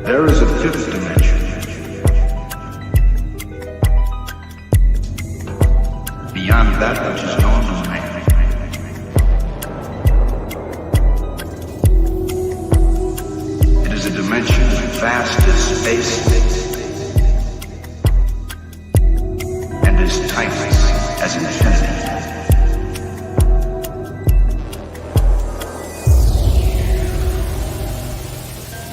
There is a fifth dimension, beyond that which is known to man. It is a dimension as vast as space and as timeless as infinity.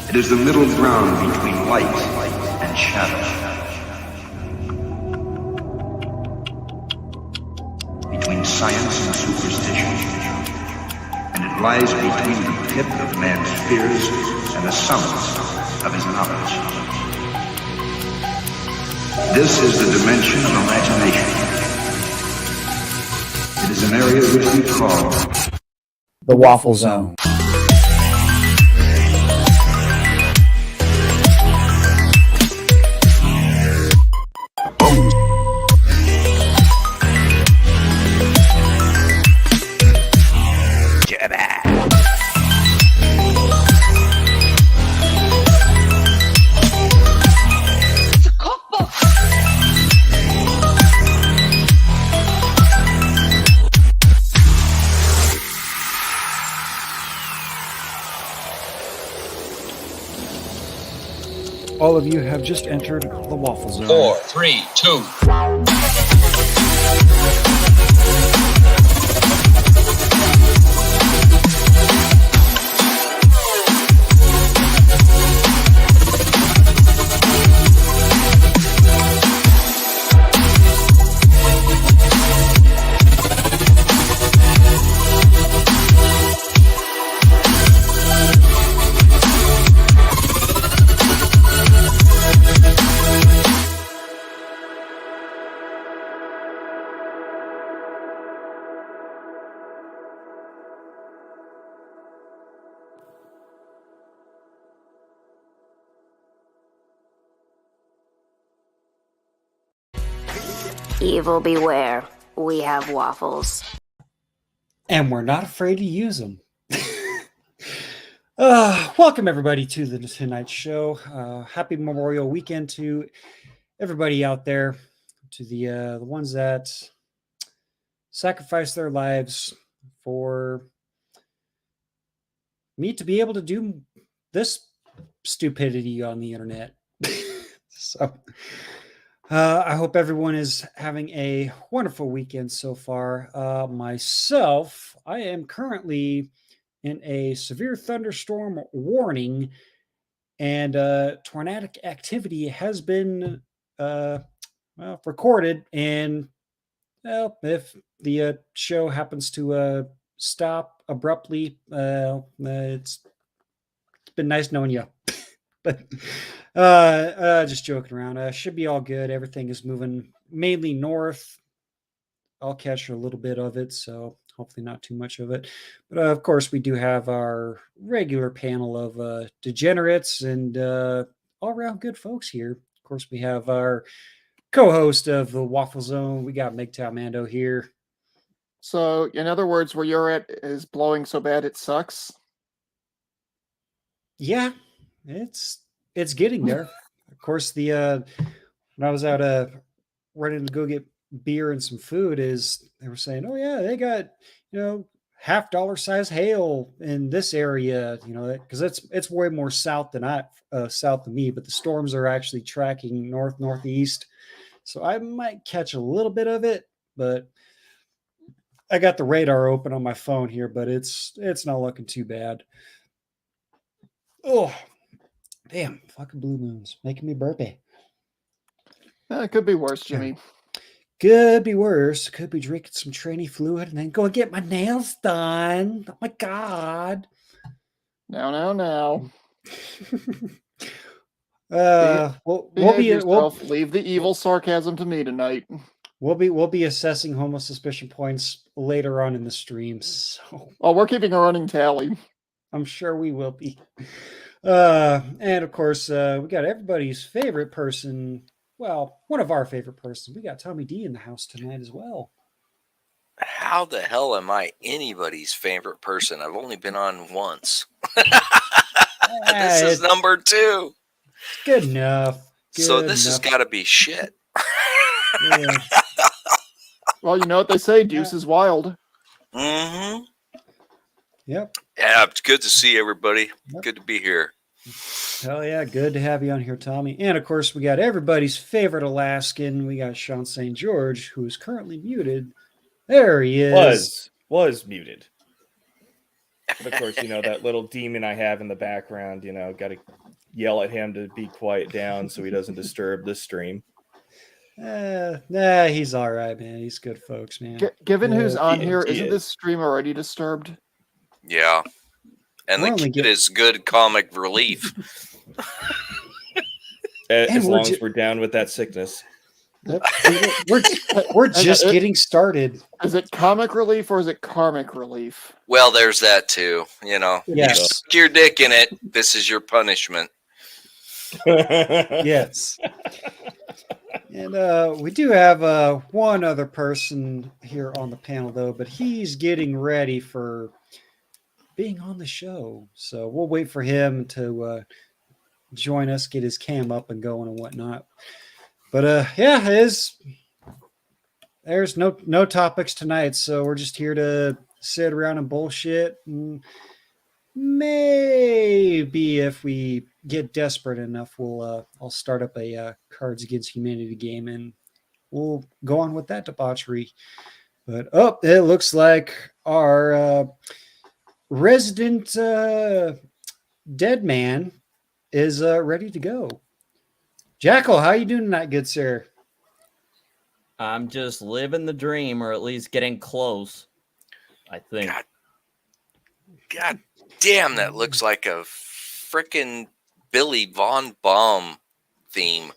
It is the middle ground between light and shadow, between science and superstition, and it lies between the pit of man's fears and the summit of his knowledge. This is the dimension of imagination. It is an area which we call the Waffle Zone. All of you have just entered the Waffle Zone. 4, 3, 2. Evil beware, we have waffles. And we're not afraid to use them. Welcome, everybody, to tonight's show. Happy Memorial Weekend to everybody out there, to the ones that sacrificed their lives for me to be able to do this stupidity on the internet. So I hope everyone is having a wonderful weekend so far. Myself, I am currently in a severe thunderstorm warning, and tornadic activity has been recorded. And well, if the show happens to stop abruptly, it's been nice knowing you. But just joking around. Should be all good. Everything is moving mainly north. I'll catch a little bit of it, so hopefully not too much of it. But of course, we do have our regular panel of degenerates and all-around good folks here. Of course, we have our co-host of the Waffle Zone. We got MGTOW Mando here. So, in other words, where you're at is blowing so bad it sucks? Yeah. It's getting there. Of course, when I was out running to go get beer and some food, is they were saying, oh yeah, they got $50 size hail in this area, because it's way more south than south of me, but the storms are actually tracking northeast, so I might catch a little bit of it. But I got the radar open on my phone here, but it's not looking too bad. Oh. Damn, fucking blue moons making me burpy. It could be worse, Jimmy. Could be worse. Could be drinking some tranny fluid and then go and get my nails done. Oh my God. Now. Leave the evil sarcasm to me tonight. We'll be assessing homo suspicion points later on in the stream. So. Oh, we're keeping a running tally. I'm sure we will be. And of course, we got everybody's favorite person. Well, one of our favorite persons. We got Tommy D in the house tonight as well. How the hell am I anybody's favorite person? I've only been on once. This is number 2. Good enough. So Good this has enough. got to be shit. Yeah. Well, you know what they say, deuce is wild. Mm-hmm. Yep. Yeah, it's good to see everybody. Yep. Good to be here. Hell yeah, good to have you on here, Tommy. And of course, we got everybody's favorite Alaskan. We got Sean St. George, who is currently muted. There he is. Was muted. But of course, that little demon I have in the background, got to yell at him to be quiet down so he doesn't disturb the stream. Nah, he's all right, man. He's good folks, man. Given who's on he- here, he isn't is. this stream already disturbed? Yeah. And We're the only kid is good comic relief. As we're long ju- as we're down with that sickness. Yep. We're just getting started. Is it comic relief or is it karmic relief? Well, there's that too. Yes. You stick your dick in it. This is your punishment. Yes. And we do have one other person here on the panel, though, but he's getting ready for being on the show. So we'll wait for him to join us, get his cam up and going and whatnot. But yeah, there's no topics tonight, so we're just here to sit around and bullshit. And maybe if we get desperate enough, I'll start up a Cards Against Humanity game and we'll go on with that debauchery. But it looks like our resident dead man is ready to go. Jackal, how you doing tonight, good sir? I'm just living the dream, or at least getting close, I think. God damn, that looks like a frickin' Billy Von Baum theme.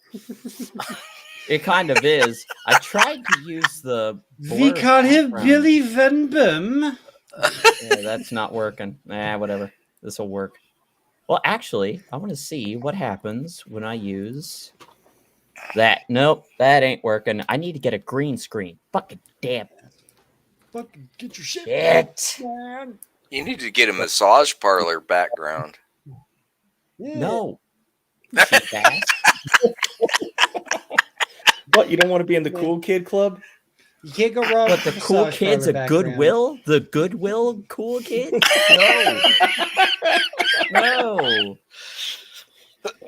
It kind of is. I tried to use the We blur call him background. Billy Van Boom. Yeah, that's not working. Whatever. This will work. Well, actually, I want to see what happens when I use that. Nope, that ain't working. I need to get a green screen. Fucking damn. Fucking get your shit. Shit. Man. You need to get a massage parlor background. Yeah. No. Cheap ass. What, you don't want to be in the cool kid club? You can't go wrong But with the cool massage kid's a parlor background. Goodwill? The Goodwill cool kid? No. No.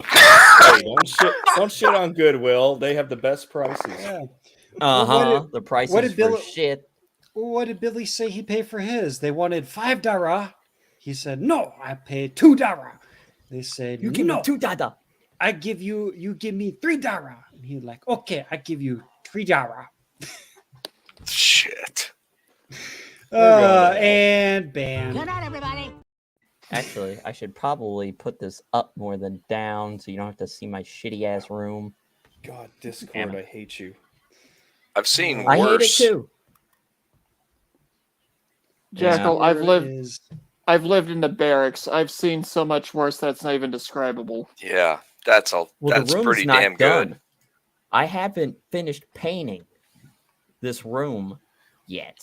Hey, don't shit on Goodwill. They have the best prices. Yeah. Uh-huh. The price what is did for Bill- shit. Well, what did Billy say he paid for his? They wanted $5. He said, "No, I paid $2." They said, You give "No, me $2. I give you give me $3." And he's like, "Okay, I give you $3." Shit. And bam. Good night, everybody. Actually, I should probably put this up more than down so you don't have to see my shitty ass room. God, Discord, Damn it. I hate you. I've seen I hate it worse. too. Jackal, Yeah. I've lived in the barracks. I've seen so much worse that's not even describable. Yeah, that's Well, that's the room's pretty not damn done. good. I haven't finished painting this room yet.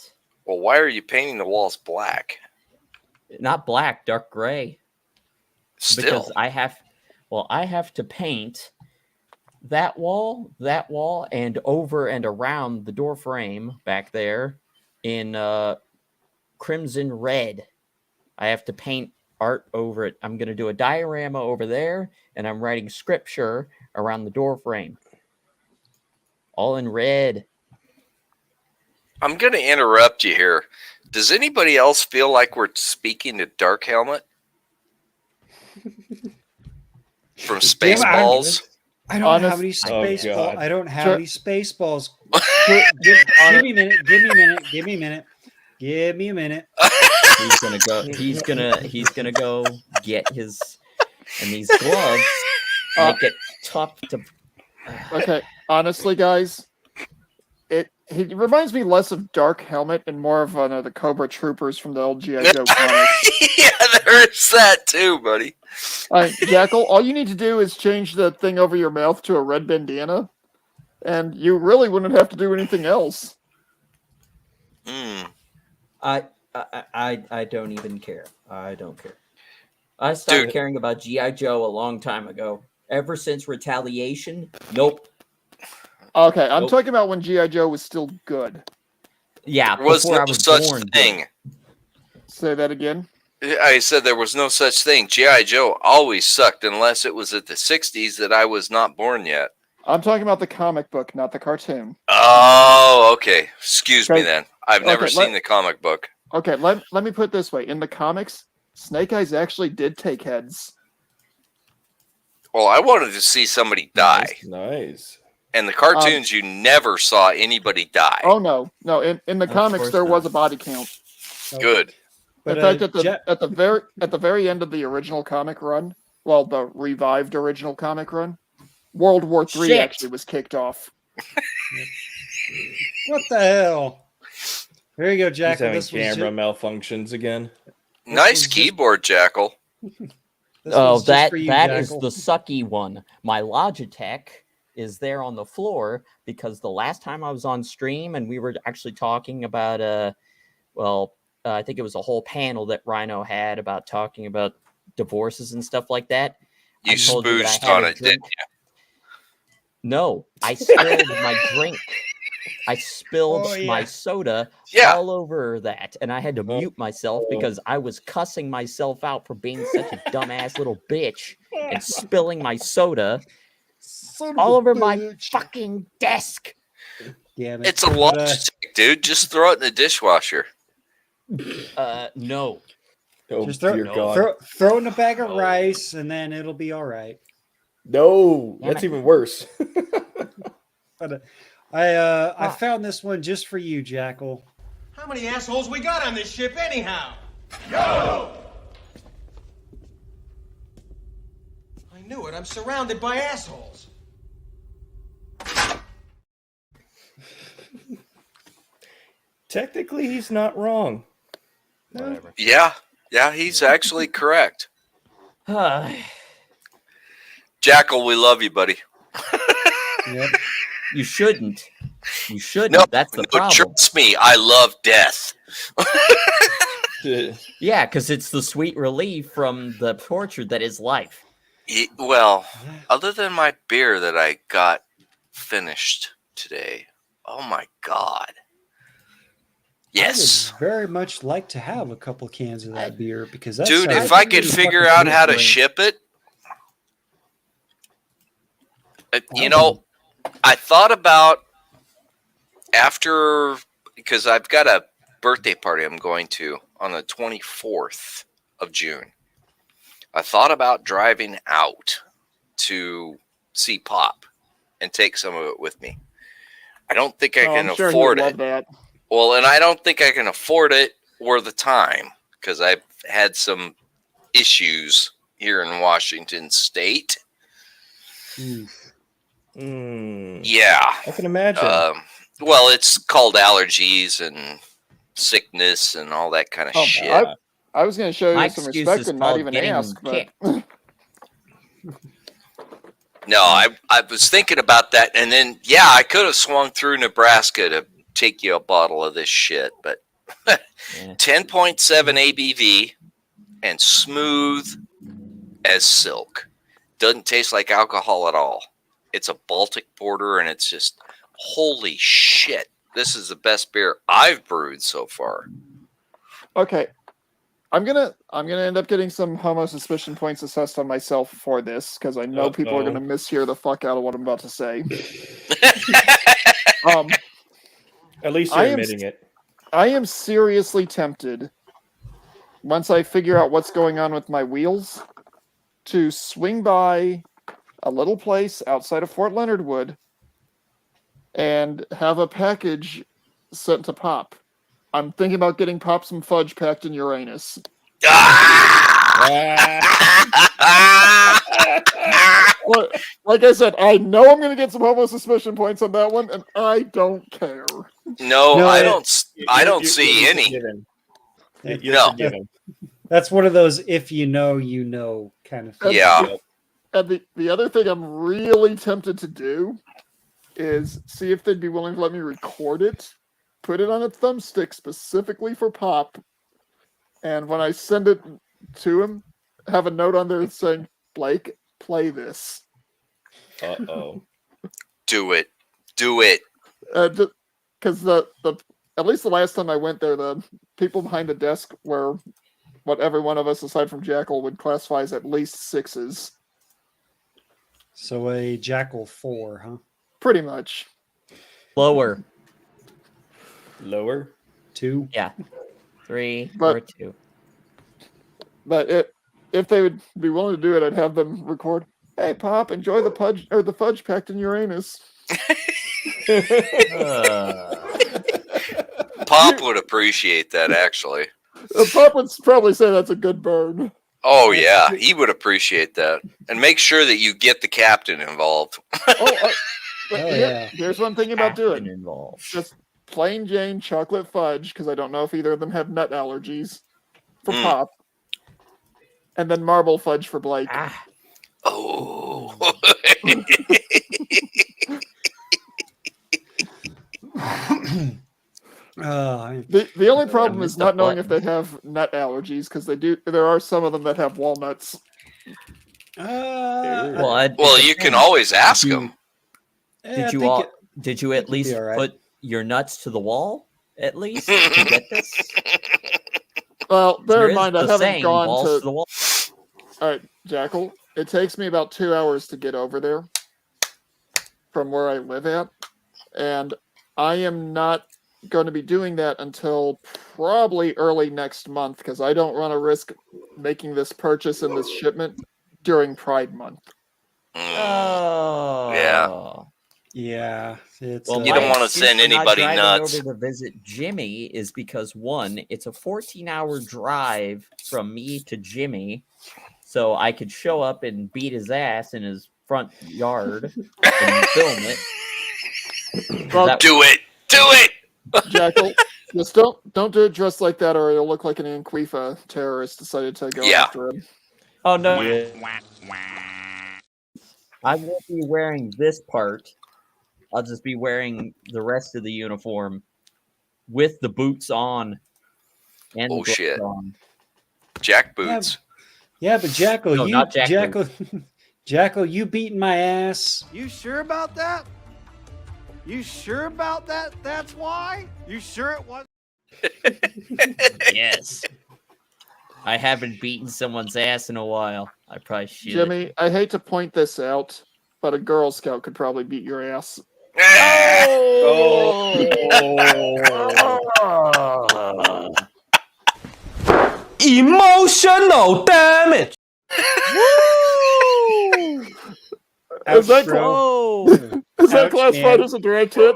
Well, why are you painting the walls black? Not black, dark gray. Still, Because I have to paint that wall, and over and around the door frame back there in crimson red. I have to paint art over it. I'm going to do a diorama over there, and I'm writing scripture around the door frame. All in red. I'm going to interrupt you here. Does anybody else feel like we're speaking to Dark Helmet from Spaceballs? I don't have any Oh, space ball. God. I don't have Sure. any space balls. Give me a minute. Give me a minute. Give me a minute. Give me a minute. He's gonna go. He's gonna go get his. And these gloves make it tough to. Okay, honestly, guys, he reminds me less of Dark Helmet and more of the Cobra Troopers from the old G.I. Joe comics. Yeah, there's that too, buddy. Jackal, all you need to do is change the thing over your mouth to a red bandana, and you really wouldn't have to do anything else. Mm. I don't even care. I don't care. I started Dude. caring about G.I. Joe a long time ago. ever since Retaliation, nope. Okay, I'm Nope. talking about when G.I. Joe was still good. Yeah, There was before no I was such born. thing. Say that again. I said there was no such thing. G.I. Joe always sucked unless it was at the 60s that I was not born yet. I'm talking about the comic book, not the cartoon. Oh, okay. Excuse me Okay. then. I've never Okay, seen the comic book. Okay, let me put it this way. In the comics, Snake Eyes actually did take heads. Well, I wanted to see somebody die. Nice. And the cartoons, you never saw anybody die. Oh no. In the Of comics course there was not. a body count. Good. But In fact, at the very end of the original comic run, well, the revived original comic run, World War III Shit. actually was kicked off. what the hell? There you go, He's Jackal. having This was camera ju- malfunctions again. This Nice was just- keyboard, Jackal. this Oh, was just that for you, that is Jackal. the sucky one. My Logitech is there on the floor because the last time I was on stream and we were actually talking about I think it was a whole panel that Rhino had about talking about divorces and stuff like that. You I told you that I spooged had on a it, didn't drink. No, I spilled my drink. I spilled Oh, yeah. my soda Yeah. all over that, and I had to mute myself because I was cussing myself out for being such a dumbass little bitch and spilling my soda all over my fucking desk. Damn it. It's a But, Logitech, dude. Just throw it in the dishwasher. No. Oh, just throw, dear no. God. throw in a bag of No. rice, and then it'll be all right. No, Damn that's it. even worse. But I found this one just for you, Jackal. How many assholes we got on this ship anyhow? I knew it. I'm surrounded by assholes. Technically, he's not wrong. Whatever. Yeah. Yeah, he's actually correct. you Jackal, we love you, buddy. Yep. shouldn't. You shouldn't. No, That's the no, problem. trust me. I love death. Yeah, because it's the sweet relief from the torture that is life. Well, other than my beer that I got finished today, oh my God. Yes. I would very much like to have a couple cans of that beer because that's Dude, if I could figure out how to ship it, you know, I thought about after, because I've got a birthday party I'm going to on the 24th of June. I thought about driving out to see Pop and take some of it with me. I don't think I can I'm sure afford he'd it. love that. Well, and I don't think I can afford it or the time because I've had some issues here in Washington State. Yeah. I can imagine. Well, it's called allergies and sickness and all that kind of shit. I was going to show My you some excuse respect is and not called even getting ask, but kicked. No, I was thinking about that, and then I could have swung through Nebraska to take you a bottle of this shit, but 10.7 ABV and smooth as silk. Doesn't taste like alcohol at all. It's a Baltic porter, and it's just holy shit. This is the best beer I've brewed so far. okay. I'm gonna end up getting some homo suspicion points assessed on myself for this because I know people are gonna mishear the fuck out of what I'm about to say. At least you're admitting it. I am seriously tempted, once I figure out what's going on with my wheels, to swing by a little place outside of Fort Leonard Wood and have a package sent to Pop. I'm thinking about getting Pop some fudge packed in Uranus. Like I said, I know I'm going to get some homo suspicion points on that one, and I don't care. No, I don't see any. That's one of those if you know kind of things. Yeah. And the other thing I'm really tempted to do is see if they'd be willing to let me record it, put it on a thumbstick specifically for Pop, and when I send it to him, have a note on there saying, Blake, play this. Uh-oh. Do it. Do it. Because the at least the last time I went there, the people behind the desk were what every one of us, aside from Jackal, would classify as at least 6s. So a Jackal 4, huh? Pretty much. Lower. Lower? 2. Yeah. 3 But- or 2. But if they would be willing to do it, I'd have them record. Hey, Pop, enjoy the fudge packed in Uranus. Pop would appreciate that, actually. Pop would probably say that's a good burn. Oh, yeah. He would appreciate that. And make sure that you get the captain involved. Yeah. Here's one thing about doing. Involved. Just plain Jane chocolate fudge, because I don't know if either of them have nut allergies, for Pop. And then marble fudge for Blake. Oh. The only problem is not knowing if they have nut allergies, because there are some of them that have walnuts. Well, you can always ask them. Did you at least put your nuts to the wall? At least to get this? Well, bear in mind, I haven't saying, gone balls to the wall. All right, Jackal. It takes me about 2 hours to get over there from where I live at, and I am not going to be doing that until probably early next month, because I don't want to risk making this purchase and this shipment during Pride Month. Oh. Yeah. Yeah. It's, Well, you don't want to send anybody nuts. Over to visit Jimmy is because, one, it's a 14-hour drive from me to Jimmy, so I could show up and beat his ass in his front yard and film it. Well, do it. Do it. Jackal, just don't do it dressed like that, or you'll look like an Anquifa terrorist decided to go after him. Oh no! I won't be wearing this part. I'll just be wearing the rest of the uniform with the boots on. And Oh, shit. on. Jack boots. Yeah, but Jackal, No, you not Jack Jackal, Jackal, you beating my ass. You sure about that? You sure about that? That's why? You sure it was? Yes. I haven't beaten someone's ass in a while. I probably should. Jimmy, I hate to point this out, but a Girl Scout could probably beat your ass. Emotional damage. Is that, is that Ouch, classified man. as a direct hit?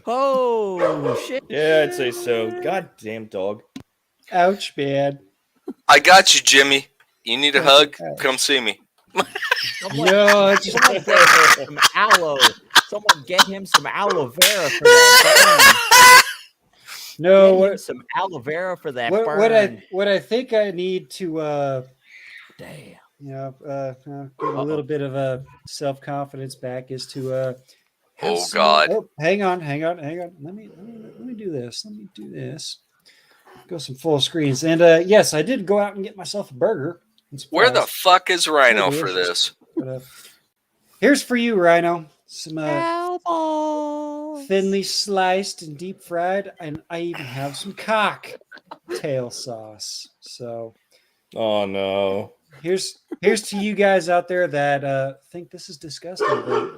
Oh shit! Yeah, I'd say so. Goddamn dog. Ouch, man. I got you, Jimmy. You need a hug? Come see me. No, it's Someone get him some aloe. Someone get him some aloe vera for that no. burn. Get him some aloe vera for that burn. What I think I need to Damn. get a little bit of a self-confidence back is to have Oh, God. Oh, hang on. Let me do this. Go some full screens. And yes, I did go out and get myself a burger. Where the fuck is Rhino for this? But, here's for you, Rhino. Some thinly sliced and deep fried, and I even have some cocktail sauce. So, Oh no. here's to you guys out there that think this is disgusting. But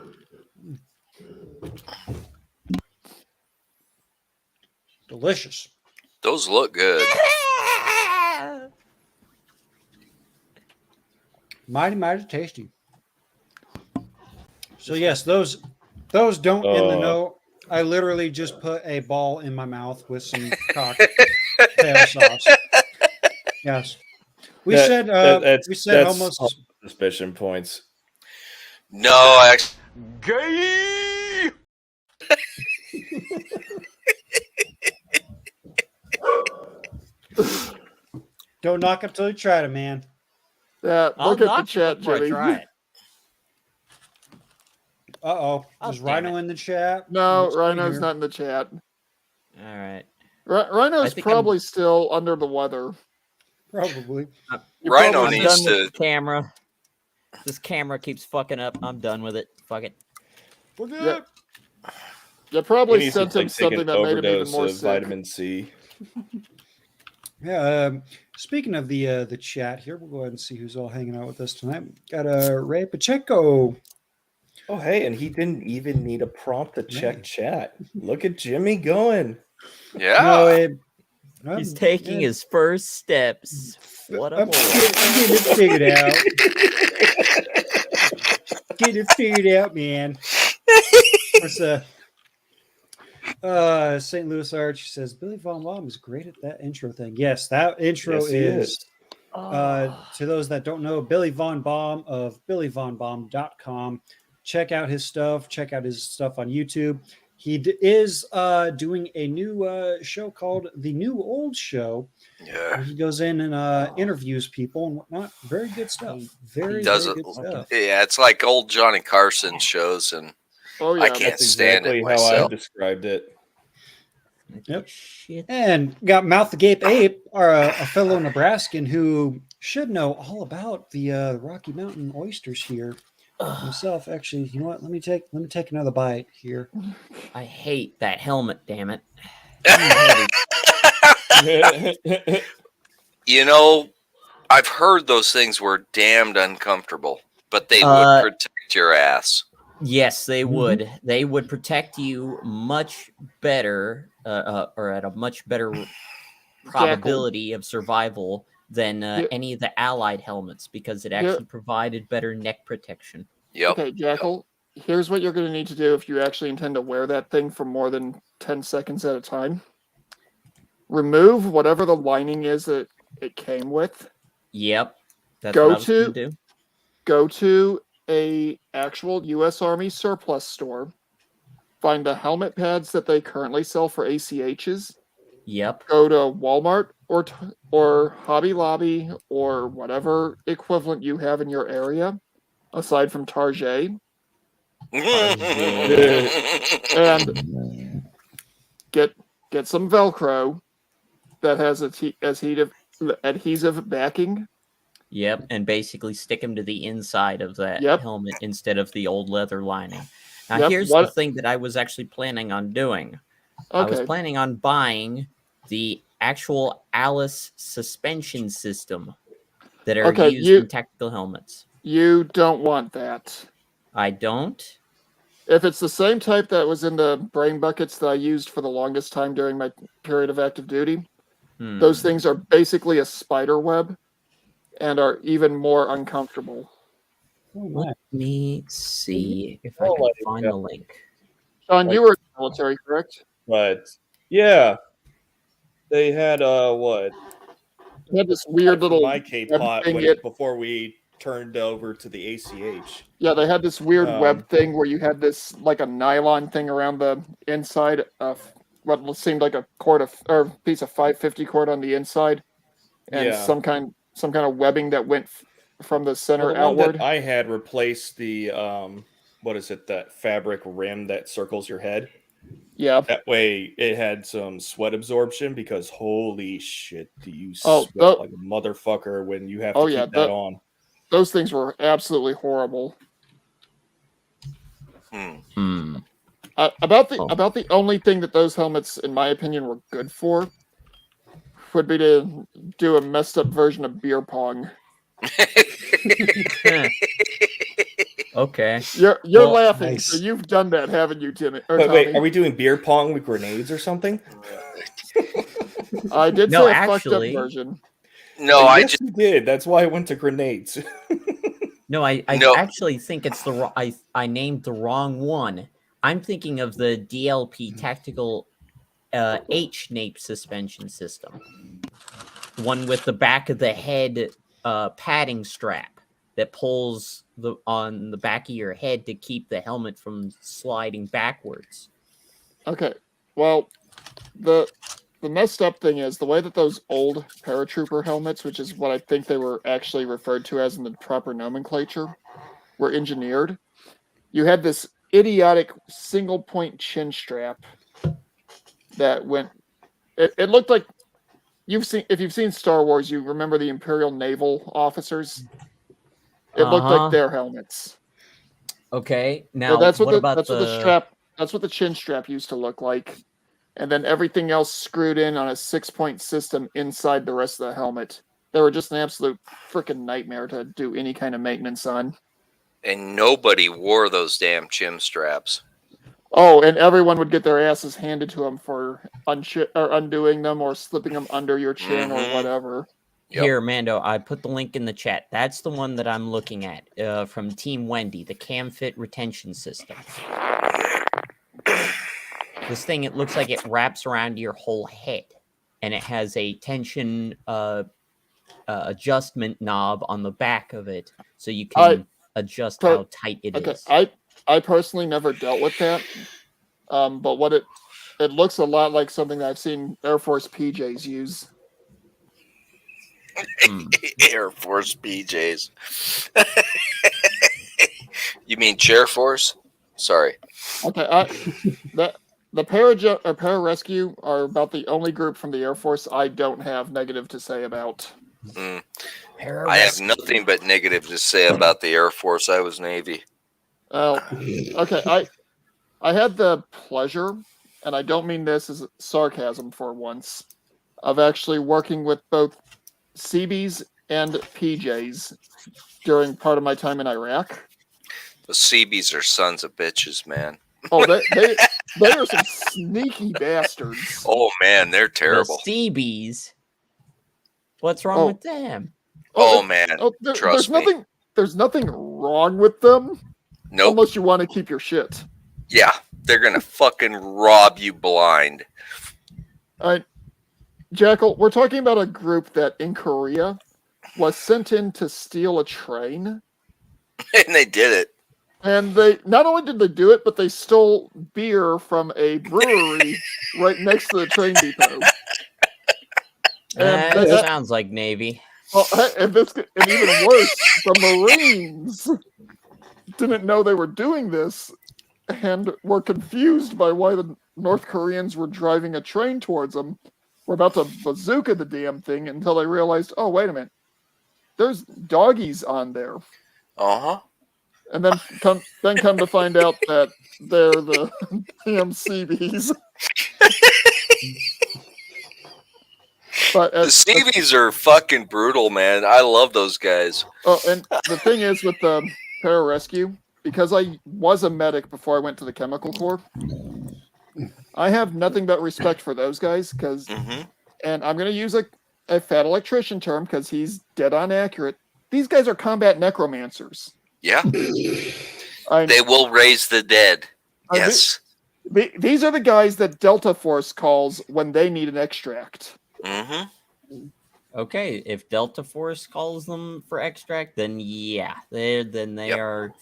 delicious. Those look good. Mighty tasty. So yes, those don't in the know. I literally just put a ball in my mouth with some cocktail sauce. Yes. We said almost suspicion points. No, actually. Gay! don't knock until you try it, man. Yeah, I'll look at the knock chat, before I Jimmy. try it. Uh-oh. Oh, Is damn Rhino it. in the chat? No, What's going Rhino's here? not in the chat. All right. Rhino's I think probably still under the weather. Probably. Rhino I'm needs done with to. the camera. This camera keeps fucking up. I'm done with it. Fuck it. Yeah. You probably He needs sent to, him like, take an something that made him even overdose more of sick. vitamin C. Yeah. Speaking of the chat here, we'll go ahead and see who's all hanging out with us tonight. Got Ray Pacheco. Oh, hey, and he didn't even need a prompt to check Nice. chat. Look at Jimmy going. Yeah. He's taking his first steps. What a I'm boy. getting it figured out. Getting it figured out, man. Of course, St. Louis Arch says Billy Von Baum is great at that intro thing. Yes, that intro Yes, he is. to those that don't know, Billy Von Baum of BillyVonBaum.com. Check out his stuff. Check out his stuff on YouTube. He is doing a new show called The New Old Show. Yeah. Where he goes in and interviews people and whatnot. Very good stuff. Very, Does very it? good stuff. Yeah, it's like old Johnny Carson shows, and Oh yeah, I can't That's stand exactly it how myself. I described it. Yep. Shit. And got Mouth Agape Ape, a fellow Nebraskan who should know all about the Rocky Mountain oysters here himself. Actually, you know what? Let me take another bite here. I hate that helmet, damn it. You know, I've heard those things were damned uncomfortable, but they would protect your ass. Yes, they would. They would protect you much better, or at a much better probability of survival than any of the Allied helmets, because it actually provided better neck protection. Yep. Okay, Jackal, here's what you're going to need to do if you actually intend to wear that thing for more than 10 seconds at a time. Remove whatever the lining is that it came with. Yep. That's what I was going to do. Go to a actual U.S. Army surplus store. Find the helmet pads that they currently sell for ACHs. Yep. Go to Walmart or Hobby Lobby or whatever equivalent you have in your area, aside from Target. And get some Velcro that has adhesive backing. Yep, and basically stick them to the inside of that helmet instead of the old leather lining. Now, here's the thing that I was actually planning on doing. Okay. I was planning on buying the actual Alice suspension system that are used in tactical helmets. You don't want that. I don't? If it's the same type that was in the brain buckets that I used for the longest time during my period of active duty, those things are basically a spider web and are even more uncomfortable. Let me see if I can find the link. Sean, you were in the military, correct? But yeah, they had what? They had this weird little my K-pot before we turned over to the ACH. Yeah, they had this weird web thing where you had this like a nylon thing around the inside of what seemed like a piece of 550 cord on the inside, and some kind of webbing that went from the center outward. One that I had replaced the what is it? That fabric rim that circles your head. Yeah. That way it had some sweat absorption, because holy shit, do you sweat like a motherfucker when you have to keep that on. Those things were absolutely horrible. About the only thing that those helmets, in my opinion, were good for would be to do a messed up version of beer pong. Okay. You're laughing. Nice. So you've done that, haven't you, Timmy? Wait, are we doing beer pong with grenades or something? I did say a fucked up version. No, I just did. That's why I went to grenades. No, I actually think it's I named the wrong one. I'm thinking of the DLP Tactical H-nape suspension system. One with the back of the head padding strap that pulls on the back of your head to keep the helmet from sliding backwards. Okay. Well, the messed up thing is the way that those old paratrooper helmets, which is what I think they were actually referred to as in the proper nomenclature, were engineered. You had this idiotic single point chin strap that went. It looked like if you've seen Star Wars, you remember the Imperial naval officers. It looked like their helmets. Okay. So Now, that's what what about the strap. That's what the chin strap used to look like, and then everything else screwed in on a 6-point system inside the rest of the helmet. They were just an absolute freaking nightmare to do any kind of maintenance on. And nobody wore those damn chin straps. Oh, and everyone would get their asses handed to them for undoing them or slipping them under your chin or whatever. Yep. Here, Mando, I put the link in the chat. That's the one that I'm looking at from Team Wendy, the CamFit retention system. This thing, it looks like it wraps around your whole head, and it has a tension adjustment knob on the back of it, so you can adjust how tight it is. I personally never dealt with that, but what it looks a lot like something that I've seen Air Force PJs use. Air Force PJs. You mean Chair Force? Sorry. Okay, the pararescue are about the only group from the Air Force I don't have negative to say about. I have nothing but negative to say about the Air Force. I was Navy. Okay, I had the pleasure, and I don't mean this as sarcasm for once, of actually working with both CBs and PJs during part of my time in Iraq. The CBs are sons of bitches, man. Oh, they are some sneaky bastards. Oh man, they're terrible. The CBs. What's wrong with them? Man, there's trust me. There's nothing wrong with them. Nope. Unless you want to keep your shit. Yeah, they're gonna fucking rob you blind. Jackal, we're talking about a group that in Korea was sent in to steal a train. And they did it. And they not only did they do it, but they stole beer from a brewery right next to the train depot. And that sounds like Navy. Well, and even worse, the Marines didn't know they were doing this and were confused by why the North Koreans were driving a train towards them. We're about to bazooka the damn thing until they realized, oh, wait a minute. There's doggies on there. Uh-huh. And then come to find out that they're the PMCBs. But the CBs are fucking brutal, man. I love those guys. Oh, and the thing is with the pararescue, because I was a medic before I went to the Chemical Corps, I have nothing but respect for those guys because, and I'm going to use a fat electrician term because he's dead on accurate. These guys are combat necromancers. Yeah. They will raise the dead. Yes. These are the guys that Delta Force calls when they need an extract. Okay, if Delta Force calls them for extract, then yeah, they are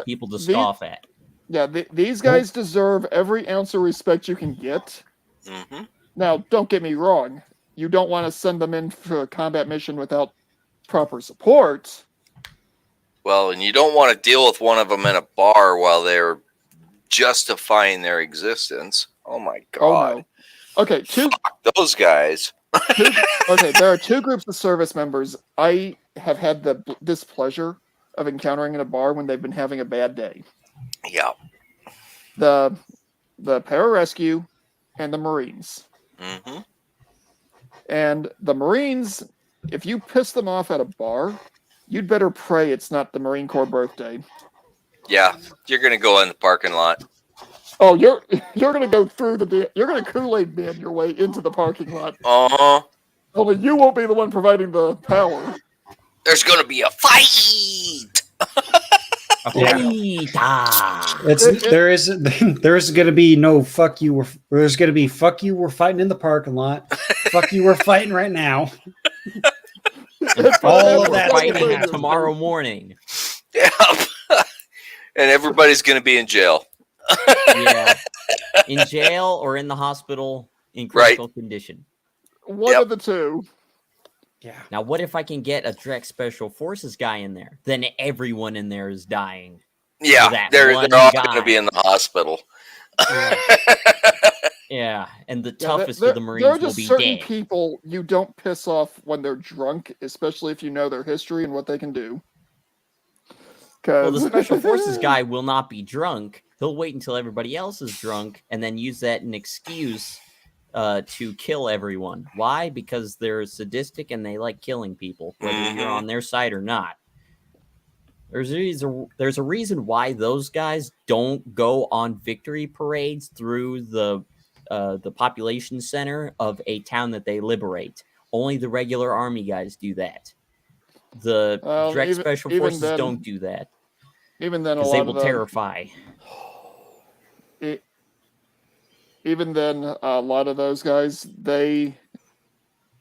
people to scoff at. Yeah, these guys deserve every ounce of respect you can get. Now, don't get me wrong. You don't want to send them in for a combat mission without proper support. Well, and you don't want to deal with one of them in a bar while they're justifying their existence. Oh my god. Oh, no. Okay, fuck those guys. Okay, there are two groups of service members I have had the displeasure of encountering in a bar when they've been having a bad day. Yeah. The pararescue and the Marines. And the Marines, if you piss them off at a bar, you'd better pray it's not the Marine Corps birthday. Yeah, you're gonna go in the parking lot. Oh, you're gonna go through you're gonna Kool-Aid Man your way into the parking lot. Only you won't be the one providing the power. There's gonna be a fight. There's gonna be no fuck you. There's gonna be fuck you. We're fighting in the parking lot. Fuck you. We're fighting right now. All of that fighting tomorrow morning. Yeah. And everybody's gonna be in jail. Yeah, in jail or in the hospital in critical condition. One of the two. Yeah. Now, what if I can get a direct special forces guy in there? Then everyone in there is dying. Yeah, they're all going to be in the hospital. Yeah, and the toughest of the Marines will be dead. There are just certain people you don't piss off when they're drunk, especially if you know their history and what they can do. Well, the 'Cause- special forces guy will not be drunk. He'll wait until everybody else is drunk and then use that an excuse to kill everyone. Why? Because they're sadistic and they like killing people, whether you're on their side or not. There's a reason why those guys don't go on victory parades through the population center of a town that they liberate. Only the regular army guys do that. The direct special forces then, don't do that even then, a because they lot will of them, terrify. even then, a lot of those guys, a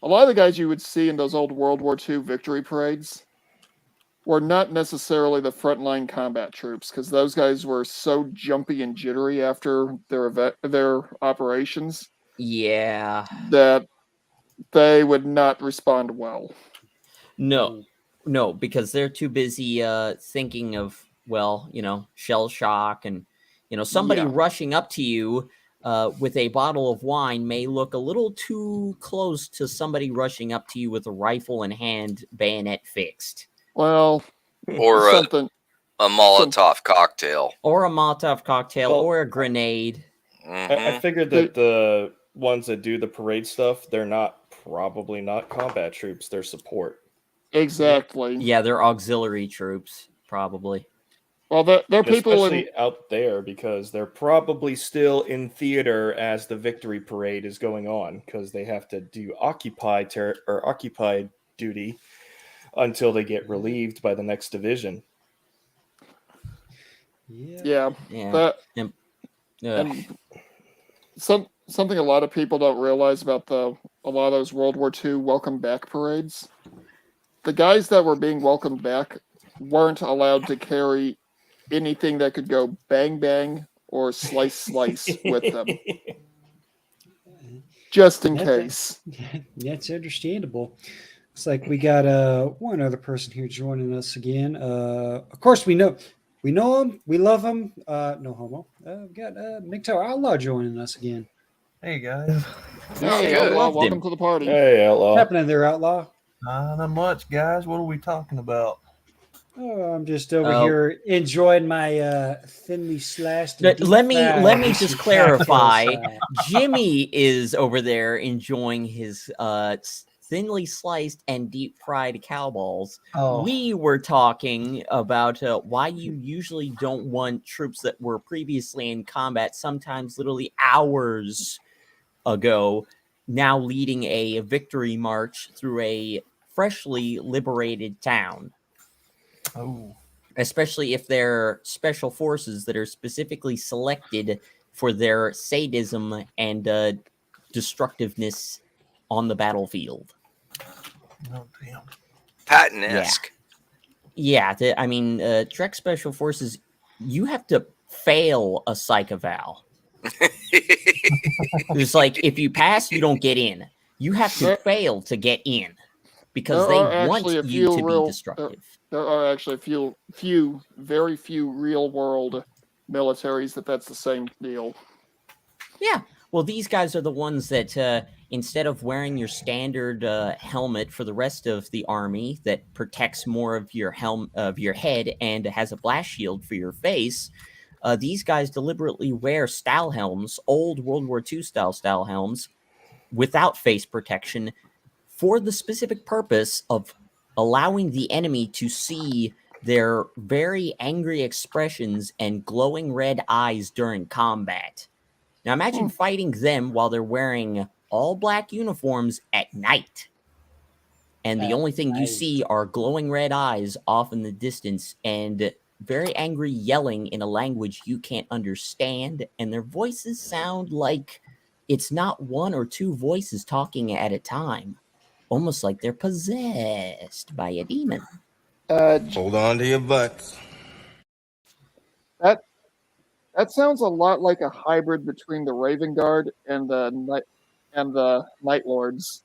lot of the guys you would see in those old World War II victory parades were not necessarily the frontline combat troops, because those guys were so jumpy and jittery after their operations. Yeah. That they would not respond well. No, because they're too busy thinking of, well, shell shock and, somebody rushing up to you with a bottle of wine may look a little too close to somebody rushing up to you with a rifle in hand, bayonet fixed. Well, or a Molotov cocktail. Or a Molotov cocktail, or a grenade. I figured that the ones that do the parade stuff, they're probably not combat troops, they're support. Exactly. Yeah, they're auxiliary troops, probably. Well, they're people especially out there, because they're probably still in theater as the victory parade is going on, because they have to do occupied duty until they get relieved by the next division. Yeah. And something a lot of people don't realize about a lot of those World War II welcome back parades. The guys that were being welcomed back weren't allowed to carry anything that could go bang bang or slice with them. Just in case. That's understandable. Looks like we got one other person here joining us again. Of course, we know him, we love him. No homo. We got MGTOW Outlaw joining us again. Hey guys. Hey, Outlaw, welcome to the party. Hey, Outlaw. What's happening there, Outlaw? Not much, guys. What are we talking about? Oh, I'm just over here enjoying my thinly slashed. Let me just clarify. Jimmy is over there enjoying his thinly sliced and deep fried cow balls. Oh. We were talking about why you usually don't want troops that were previously in combat, sometimes literally hours ago, now leading a victory march through a freshly liberated town. Oh. Especially if they're special forces that are specifically selected for their sadism and destructiveness on the battlefield. Oh, damn. Patton-esque. Yeah, Trek Special Forces, you have to fail a psych eval. It's like, if you pass, you don't get in. You have to fail to get in, because they want you to be destructive. There are actually very few real world militaries that's the same deal. Yeah. Well, these guys are the ones that instead of wearing your standard helmet for the rest of the army that protects more of your head and has a blast shield for your face, these guys deliberately wear style helms, old World War II style helms, without face protection, for the specific purpose of allowing the enemy to see their very angry expressions and glowing red eyes during combat. Now imagine fighting them while they're wearing all black uniforms at night. And the only thing you see are glowing red eyes off in the distance and very angry yelling in a language you can't understand. And their voices sound like it's not one or two voices talking at a time. Almost like they're possessed by a demon. Hold on to your butts. That sounds a lot like a hybrid between the Raven Guard and the Night Lords.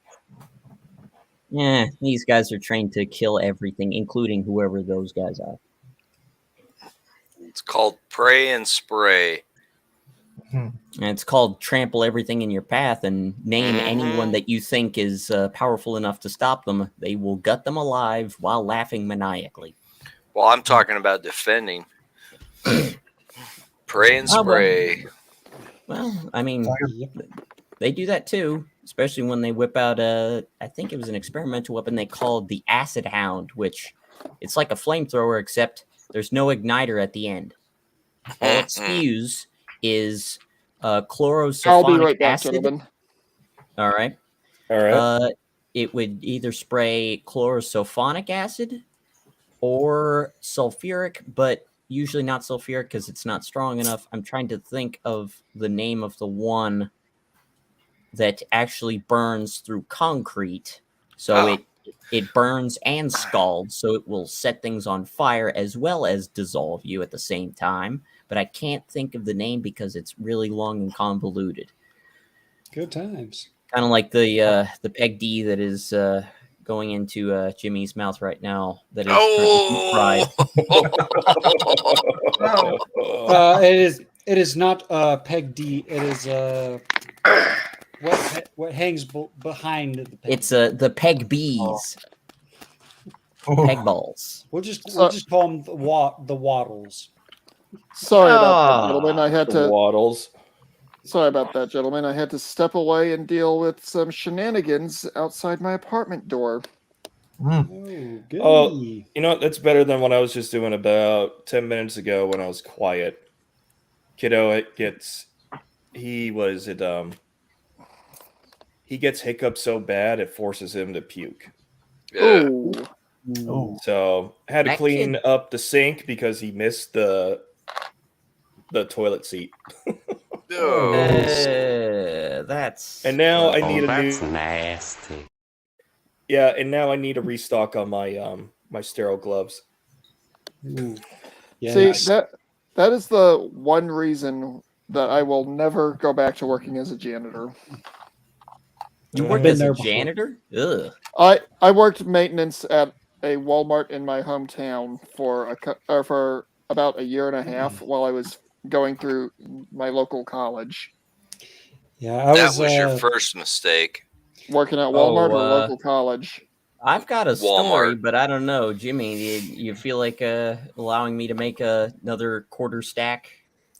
Yeah, these guys are trained to kill everything, including whoever those guys are. It's called pray and spray. And it's called trample everything in your path and name anyone that you think is powerful enough to stop them. They will gut them alive while laughing maniacally. Well, I'm talking about defending. Pray and spray. Well, I mean, Yep. they do that too, especially when they whip out I think it was an experimental weapon they called the Acid Hound, which it's like a flamethrower, except there's no igniter at the end. All it spews is I'll be chlorosulfonic right back, acid. gentlemen. All right. All right. It would either spray chlorosulfonic acid or sulfuric, but usually not sulfuric because it's not strong enough. I'm trying to think of the name of the one that actually burns through concrete. So it burns and scalds, so it will set things on fire as well as dissolve you at the same time. But I can't think of the name because it's really long and convoluted. Good times. Kind of like the Peg D that is going into Jimmy's mouth right now. That is It is not Peg D. It is what hangs behind the peg. It's the Peg B's. Peg balls. We'll just call them the waddles. Sorry about that, gentlemen. I had The to. waddles. Sorry about that, gentlemen. I had to step away and deal with some shenanigans outside my apartment door. Oh, good. Oh, you know what? That's better than what I was just doing about 10 minutes ago when I was quiet. Kiddo, he gets hiccups so bad it forces him to puke. Ooh. So I had to That clean kid- up the sink because he missed the toilet seat. That's And now I need that's nasty. Yeah, and now I need a restock on my my sterile gloves. Ooh. Yeah, See, nice. that is the one reason that I will never go back to working as a janitor. You I've worked been as a there before. janitor? Ugh. I worked maintenance at a Walmart in my hometown for about a year and a half while I was going through my local college. Yeah, That was your first mistake. Working at Walmart or Oh, local college. I've got a story, Walmart. but I don't know, Jimmy. You feel like allowing me to make another quarter stack,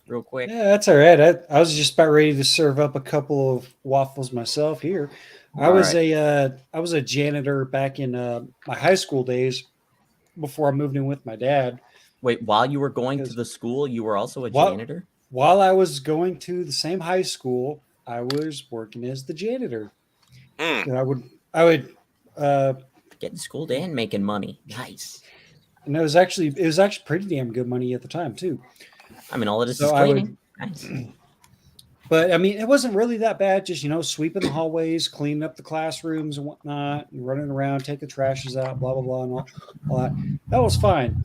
real quick? Yeah, that's all right. I was just about ready to serve up a couple of waffles myself here. I was a janitor back in my high school days before I moved in with my dad. Wait, while you were going to the school, you were also a janitor? While I was going to the same high school, I was working as the janitor. And I would getting schooled and making money. Nice. And it was actually pretty damn good money at the time too. I mean, all of this is cleaning. Nice. But I mean, it wasn't really that bad. Just sweeping the hallways, cleaning up the classrooms and whatnot, and running around, taking the trashes out, blah blah blah, and all that. That was fine.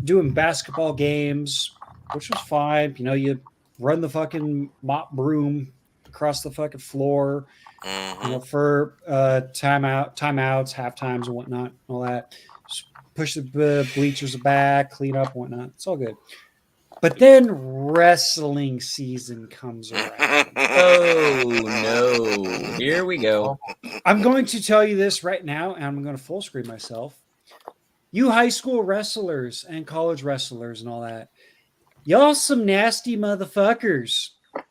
Doing basketball games, which was fine. You run the fucking mop broom across the fucking floor, for timeouts, half times, and whatnot, all that. Just push the bleachers back, clean up, and whatnot. It's all good. But then wrestling season comes around. Oh no! Here we go. I'm going to tell you this right now, and I'm going to full screen myself. You high school wrestlers and college wrestlers and all that, y'all some nasty motherfuckers.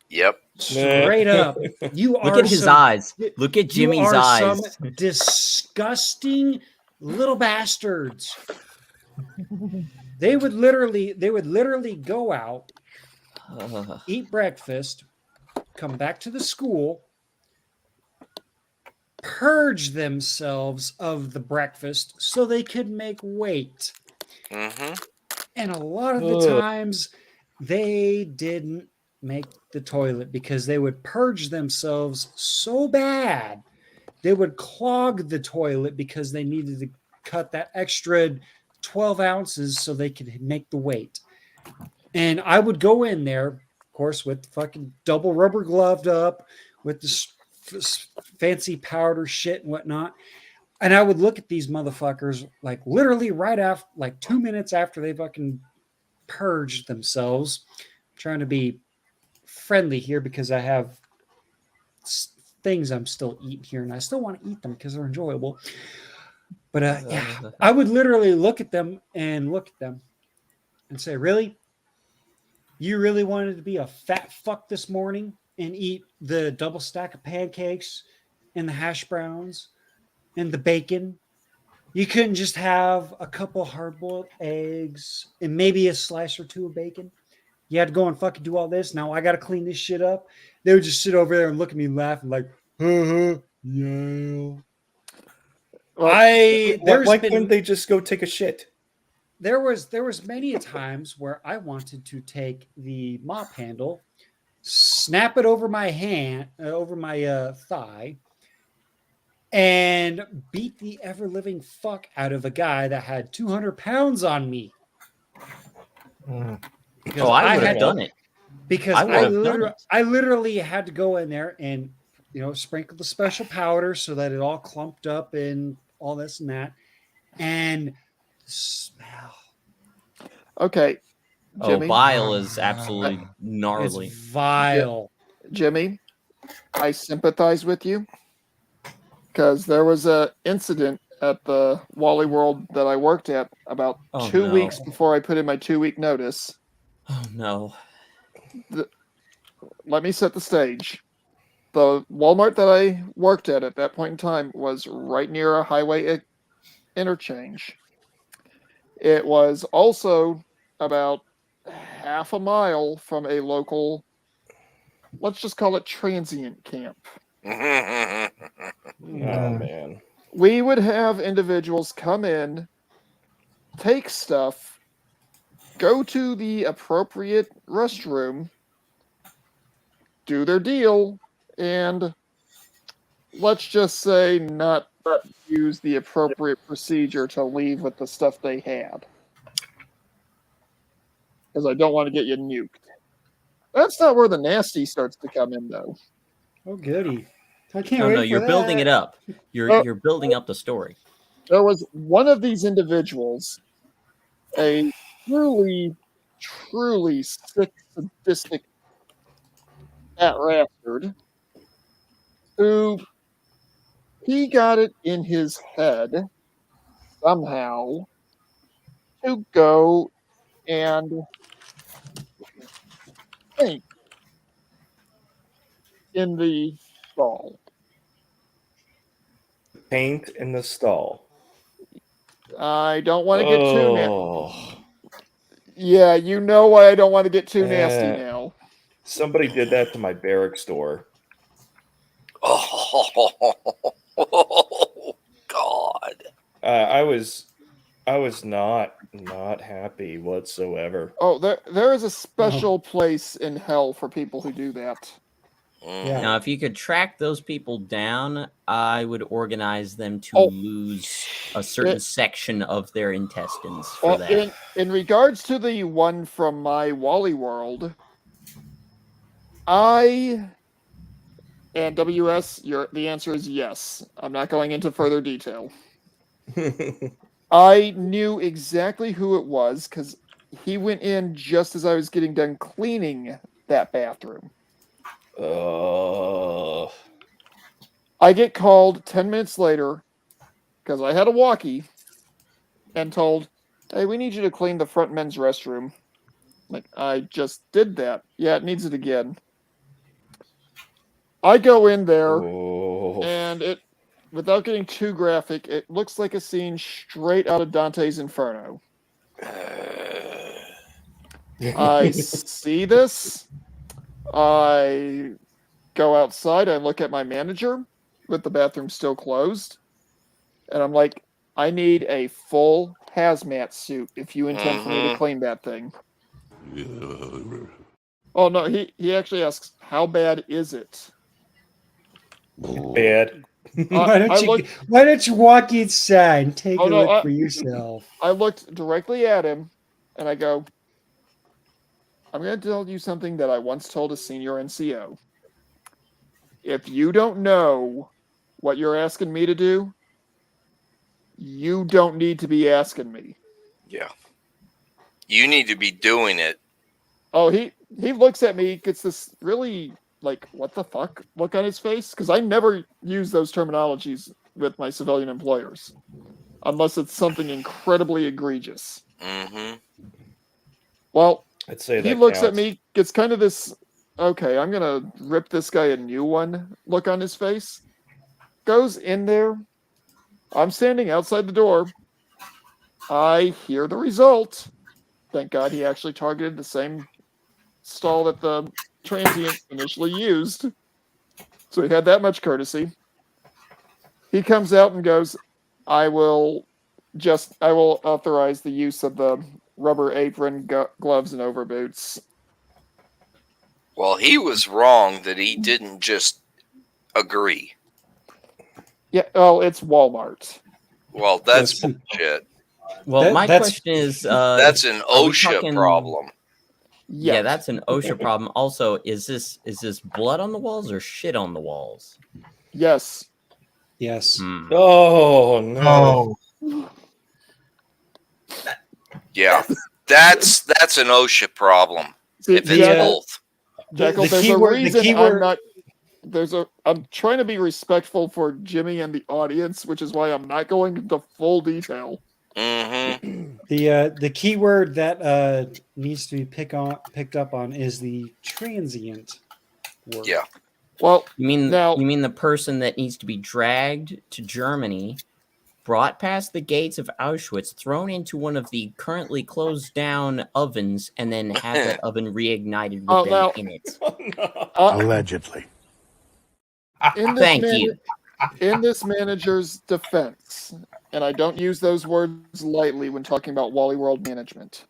Yep. Straight up. You are Look at his eyes. Look at Jimmy's eyes. Some disgusting little bastards. They would literally go out, eat breakfast, come back to the school, purge themselves of the breakfast so they could make weight. And a lot of the times they didn't make the toilet because they would purge themselves so bad they would clog the toilet because they needed to cut that extra 12 ounces so they could make the weight. And I would go in there, of course, with fucking double rubber gloved up with this fancy powder shit and whatnot. And I would look at these motherfuckers like literally right after, like 2 minutes after they fucking purged themselves. I'm trying to be friendly here because I have things I'm still eating here and I still want to eat them because they're enjoyable. But yeah, I would literally look at them and say, really? You really wanted to be a fat fuck this morning and eat the double stack of pancakes and the hash browns and the bacon? You couldn't just have a couple hard-boiled eggs and maybe a slice or two of bacon? You had to go and fucking do all this. Now I got to clean this shit up. They would just sit over there and look at me laughing like, yeah. Well, Why couldn't they just go take a shit? There was many a times where I wanted to take the mop handle, snap it over my hand, over my thigh, and beat the ever living fuck out of a guy that had 200 pounds on me. Because Oh, I would had have to- done it. Because I would have done it. I literally had to go in there and sprinkle the special powder so that it all clumped up and all this and that, and smell. Okay, Oh, Jimmy. bile is absolutely gnarly. It's vile. Jimmy, I sympathize with you because there was a incident at the Wally World that I worked at about 2 weeks before I put in my 2-week notice. Oh no. Let me set the stage. The Walmart that I worked at that point in time was right near a highway interchange. It was also about half a mile from a local, let's just call it transient camp. Oh, man. We would have individuals come in, take stuff, go to the appropriate restroom, do their deal, and let's just say not use the appropriate procedure to leave with the stuff they had. Because I don't want to get you nuked. That's not where the nasty starts to come in, though. Oh, goody. I can't No, wait no, for you're building it that. up. You're building up the story. There was one of these individuals, a truly, truly sick, sadistic fat bastard, who he got it in his head somehow to go and paint in the stall. Paint in the stall. I don't want to get too Oh. Yeah, you know why I don't want to get too nasty now. Somebody did that to my barracks door. Oh, God. I was not happy whatsoever. Oh, there is a special place in hell for people who do that. Yeah. Now, if you could track those people down, I would organize them to lose a certain section of their intestines for that. In regards to the one from my Wally World, and WS, the answer is yes. I'm not going into further detail. I knew exactly who it was because he went in just as I was getting done cleaning that bathroom. I get called 10 minutes later because I had a walkie and told, hey, we need you to clean the front men's restroom. Like, I just did that. Yeah, it needs it again. I go in there and it, without getting too graphic, it looks like a scene straight out of Dante's Inferno. I see this. I go outside. I look at my manager with the bathroom still closed. And I'm like, I need a full hazmat suit if you intend for me to clean that thing. Oh, no, he actually asks, how bad is it? Bad. Why don't you walk inside and take a look for yourself? I looked directly at him and I go, I'm going to tell you something that I once told a senior NCO. If you don't know what you're asking me to do, you don't need to be asking me. Yeah. You need to be doing it. Oh, he looks at me, gets this really, like, what the fuck look on his face? Because I never use those terminologies with my civilian employers. unless it's something incredibly egregious. Mm-hmm. Well, I'd say he that looks at counts. me, gets kind of this, okay, I'm going to rip this guy a new one look on his face. Goes in there. I'm standing outside the door. I hear the result. Thank God he actually targeted the same stall that the transient initially used. So he had that much courtesy. He comes out and goes, I will authorize the use of the rubber apron, gloves, and overboots. Well, he was wrong that he didn't just agree. Yeah, oh, it's Walmart. Well, that's Yes. bullshit. Well, my that's- question is, That's an are we OSHA talking- problem. Yeah, that's an OSHA problem. Also, is this blood on the walls or shit on the walls? Yes. Yes. Oh no. Oh, Yeah, that's an OSHA problem. See, If it's Jackal, both. Jackal, the there's keyword- a the reason keyword- I'm trying to be respectful for Jimmy and the audience, which is why I'm not going into full detail. Mm-hmm. The key word that needs to be picked up on is the transient word. Yeah. Well, You mean now, you mean the person that needs to be dragged to Germany, brought past the gates of Auschwitz, thrown into one of the currently closed down ovens, and then have that oven reignited with Oh, them now- in it? Allegedly. Thank you. In this manager's defense, and I don't use those words lightly when talking about Wally World management.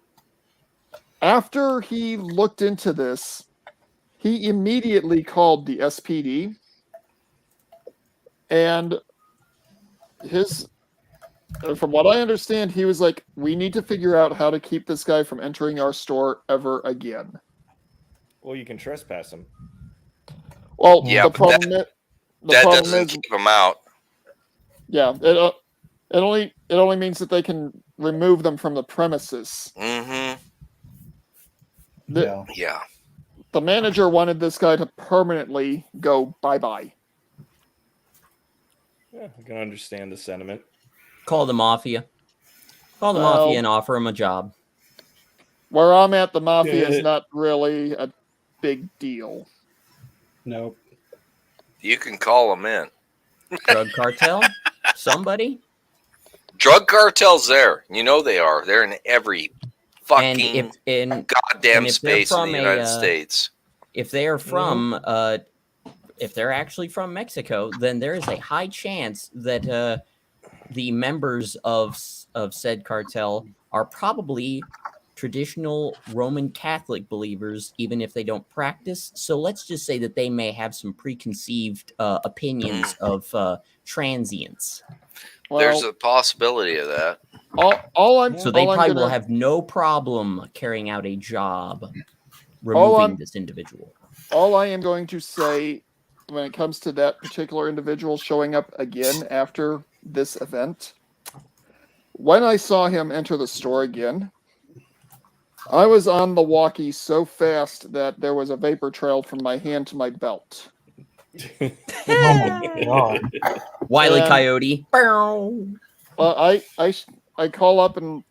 After he looked into this, he immediately called the SPD, and from what I understand, he was like, we need to figure out how to keep this guy from entering our store ever again. Well, you can trespass him. Well, Yeah, the but problem that is, doesn't keep him out. yeah, it only means that they can remove them from the premises. Mm-hmm. The, Yeah. the manager wanted this guy to permanently go bye-bye. Yeah, I can understand the sentiment. Call the mafia. Call the Well- mafia and offer him a job. Where I'm at, the mafia Yeah. is not really a big deal. Nope. You can call him in. Drug cartel? Somebody? Drug cartels there. You know they are. They're in every And fucking and goddamn if they're space in from the a, United States. if they are from if they're actually from Mexico, then there is a high chance that the members of said cartel are probably traditional Roman Catholic believers, even if they don't practice. So let's just say that they may have some preconceived opinions of transients. Well, There's a possibility of that. So they all I'm probably will gonna- have no problem carrying out a job All removing I'm- this individual. all I am going to say when it comes to that particular individual showing up again after this event, when I saw him enter the store again, I was on the walkie so fast that there was a vapor trail from my hand to my belt. oh my god. Wile E. And- Coyote. Bow. I call up and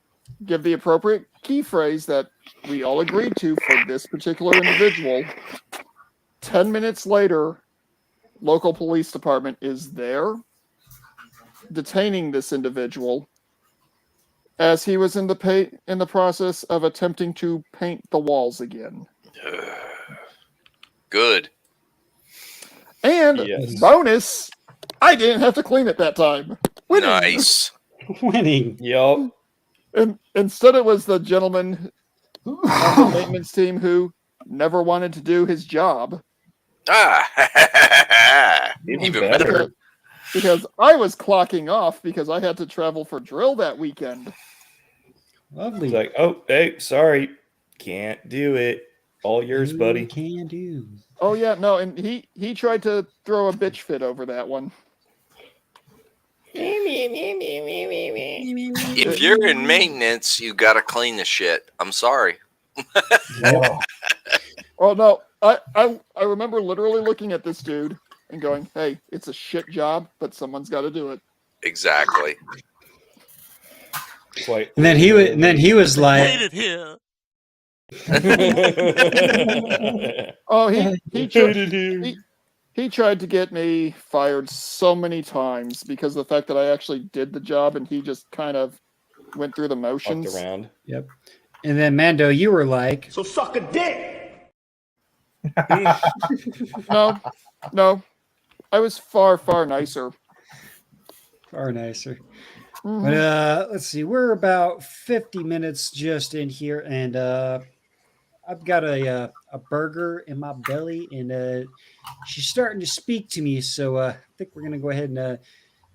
give the appropriate key phrase that we all agreed to for this particular individual. 10 minutes later, local police department is there detaining this individual as he was in the process of attempting to paint the walls again. Good. And Yes. bonus, I didn't have to clean it that time. Winning. Nice. Winning. Yup. And instead, it was the gentleman on the maintenance team who never wanted to do his job Ah, even better. because I was clocking off because I had to travel for drill that weekend. Lovely. It's like, oh, hey, sorry, can't do it. All yours, buddy. Can do. Oh yeah, no, and he tried to throw a bitch fit over that one. If you're in maintenance, you got to clean the shit. I'm sorry. Oh, Oh no, I remember literally looking at this dude and going, "Hey, it's a shit job, but someone's got to do it." Exactly. Quite. And then he was like, Hate it here. Oh, Hated him. he tried to get me fired so many times because of the fact that I actually did the job and he just kind of went through the Fucked motions. around. yep. And then Mando, you were like, So suck a dick! No. I was far, far nicer. far nicer. Mhm. But let's see, we're about 50 minutes just in here, and I've got a burger in my belly, and she's starting to speak to me. So I think we're gonna go ahead and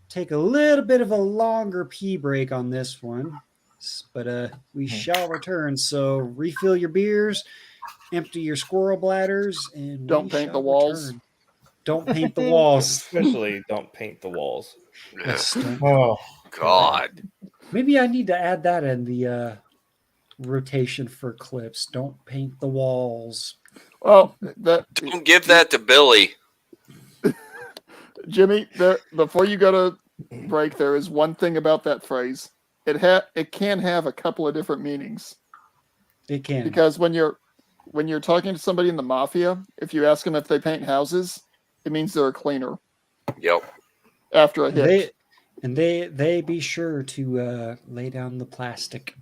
take a little bit of a longer pee break on this one. But we shall return. So refill your beers, empty your squirrel bladders, and Don't we paint the shall walls. return. Don't paint the walls. Especially don't paint the walls. Yes, don't- Oh, God. Maybe I need to add that in the rotation for clips. Don't paint the walls. Well, Don't give that to Billy. Jimmy, before you go to break, there is one thing about that phrase. It can have a couple of different meanings. It can. Because when you're talking to somebody in the mafia, if you ask them if they paint houses, it means they're a cleaner Yep. after a hit. They be sure to lay down the plastic.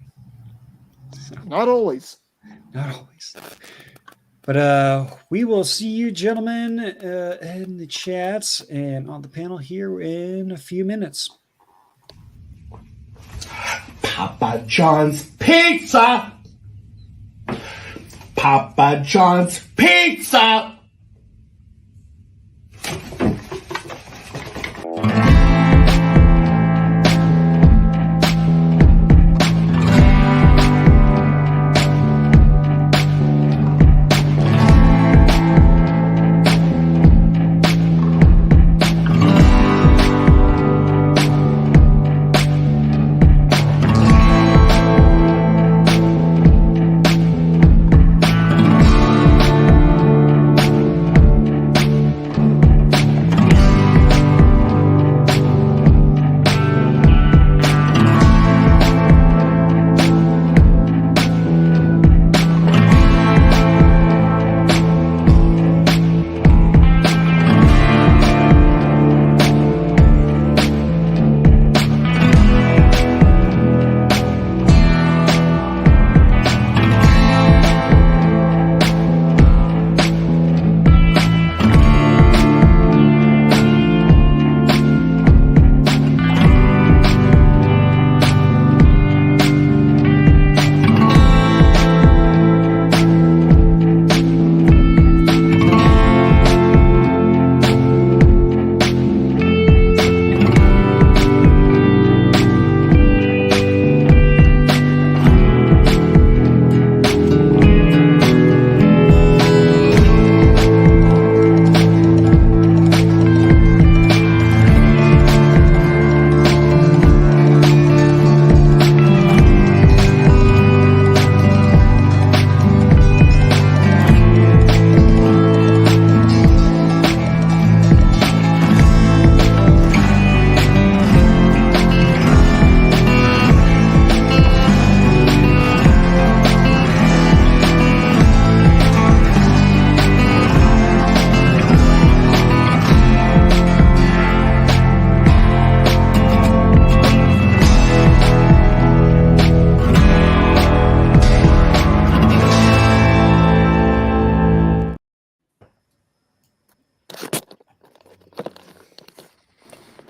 So, Not always. not always. But we will see you gentlemen in the chats and on the panel here in a few minutes. Papa John's Pizza! Papa John's Pizza!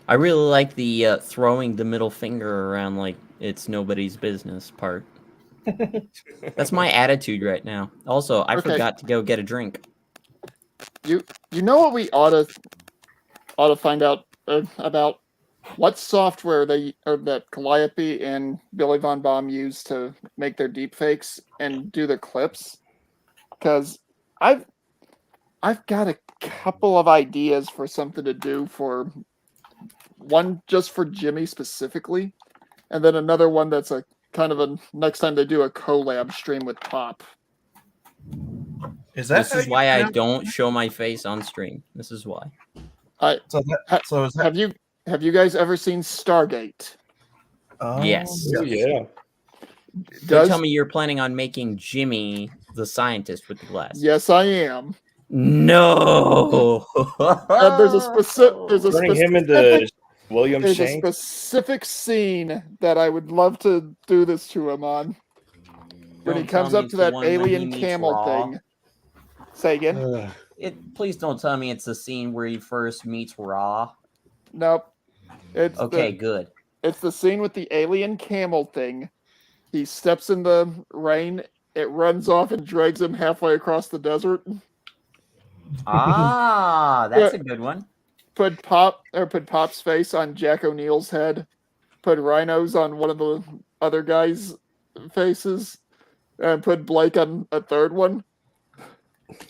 I really like the throwing the middle finger around like it's nobody's business part. That's my attitude right now. Also, I Okay. forgot to go get a drink. You know what we ought to find out about what software that Calliope and Billy Von Baum use to make their deepfakes and do their clips, because I've got a couple of ideas for something to do, for one just for Jimmy specifically, and then another one that's a kind of a next time they do a collab stream with Pop. is that This is why I don't show my face on stream. This is why. So is that Have you guys ever seen Stargate? Yes. Oh, yeah. Don't tell me you're planning on making Jimmy the scientist with the glasses. Yes, I am. No. And there's a Turning him into William there's a Shanks. specific scene that I would love to do this to him on. When he Don't tell comes me up it's to the that one when he alien meets camel Raw. thing. Say again? Please don't tell me it's the scene where he first meets Raw. Nope. It's Okay, good. It's the scene with the alien camel thing. He steps in the rain, it runs off and drags him halfway across the desert. Ah, that's a good one. Put Pop's face on Jack O'Neill's head. Put Rhino's on one of the other guys' faces. And put Blake on a third one.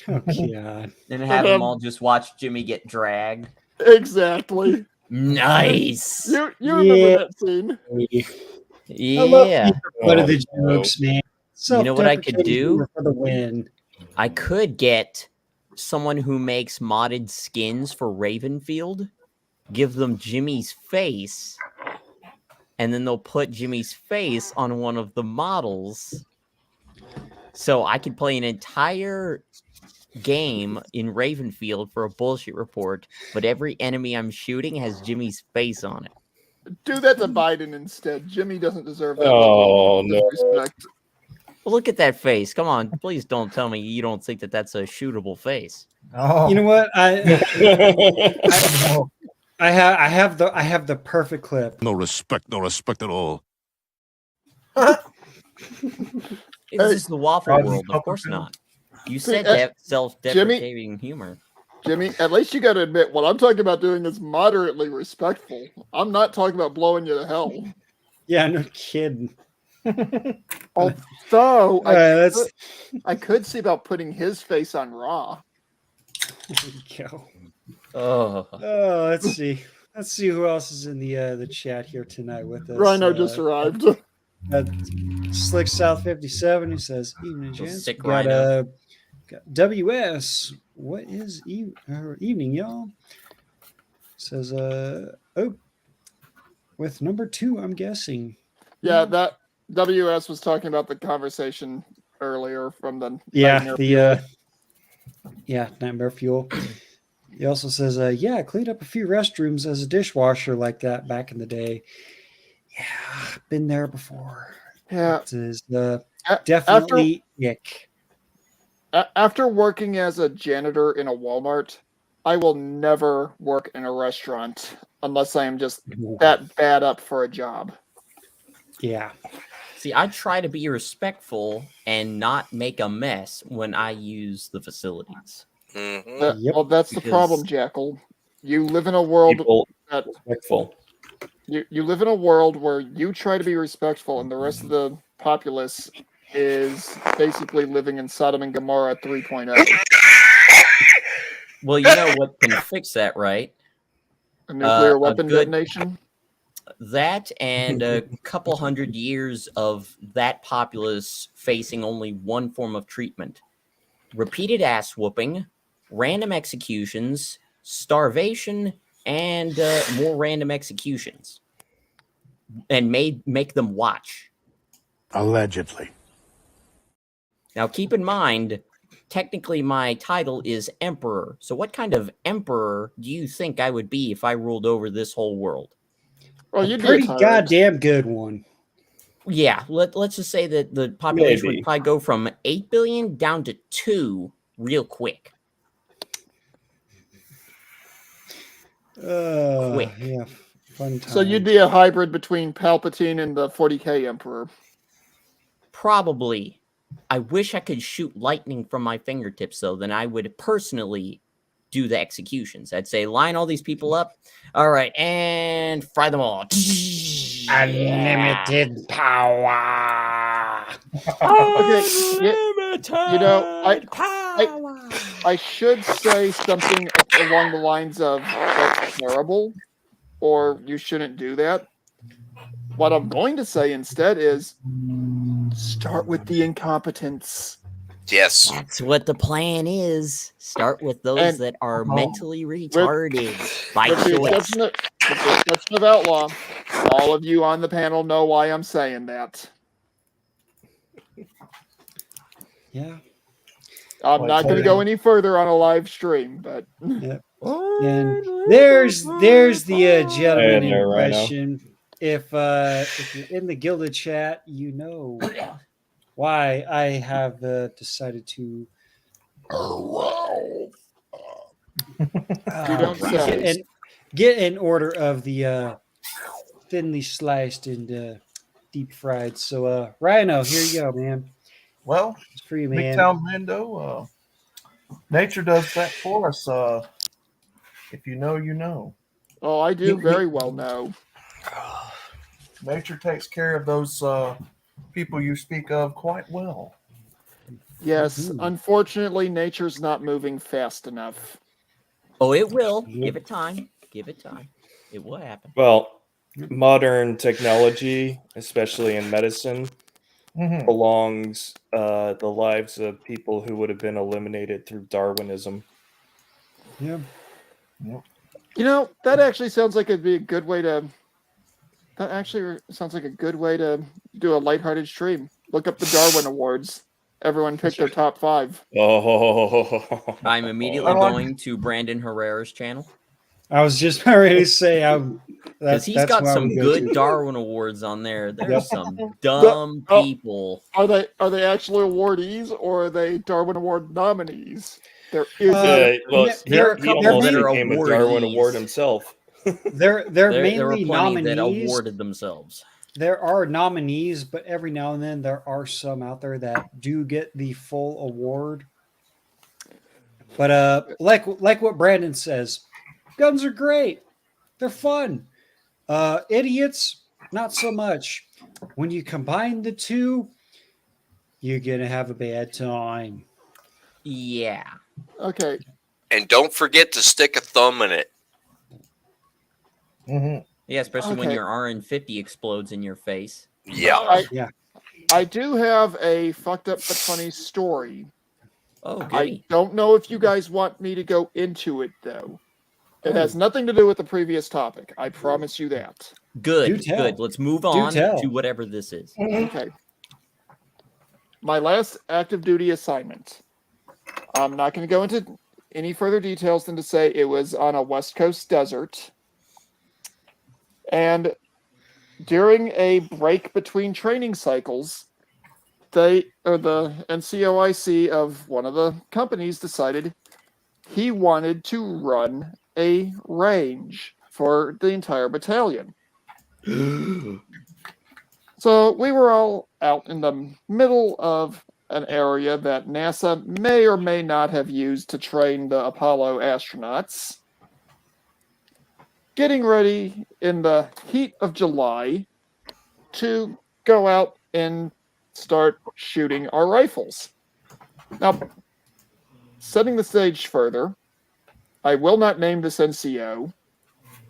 Oh, God. And have them all just watch Jimmy get dragged. Exactly. Nice. You remember that scene? I love Yeah. one of the jokes, man. You know what I could Self-deprecating do? humor for the win. I could get someone who makes modded skins for Ravenfield, give them Jimmy's face, and then they'll put Jimmy's face on one of the models. So I could play an entire game in Ravenfield for a bullshit report, but every enemy I'm shooting has Jimmy's face on it. Do that to Biden instead. Jimmy doesn't deserve that. Oh, no. Disrespect. Well, look at that face. Come on, please don't tell me you don't think that that's a shootable face. Oh. You know what? I have the perfect clip. No respect at all. Is this the waffle Roger world? Of course Copperfield. not. You said See, self-deprecating humor. Jimmy, at least you got to admit, what I'm talking about doing is moderately respectful. I'm not talking about blowing you to hell. Yeah, no kidding. Although, that's I could see about putting his face on Raw. there you go. Oh, Let's see. Let's see who else is in the chat here tonight with us. Rhino just arrived. Slick South 57, who says, "Evening, gents." sick Got Rhino. got WS. What is evening, y'all? Says, with number 2, I'm guessing. Yeah, that WS was talking about the conversation earlier from the Nightmare Fuel. He also says, I cleaned up a few restrooms as a dishwasher like that back in the day. Yeah, been there before. Yeah, It is definitely ick. After working as a janitor in a Walmart, I will never work in a restaurant unless I am just that bad up for a job. Yeah. See, I try to be respectful and not make a mess when I use the facilities. Mhm. Yep. Well, that's the problem, Jackal. You live in a world People that respectful. you live in a world where you try to be respectful, and the rest of the populace is basically living in Sodom and Gomorrah 3.0. Well, you know what can fix that, right? A nuclear a weapon good- detonation. That and a couple hundred years of that populace facing only one form of treatment. Repeated ass whooping, random executions, starvation, and more random executions. And make them watch. Allegedly. Now, keep in mind, technically my title is Emperor. So what kind of emperor do you think I would be if I ruled over this whole world? Well, you'd be a Pretty tyrant. goddamn good one. Yeah, let's just say that the population Maybe. would probably go from 8 billion down to 2 real quick. Quick. Yeah, fun time. So you'd be a hybrid between Palpatine and the 40K Emperor. Probably. I wish I could shoot lightning from my fingertips, though. Then I would personally do the executions. I'd say, line all these people up. All right, and fry them all. Unlimited power. You know, I should say something along the lines of that's terrible, or you shouldn't do that. What I'm going to say instead is start with the incompetence. Yes. That's what the plan is. Start with those And- that are Oh. mentally retarded by With the choice. exception of Outlaw, all of you on the panel know why I'm saying that. Yeah. I'm Like not going to saying- go any further on a live stream, but And there's the gentleman Hey there, in Rhino. question. If you're in the Gilded chat, you know why I have decided to you don't say. get in order of the thinly sliced and deep fried. So Rhino, here you go, man. Well, It's for you, man. MGTOW Mando, nature does that for us. If you know, you know. Oh, I do very well know. Nature takes care of those people you speak of quite well. Yes, unfortunately, nature's not moving fast enough. Oh, it will. Give it time. Give it time. It will happen. Well, modern technology, especially in medicine, prolongs the lives of people who would have been eliminated through Darwinism. Yeah. You know, that actually sounds like it'd be a good way to. That actually sounds like a good way to do a lighthearted stream. Look up the Darwin Awards. Everyone pick their top 5. Oh, I'm immediately going to Brandon Herrera's channel I was just ready to say because he's that's got who I some would go good to. Darwin Awards on there. There's Yep. some dumb people. Are they actually awardees or are they Darwin Award nominees? There is well, there are a he couple almost that are became a Darwin awardees. Award himself. They're There were mainly plenty that nominees. awarded themselves. There are nominees, but every now and then there are some out there that do get the full award. But like what Brandon says, guns are great. They're fun. Idiots, not so much. When you combine the two, you're gonna have a bad time. Yeah. Okay. And don't forget to stick a thumb in it. Yeah, especially when Okay. your RN50 explodes in your face. Yeah. I do have a fucked up but funny story. Oh, I goody. don't know if you guys want me to go into it though. It has nothing to do with the previous topic. I promise you that. Good. Do tell. Good. Let's move Do on tell. to whatever this is. Okay. My last active duty assignment. I'm not going to go into any further details than to say it was on a West Coast desert. And during a break between training cycles, the NCOIC of one of the companies decided he wanted to run a range for the entire battalion. So we were all out in the middle of an area that NASA may or may not have used to train the Apollo astronauts, getting ready in the heat of July to go out and start shooting our rifles. Now, setting the stage further, I will not name this NCO,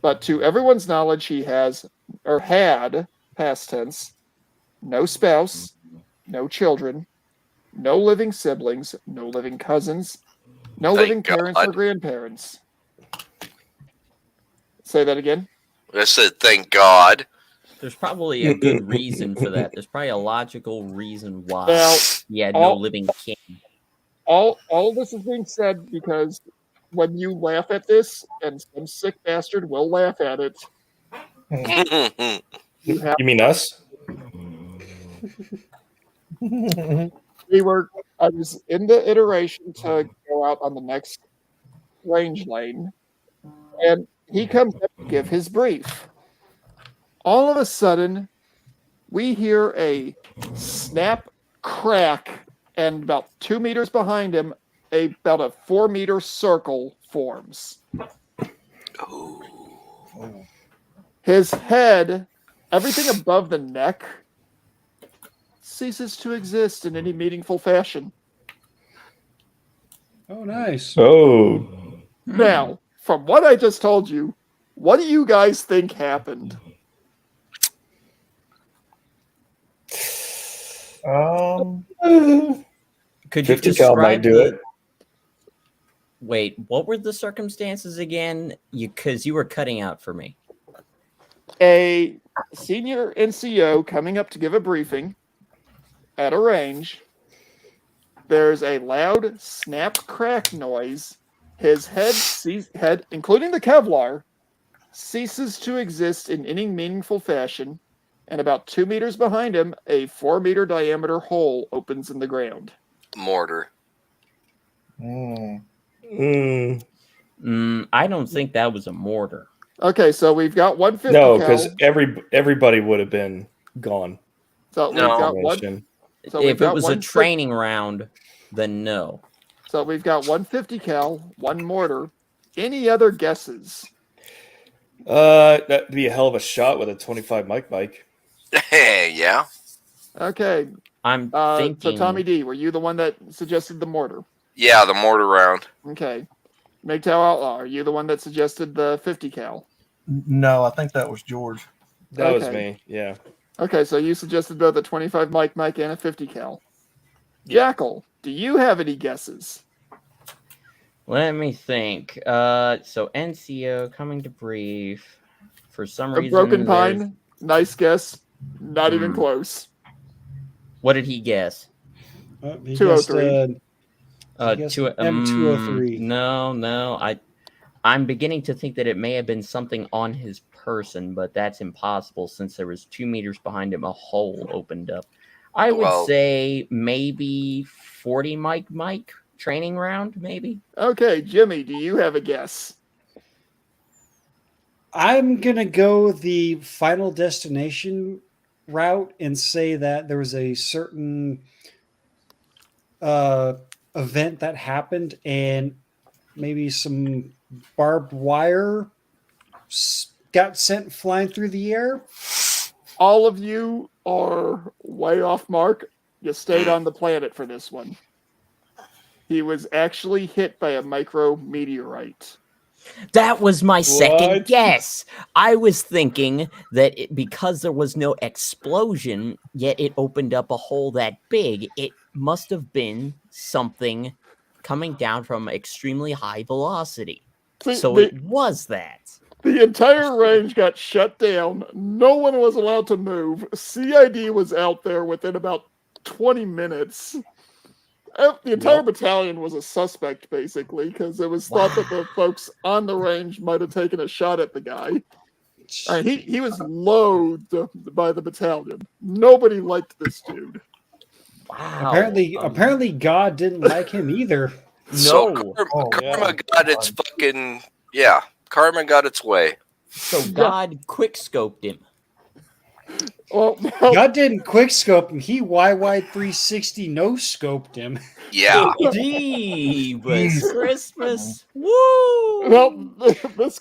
but to everyone's knowledge, he has, or had, past tense, no spouse, no children, no living siblings, no living cousins, no Thank living parents or God. grandparents. Say that again. I said, thank God. There's probably a good reason for that. There's probably a logical reason why Now, he had no living kin. all of this is being said because when you laugh at this, and some sick bastard will laugh at it, you have. You mean us? I was in the iteration to go out on the next range lane, and he comes up to give his brief. All of a sudden, we hear a snap, crack, and about 2 meters behind him, about a 4-meter circle forms. His head, everything above the neck, ceases to exist in any meaningful fashion. Oh, nice. Oh. Now, from what I just told you, what do you guys think happened? Could you 50 cal might describe do it. Wait, what were the circumstances again? Because you were cutting out for me. A senior NCO coming up to give a briefing at a range. There's a loud snap crack noise. His head, including the Kevlar, ceases to exist in any meaningful fashion, and about 2 meters behind him, a 4-meter diameter hole opens in the ground. Mortar. Mm. I don't think that was a mortar. Okay, so we've got 150 No, cal. because everybody would have been gone. So No. we've got one. Information. So we've If it got was a 150 training round, then no. So we've got 150 cal, one mortar. Any other guesses? That'd be a hell of a shot with a 25 mic. Yeah. Okay. I'm So thinking. Tommy D, were you the one that suggested the mortar? Yeah, the mortar round. Okay. MGTOW Outlaw, are you the one that suggested the 50 cal? No, I think that was George. That was Okay. me. Yeah. Okay, so you suggested both a 25 mic and a 50 cal. Jackal, do you have any guesses? Let me think. So NCO coming to brief. For some A reason, broken there's- pine. Nice guess. Not even close. What did he guess? He 203. guessed Two, M203. No. I'm beginning to think that it may have been something on his person, but that's impossible since there was 2 meters behind him, a hole opened up. I would say maybe 40 mic training round, maybe. Okay, Jimmy, do you have a guess? I'm going to go the Final Destination route and say that there was a certain event that happened and maybe some barbed wire got sent flying through the air. All of you are way off mark. You stayed on the planet for this one. He was actually hit by a micrometeorite. That was my second What? guess. I was thinking that because there was no explosion, yet it opened up a hole that big, it must have been something coming down from extremely high velocity. So it was that. The entire range got shut down. No one was allowed to move. CID was out there within about 20 minutes. The entire battalion was a suspect, basically, because it was thought that the folks on the range might have taken a shot at the guy. He was loathed by the battalion. Nobody liked this dude. Wow. Apparently, God didn't like him either. So No. karma got its fucking karma got its way. So God quick-scoped him. Well, God didn't quick scope him. He YY 360 no scoped him. Yeah. Jeebus Christmas. Woo! Well, this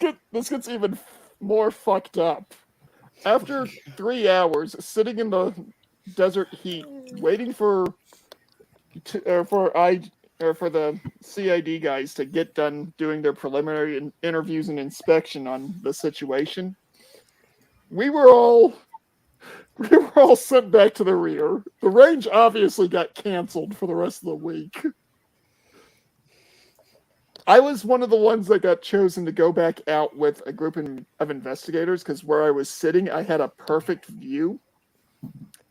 gets even more fucked up. After 3 hours sitting in the desert heat, waiting for the CID guys to get done doing their preliminary interviews and inspection on the situation, we were all sent back to the rear. The range obviously got canceled for the rest of the week. I was one of the ones that got chosen to go back out with a group of investigators because where I was sitting, I had a perfect view.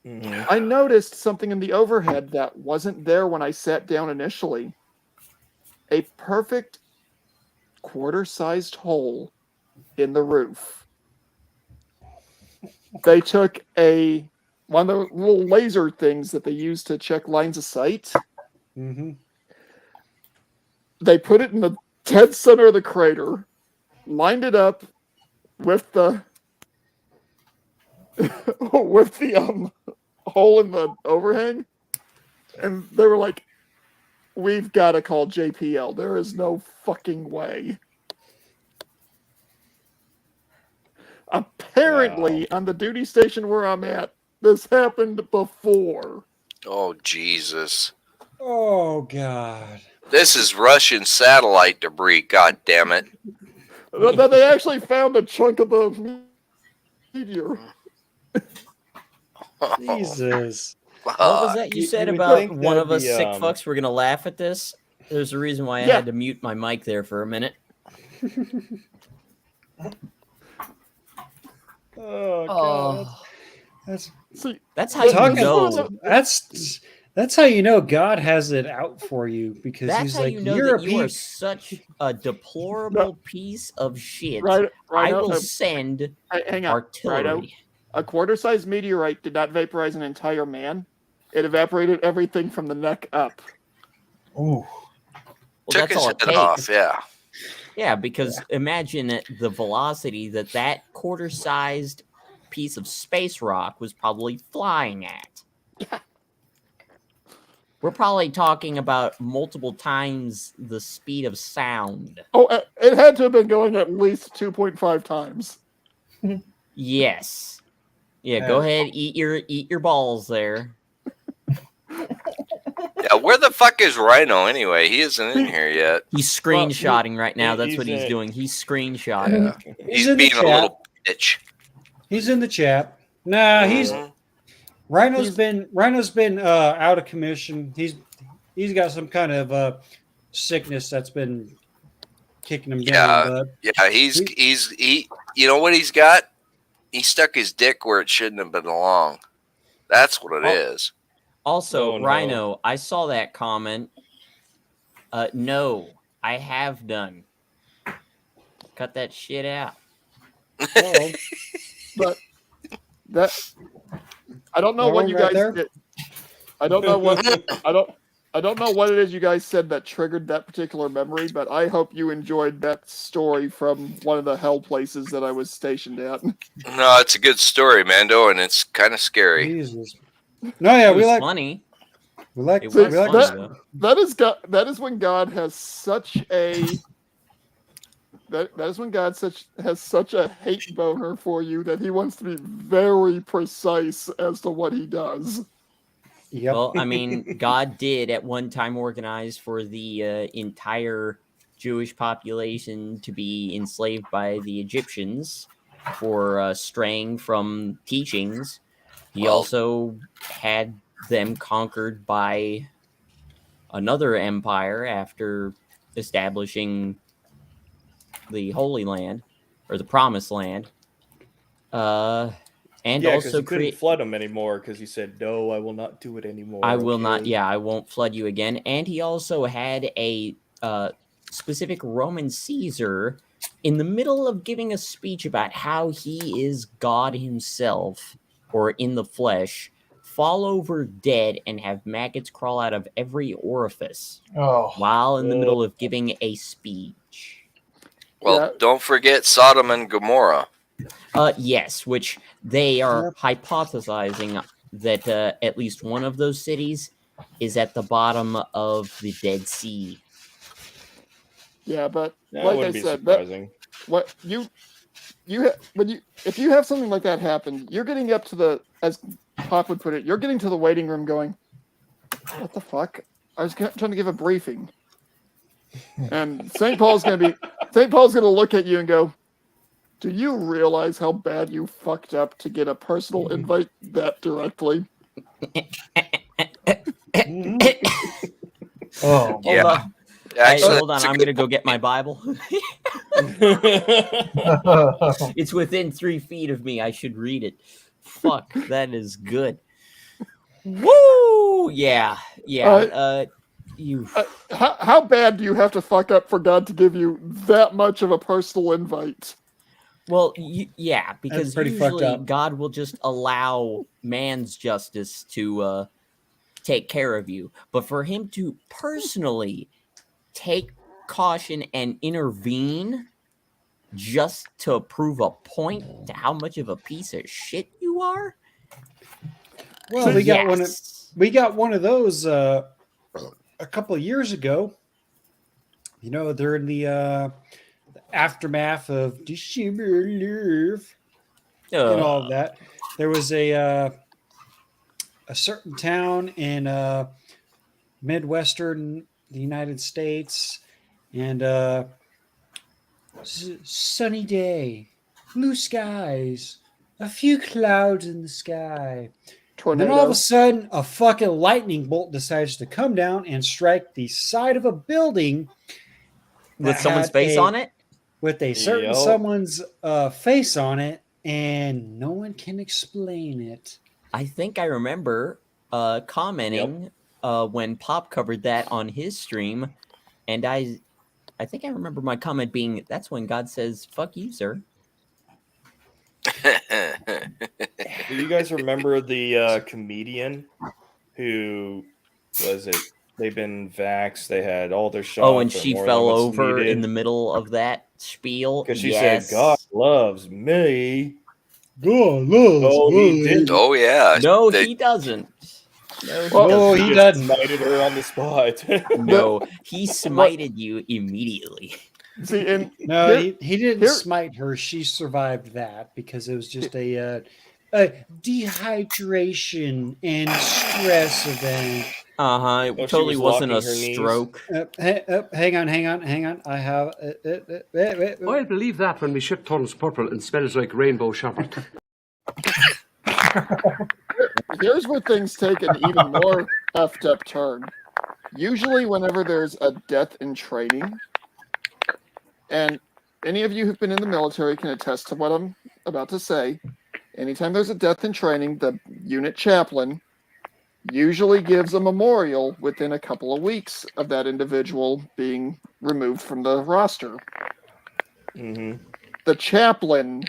Mhm. I noticed something in the overhead that wasn't there when I sat down initially. A perfect quarter-sized hole in the roof. They took one of the little laser things that they use to check lines of sight. Mm-hmm. They put it in the dead center of the crater, lined it up with the hole in the overhang, and they were like, "We've got to call JPL. There is no fucking way." Apparently, on the duty station where I'm at, this happened before. Oh Jesus. Oh God. This is Russian satellite debris, god damn it. That they actually found a chunk of the meteor. Jesus. What was that you You- said you would about think one of that'd us be, sick fucks were gonna laugh at this? There's a reason why I Yeah. had to mute my mic there for a minute. Oh god. Oh, That's See, that's how you talking. know. That's how you know God has it out for you, because That's he's how like, you know you're that a you are piece. such a deplorable piece of shit. Right, I Rhino, will send hang on, Rhino. artillery. A quarter-sized meteorite did not vaporize an entire man. It evaporated everything from the neck up. Ooh. Well, Took that's his all it head takes. off. Yeah. Yeah, because imagine the velocity that quarter-sized piece of space rock was probably flying at. We're probably talking about multiple times the speed of sound. Oh, it had to have been going at least 2.5 times. Yes. Yeah, go ahead, eat your balls there. Yeah. Where the fuck is Rhino anyway? He isn't in here yet. He's screenshotting right now. That's he's what he's in- doing. He's screenshotting. Yeah. He's He's in the being a chat. little bitch. He's in the chat. Nah, Mhm. Rhino's been out of commission. He's got some kind of sickness that's been kicking him down. But Yeah, he. You know what he's got? He stuck his dick where it shouldn't have belonged. That's what it is. Also, Oh, no. Rhino, I saw that comment. No, I have done. Cut that shit out. well, But that I don't know That what one you right guys there? did. I don't know what I don't know what it is you guys said that triggered that particular memory, but I hope you enjoyed that story from one of the hell places that I was stationed at. No, it's a good story, Mando, and it's kind of scary. Jesus. No, yeah, It we was like funny. we like It we was like funny, this. though. That is when God has such a that is when God has such a hate boner for you that he wants to be very precise as to what he does. Yep. Well, I mean, God did at one time organize for the entire Jewish population to be enslaved by the Egyptians for straying from teachings. He Well- also had them conquered by another empire after establishing the Holy Land or the Promised Land. And Yeah, because also he couldn't flood him anymore because he said, "No, I will not do it anymore." I will not. okay?" Yeah, I won't flood you again. And he also had a specific Roman Caesar in the middle of giving a speech about how he is God himself, or in the flesh, fall over dead and have maggots crawl out of every orifice Oh. while in the middle of giving a speech. Well, Yeah. don't forget Sodom and Gomorrah. Yes, which they are hypothesizing that at least one of those cities is at the bottom of the Dead Sea. Yeah, but That like I wouldn't be said, surprising. if you have something like that happen, you're getting up to the, as Pop would put it, you're getting to the waiting room going, what the fuck? I was trying to give a briefing, and St. Paul's gonna look at you and go, do you realize how bad you fucked up to get a personal invite that directly? Oh. Yeah. Hold on. Actually, Hold on. that's a I'm good going to go get my Bible. It's within 3 feet of me. I should read it. Fuck, that is good. Woo! Yeah. You. How bad do you have to fuck up for God to give you that much of a personal invite? Well, yeah, because pretty fucked usually up. God will just allow man's justice to take care of you. But for him to personally take caution and intervene just to prove a point to how much of a piece of shit you are. Well, we got one of those a couple of years ago. You know, they're in the aftermath of December Love and all of that. There was a certain town in Midwestern the United States, and sunny day, blue skies, a few clouds in the sky. Then all of a sudden, a fucking lightning bolt decides to come down and strike the side of a building With that someone's had face a- on it? with a certain Yup. someone's face on it, and no one can explain it. I think I remember commenting when Pop covered that on his stream, and I think I remember my comment being, "That's when God says, 'Fuck you, sir.'" Do you guys remember the comedian who was it? They've been vaxxed. They had all their shots. Oh, and or she more fell than what's over in needed. the middle of that spiel. Because she Yes. said, God loves me. God loves Oh, he me. didn't. Oh yeah. No, They- he doesn't. No, he Well, doesn't. he just doesn't. smited her on the spot. No, he smited you immediately. See, and No, here- he didn't here- smite her. She survived that because it was just a dehydration and stress event. It Oh, she totally was wasn't a locking her knees? stroke. Hang on. I have. I'll believe that when my shit turns purple and smells like rainbow sherbet. here's where things take an even more effed up turn. Usually, whenever there's a death in training, and any of you who've been in the military can attest to what I'm about to say. Anytime there's a death in training, the unit chaplain usually gives a memorial within a couple of weeks of that individual being removed from the roster. Mm-hmm. The chaplain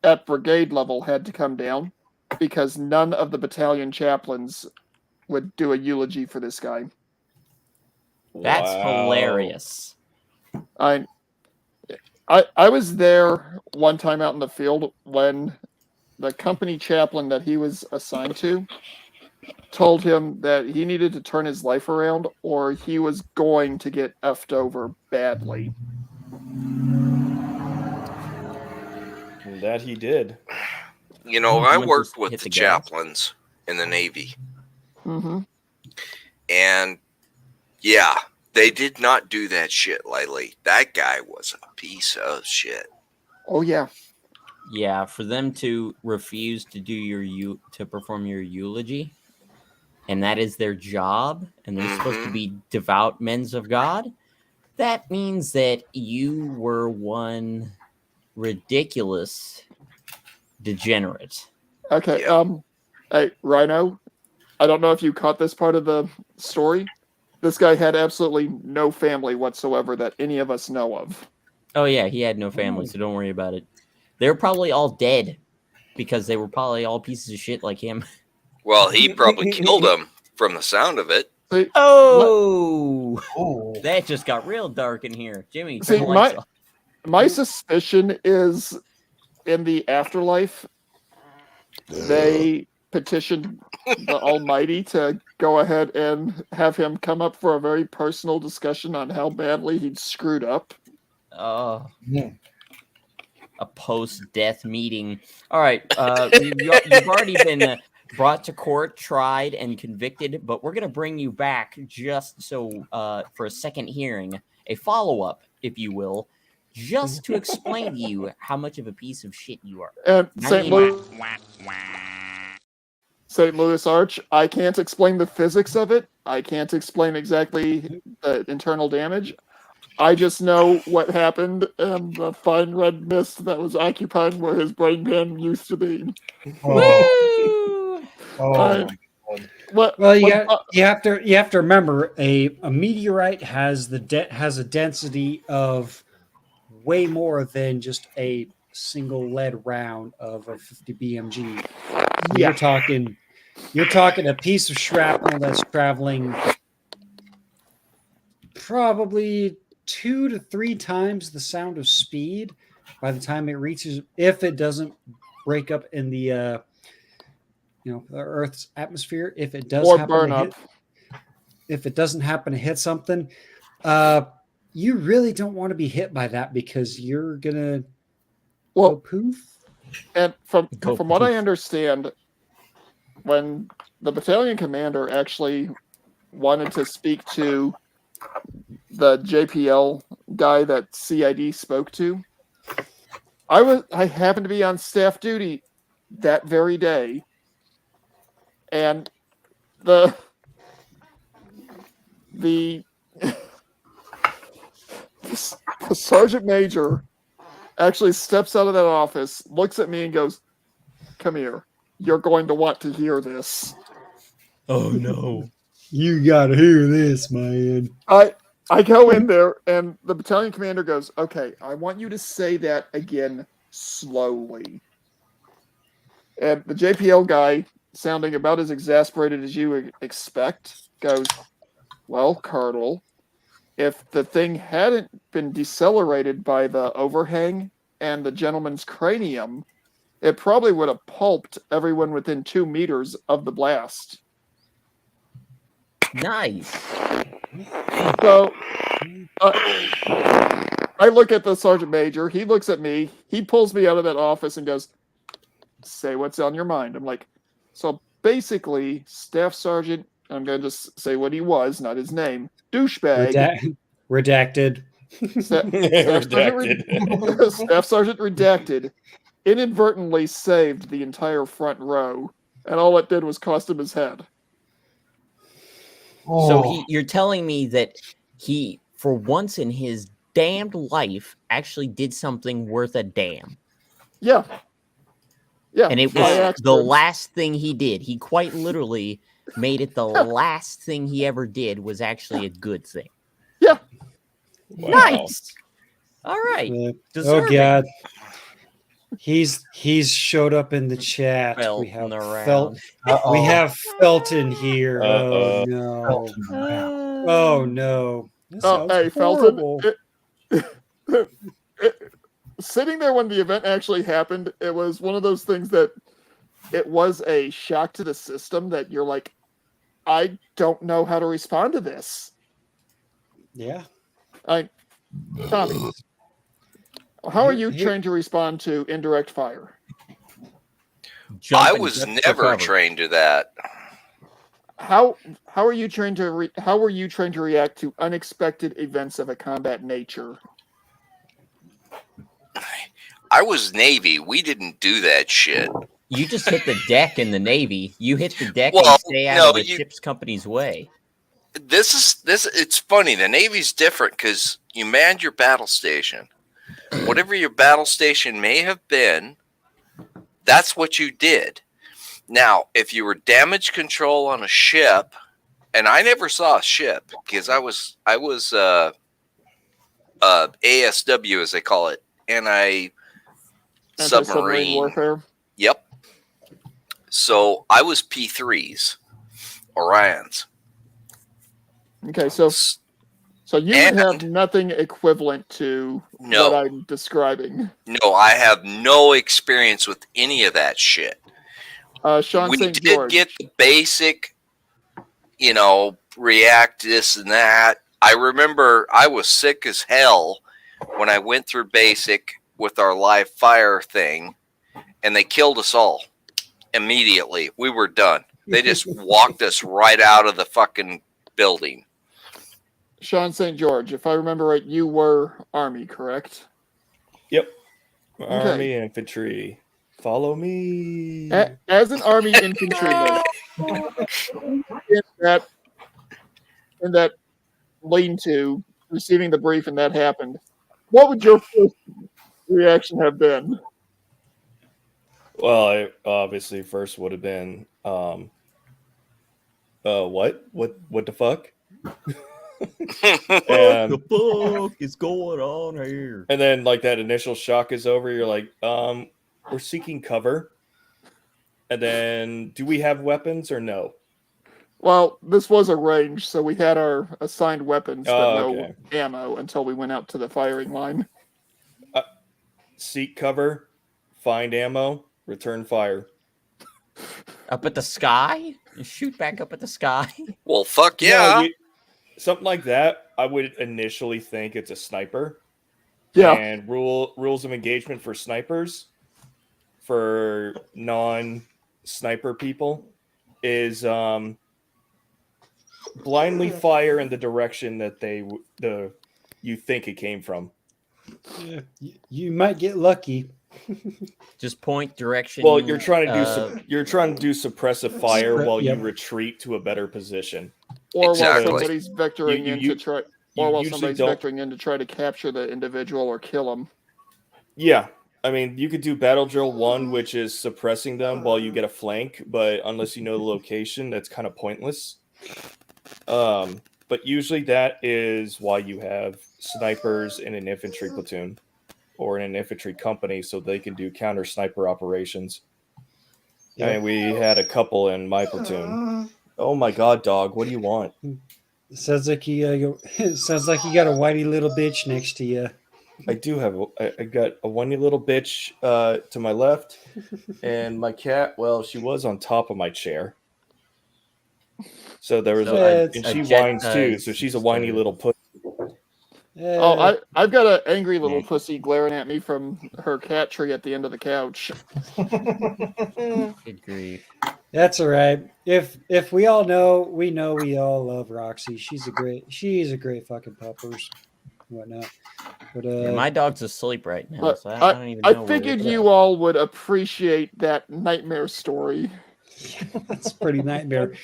at brigade level had to come down because none of the battalion chaplains would do a eulogy for this guy. That's hilarious. I was there one time out in the field when the company chaplain that he was assigned to told him that he needed to turn his life around or he was going to get effed over badly. And that he did. You know, He I went to worked with hit the the gas. chaplains in the Navy, Mm-hmm. and yeah, they did not do that shit lightly. That guy was a piece of shit. Oh yeah. Yeah, for them to refuse to do to perform your eulogy, and that is their job, and they're supposed to be devout men of God, that means that you were one ridiculous degenerate. Okay. Hey, Rhino, I don't know if you caught this part of the story. This guy had absolutely no family whatsoever that any of us know of. Oh yeah, he had no family, so don't worry about it. They're probably all dead because they were probably all pieces of shit like him. Well, he probably killed him from the sound of it. See, Oh, Oh, that just got real dark in here. Jimmy, turn See, the lights off. my suspicion is in the afterlife, they petitioned the Almighty to go ahead and have him come up for a very personal discussion on how badly he'd screwed up. Oh, Yeah. a post-death meeting. All right, you've already been brought to court, tried, and convicted, but we're gonna bring you back just so for a second hearing, a follow-up, if you will, just to explain to you how much of a piece of shit you are. And I St. mean- Louis Arch, I can't explain the physics of it. I can't explain exactly the internal damage. I just know what happened and the fine red mist that was occupying where his brain pan used to be. oh, Uh, my God. Well, you what- have to remember a meteorite has has a density of way more than just a single lead round of a 50 BMG. Yeah. You're talking a piece of shrapnel that's traveling probably 2 to 3 times the sound of speed by the time it reaches, if it doesn't break up in the the Earth's atmosphere. If it does Or happen burn to up. if it doesn't happen to hit something, you really don't want to be hit by that because you're gonna go Well, poof. and from Go what I poof. understand, when the battalion commander actually wanted to speak to the JPL guy that CID spoke to, I happened to be on staff duty that very day, And the the sergeant major actually steps out of that office, looks at me, and goes, "Come here. You're going to want to hear this." Oh no! You gotta hear this, man. I go in there, and the battalion commander goes, "Okay, I want you to say that again slowly." And the JPL guy, sounding about as exasperated as you would expect, goes, "Well, Colonel, if the thing hadn't been decelerated by the overhang and the gentleman's cranium, it probably would have pulped everyone within 2 meters of the blast." Nice. So I look at the sergeant major. He looks at me. He pulls me out of that office and goes, "Say what's on your mind." I'm like, "So basically, Staff Sergeant," I'm going to just say what he was, not his name, douchebag. Redacted. Staff Sergeant Redacted inadvertently saved the entire front row, and all it did was cost him his head. So you're telling me that he, for once in his damned life, actually did something worth a damn. Yeah. Yeah. And it was the last thing he did. He quite literally made it the last thing he ever did was actually a good thing. Yeah. Wow. Nice. All right. Oh God. He's showed up in the chat. We have Felton here. Oh no. Oh no. Hey, Felton. Sitting there when the event actually happened, it was one of those things that it was a shock to the system that you're like, I don't know how to respond to this. Yeah. Tommy, how are you trained to respond to indirect fire? I was never trained to that. How are you trained to react to unexpected events of a combat nature? I was Navy. We didn't do that shit. You just hit the deck in the Navy. You hit the deck and stay out of the ship's company's way. It's funny. The Navy's different because you manned your battle station. Whatever your battle station may have been, that's what you did. Now, if you were damage control on a ship, and I never saw a ship because I was ASW, as they call it, anti-submarine warfare. Yep. So I was P3s, Orions. Okay, so you have nothing equivalent to what I'm describing. No, I have no experience with any of that shit. Sean we St. did George. get the basic, react this and that. I remember I was sick as hell when I went through basic with our live fire thing, and they killed us all immediately. We were done. They just walked us right out of the fucking building. Sean St. George, if I remember right, you were Army, correct? Yep. Army infantry. Follow me. As an Army infantryman, in that lean-to, receiving the brief and that happened, what would your first reaction have been? Well, I obviously first would have been, what the fuck? What the fuck is going on here? And then, like, that initial shock is over. You're like, we're seeking cover. And then, do we have weapons or no? Well, this was a range, so we had our assigned weapons, but no okay. ammo until we went out to the firing line. Seek cover, find ammo, return fire. Up at the sky? Shoot back up at the sky? Well, fuck yeah. Something like that, I would initially think it's a sniper. Yeah. And rules of engagement for snipers, for non-sniper people, is blindly fire in the direction that you think it came from. Yeah, you might get lucky. Just point direction. Well, you're trying to do suppressive fire while yep. you retreat to a better position. Or Exactly. while somebody's vectoring in to try, or while usually somebody's don't- vectoring in to try to capture the individual or kill them. Yeah. I mean, you could do battle drill 1, which is suppressing them while you get a flank, but unless you know the location, that's kind of pointless. But usually that is why you have snipers in an infantry platoon or in an infantry company, so they can do counter sniper operations. Yep. I mean, we had a couple in my platoon. Oh my god, dog! What do you want? Sounds like you sounds like you got a whitey little bitch next to you. I do have. I got a whiny little bitch to my left, and my cat. Well, she was on top of my chair, so there was. And she whines too, so she's a whiny little pussy. Oh, I've got an angry little pussy glaring at me from her cat tree at the end of the couch. Good grief. That's all right. If we all know we all love Roxy. She's a great fucking puppers, whatnot. But Yeah, my dog's asleep right now, But so I don't even know. I figured you all would appreciate that nightmare story. That's pretty nightmare.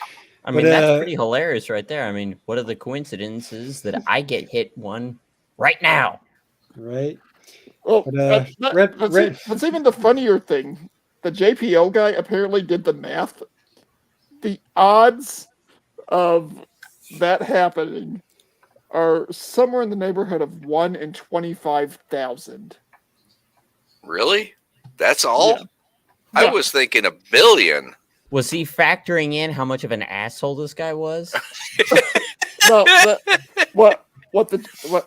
I mean, that's pretty hilarious right there. I mean, what are the coincidences that I get hit one right now? Right. Well, But, that's even the funnier thing. The JPL guy apparently did the math. The odds of that happening are somewhere in the neighborhood of 1 in 25,000. Really? That's all? Yeah. I was thinking a billion. Was he factoring in how much of an asshole this guy was? No, what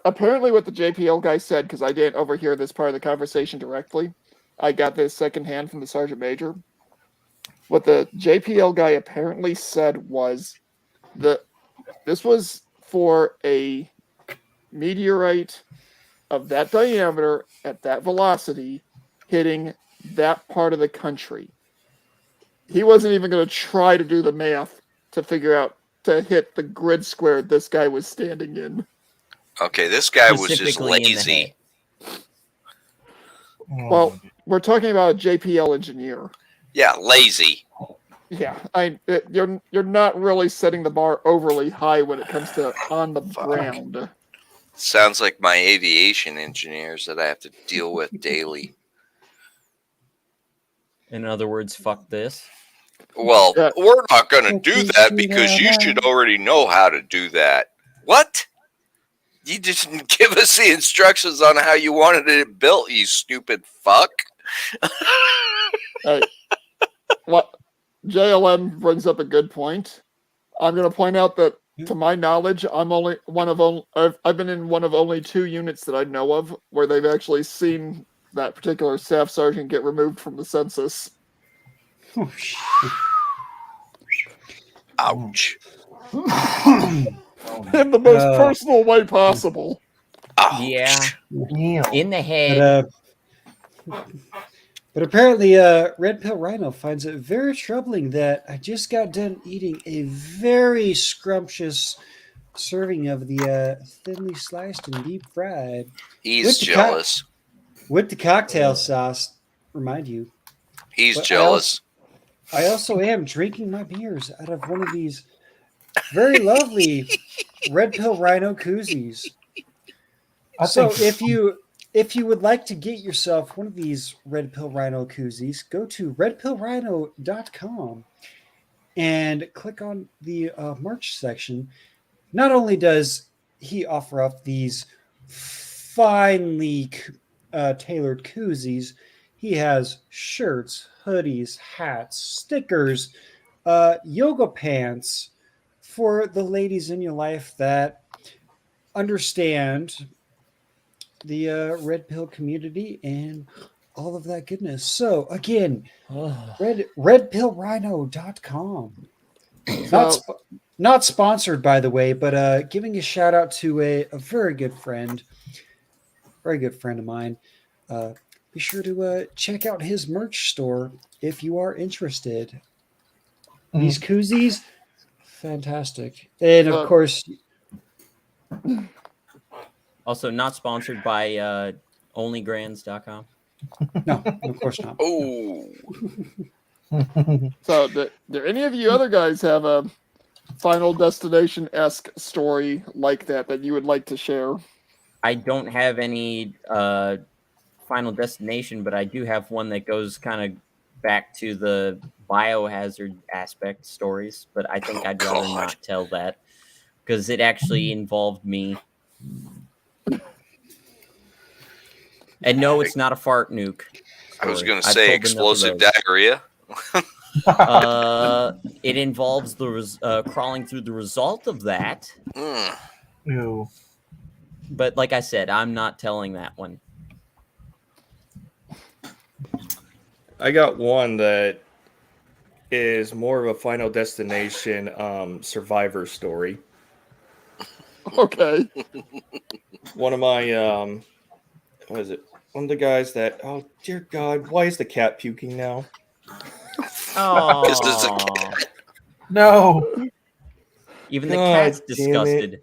apparently what the JPL guy said, because I didn't overhear this part of the conversation directly. I got this secondhand from the Sergeant Major. What the JPL guy apparently said was that this was for a meteorite of that diameter at that velocity hitting that part of the country. He wasn't even going to try to do the math to figure out to hit the grid square this guy was standing in. Okay, this guy was just Specifically in the lazy. Well, we're talking about a JPL engineer. Yeah, lazy. Yeah, you're not really setting the bar overly high when it comes to on the ground. Sounds like my aviation engineers that I have to deal with daily. In other words, fuck this. Well, we're not going to do that because you should already know how to do that. What? You didn't give us the instructions on how you wanted it built, you stupid fuck. Hey, what JLM brings up a good point. I'm going to point out that, to my knowledge, I've been in one of only 2 units that I know of where they've actually seen that particular staff sergeant get removed from the census. Oh, shit. Ouch. In the most personal way possible. Ouch. Yeah. In the head. But apparently, Red Pill Rhino finds it very troubling that I just got done eating a very scrumptious serving of the thinly sliced and deep fried. He's jealous. With the cocktail sauce, remind you. He's jealous. I also am drinking my beers out of one of these very lovely Red Pill Rhino koozies. So if you would like to get yourself one of these Red Pill Rhino koozies, go to redpillrhino.com and click on the merch section. Not only does he offer up these finely tailored koozies, he has shirts, hoodies, hats, stickers, yoga pants for the ladies in your life that understand the Red Pill community and all of that goodness. So again, redpillrhino.com. Not sponsored, by the way, but giving a shout out to a very good friend of mine. Be sure to check out his merch store if you are interested. These koozies, fantastic. And of course, also not sponsored by onlygrands.com. No, of course not. Oh, So, do any of you other guys have a Final Destination-esque story like that you would like to share? I don't have any Final Destination, but I do have one that goes kind of back to the biohazard aspect stories. But I think I'd rather not tell that because it actually involved me. And no, it's not a fart nuke. I was story. going to I've say told enough of explosive those. diarrhea. It involves the crawling through the result of that. Ew. But like I said, I'm not telling that one. I got one that is more of a Final Destination survivor story. Okay. One of my what is it? One of the guys that, oh dear God, why is the cat puking now? Oh, This is a cat. No. Even the God cat's damn it. disgusted.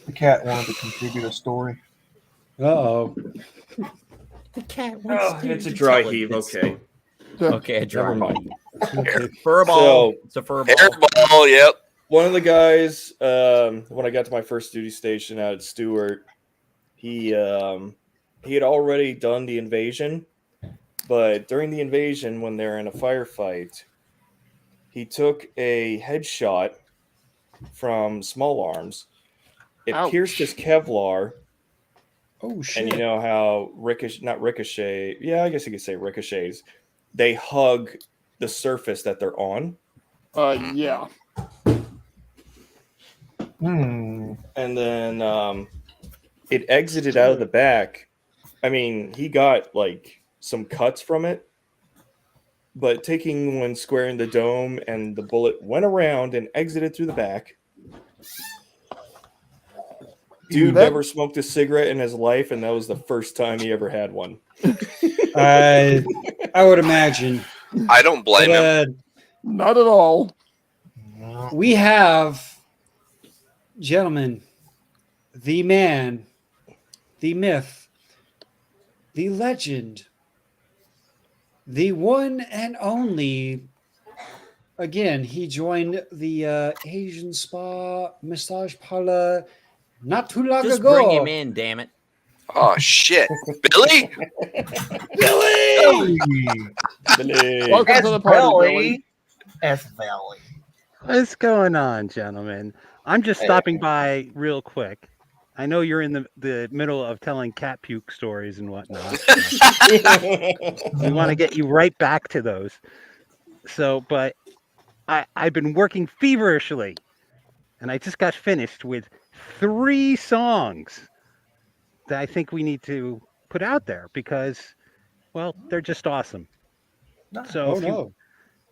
The cat wanted to contribute a story. Uh-oh. The cat Oh, it's a dry heave. Okay. Okay, a dry Never mind. Furball. It's a furball. Airball, yep. One of the guys, when I got to my first duty station out at Stewart, he had already done the invasion, but during the invasion, when they're in a firefight, he took a headshot from small arms. It Ouch. pierced his Kevlar, Oh shit. and you know how ricochet. Yeah, I guess you could say ricochets. They hug the surface that they're on. Yeah. And then it exited out of the back. I mean, he got like some cuts from it, but taking one square in the dome, and the bullet went around and exited through the back. Dude never smoked a cigarette in his life, and that was the first time he ever had one. I would imagine. I don't blame him. Not at all. We have, gentlemen, the man, the myth, the legend, the one and only. Again, he joined the Asian Spa Massage Parlor not too long Just ago. bring him in, damn it. Oh, shit. Billy? Billy! Billy. Welcome to the party, Billy. Belly. What's going on, gentlemen? I'm just stopping by real quick. I know you're in the middle of telling cat puke stories and whatnot. We want to get you right back to those. So, but I've been working feverishly, and I just got finished with 3 songs that I think we need to put out there because, well, they're just awesome. So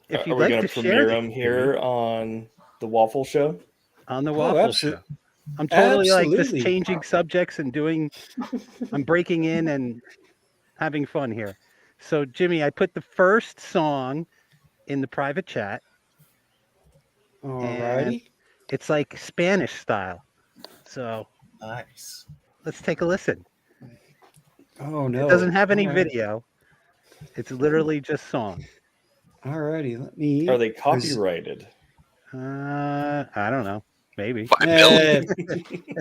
if you'd Are we like going to to share premiere them them here on the Waffle Show? on the Waffle Show. I'm totally like just changing subjects and I'm breaking in and having fun here. So Jimmy, I put the first song in the private chat. Alrighty. It's like Spanish style. So nice. Let's take a listen. Oh no. It doesn't have any All right. video. It's literally just song. Alrighty, let me. Are they copyrighted? I don't know. Maybe. If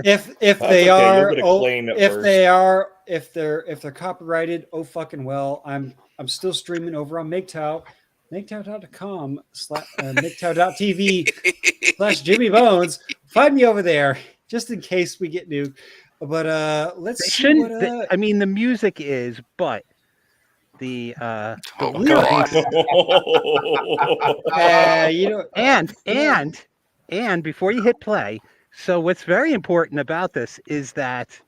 That's they okay, are, you'll get a claim at if first. they are, if they're copyrighted, oh fucking well. I'm still streaming over on MGTOW, MGTOW.com MGTOW.tv/Jimmy Bones. Find me over there just in case we get nuked. But let's see what. I mean, the music is, but the lyrics. You know, and before you hit play, so what's very important about this is that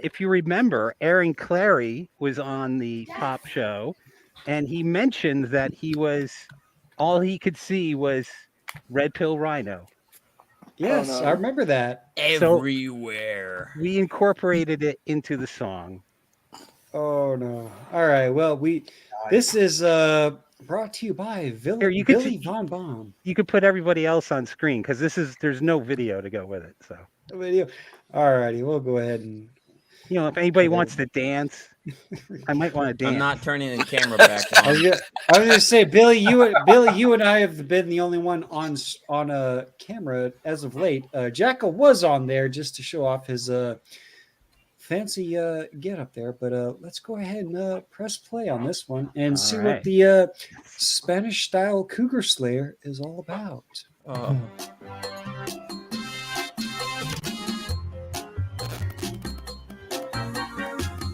if you remember, Aaron Clary was on the Pop Show, and he mentioned that all he could see was Red Pill Rhino. Yes, I remember that. Everywhere. So we incorporated it into the song. Oh no! All right. Well, this is brought to you by Billy Von Baum. You could put everybody else on screen because there's no video to go with it. So video. All righty, we'll go ahead and if anybody wants to dance, I might want to dance. I'm not turning the camera back on. I was gonna say, Billy, you and I have been the only one on a camera as of late. Jackal was on there just to show off his fancy get up there, but let's go ahead and press play on this one and see what the Spanish style Cougar Slayer is all about.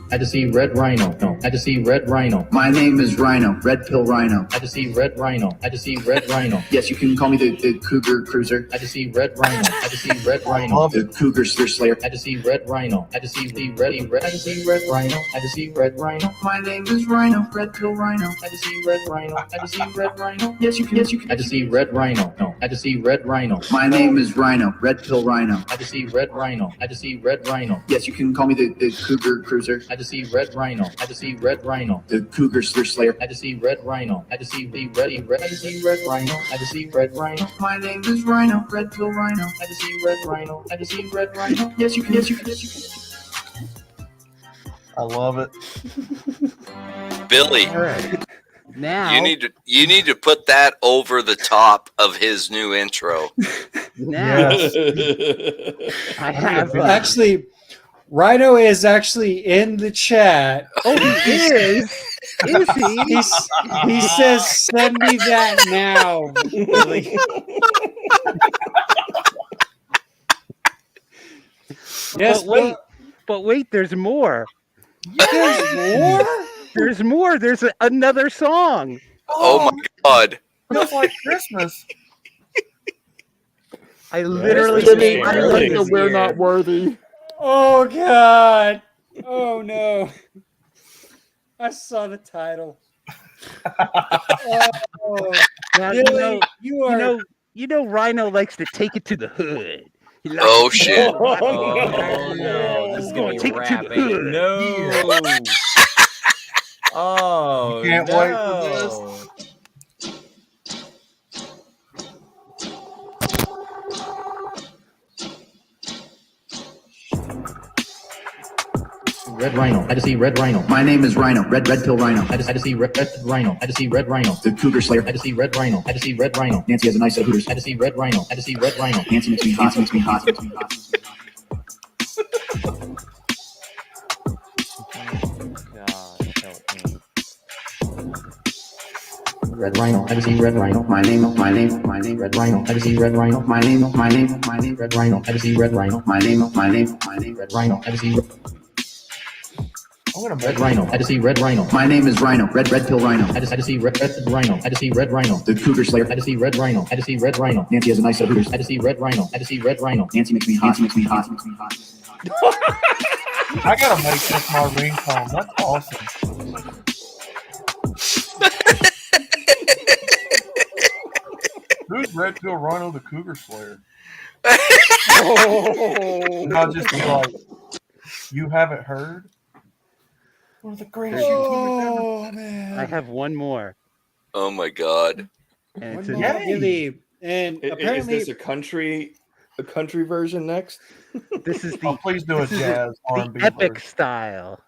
I just see red rhino. No, I just see red rhino. My name is Rhino, Red Pill Rhino. I just see red rhino. I just see red rhino. Yes, you can call me the Cougar Cruiser. I just see red rhino. I just see red rhino. The Cougar Slayer. I just see red rhino. I just see red. I just see red rhino. I just see red rhino. My name is Rhino, Red Pill Rhino. I just see red rhino. I just see red rhino. Yes, you can. I just see red rhino. No, I just see red rhino. My name is Rhino, Red Pill Rhino. I just see red rhino. I just see red rhino. Yes, you can call me the Cougar Cruiser. I just see red rhino. I just see red rhino. The Cougar Slayer. I just see red rhino. I just see red. I just see red rhino. I just see red rhino. My name is Rhino, Red Pill Rhino. I just see red rhino. I just see red rhino. Yes, you can. I love it. Billy, All right. Now you need to put that over the top of his new intro. Now I have Actually, Rhino is actually in the chat. Oh, he is. Is he? He says, "Send me that now, Billy." Yes, but wait, there's more. There's more. There's more. There's another song. Oh my God! Feels like Christmas. I literally I like the We're Not Worthy. Oh God! Oh no! I saw the title. Oh, now, Billy, you know, Rhino likes to take it to the hood. He likes Oh to- shit! Oh no! This is gonna be Take it to the rap, ain't it? hood. No! Oh, Can't no. wait for this. Red rhino. I just see red rhino. My name is Rhino, Red Pill Rhino. I just see red rhino. I just see red rhino. The Cougar Slayer. I just see red rhino. I just see red rhino. Nancy has a nice set of hooters. I just see red rhino. I just see red rhino. Nancy makes me hot. Makes me hot. Makes me hot. God, help me. Red rhino. I just see red rhino. My name. Red rhino. I just see red rhino. My name. Red rhino. I just see red rhino. My name. Red rhino. I just see Red rhino. I just see red rhino. My name is Rhino, Red Pill Rhino. I just see red rhino. I just see red rhino. The Cougar Slayer. I just see red rhino. I just see red rhino. Nancy has a nice set of hooters. I just see red rhino. I just see red rhino. Nancy makes me hot. Makes me hot. Makes me hot. I gotta make this my ringtone. That's awesome. Who's Red Pill Rhino the Cougar Slayer? And I'll just be like, you haven't heard? One of the greatest YouTubers ever. man! I have one more. Oh my God! And it's One a, more, Billy. And Is apparently, this a country version next? this is the Oh, please do a this is jazz R&B the epic version. style.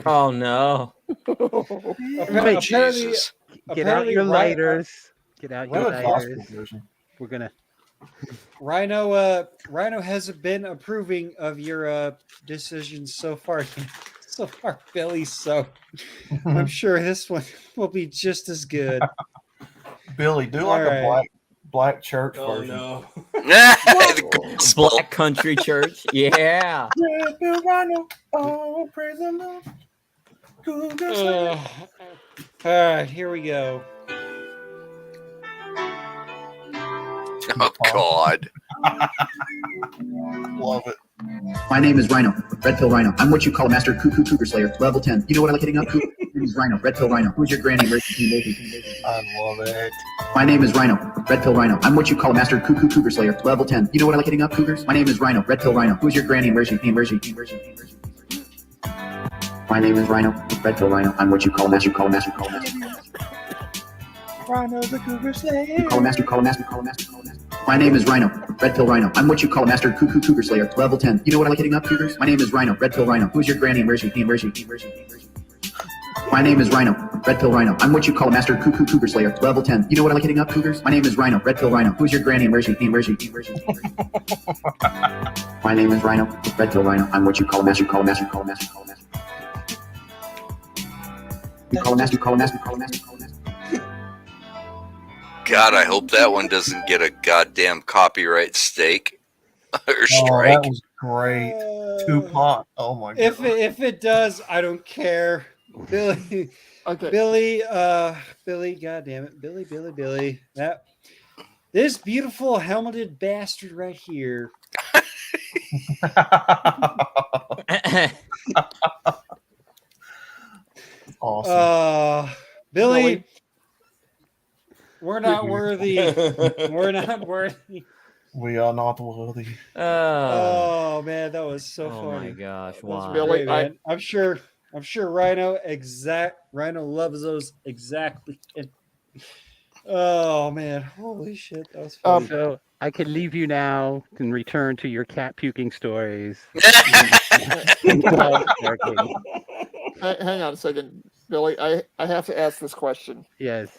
Oh no! apparently, Jesus. Get out your lighters. Get out What your a gospel lighters. version. We're gonna. Rhino hasn't been approving of your decisions so far, Billy. So I'm sure this one will be just as good. Billy, do like All a right. black church Oh version. no! The gospel. Black country church. Yeah. Red Pill Rhino, oh praise the Lord. Cougar Slayer. All right, here we go. Oh God! Love it. My name is Rhino, Red Pill Rhino. I'm what you call a master Cougar Slayer, level 10. You know what I like hitting up? My name is Rhino, Red Pill Rhino. Who's your granny? I love it. My name is Rhino, Red Pill Rhino. I'm what you call a master Cougar Slayer, level 10. You know what I like hitting up, Cougars? My name is Rhino, Red Pill Rhino. Who's your granny? Where's she? Where's she? My name is Rhino, Red Pill Rhino. I'm what you call a master. Rhino the Cougar Slayer. Call a master. My name is Rhino, Red Pill Rhino. I'm what you call a master Cougar Slayer, level 10. You know what I like hitting up, Cougars? My name is Rhino, Red Pill Rhino. Who's your granny? Where's she? My name is Rhino, Red Pill Rhino. I'm what you call a master cougar slayer, level 10. You know what I like hitting up, cougars? My name is Rhino, Red Pill Rhino. Who's your granny and where's she? Where's she? My name is Rhino, Red Pill Rhino. I'm what you call a master. You call a master. God, I hope that one doesn't get a goddamn copyright stake or Oh, strike. that was great. Tupac. Oh my god. If it does, I don't care. Billy, Okay. Billy, God damn it, Billy. This beautiful helmeted bastard right here. Awesome. Billy, we're not worthy. We're not worthy. We are not worthy. Oh man, that was so funny. Oh my gosh, That was why? great, man. I'm sure Rhino loves those exactly. Oh man, holy shit, that was funny. So I could leave you now and return to your cat puking stories. Hang on a second, Billy. I have to ask this question. Yes.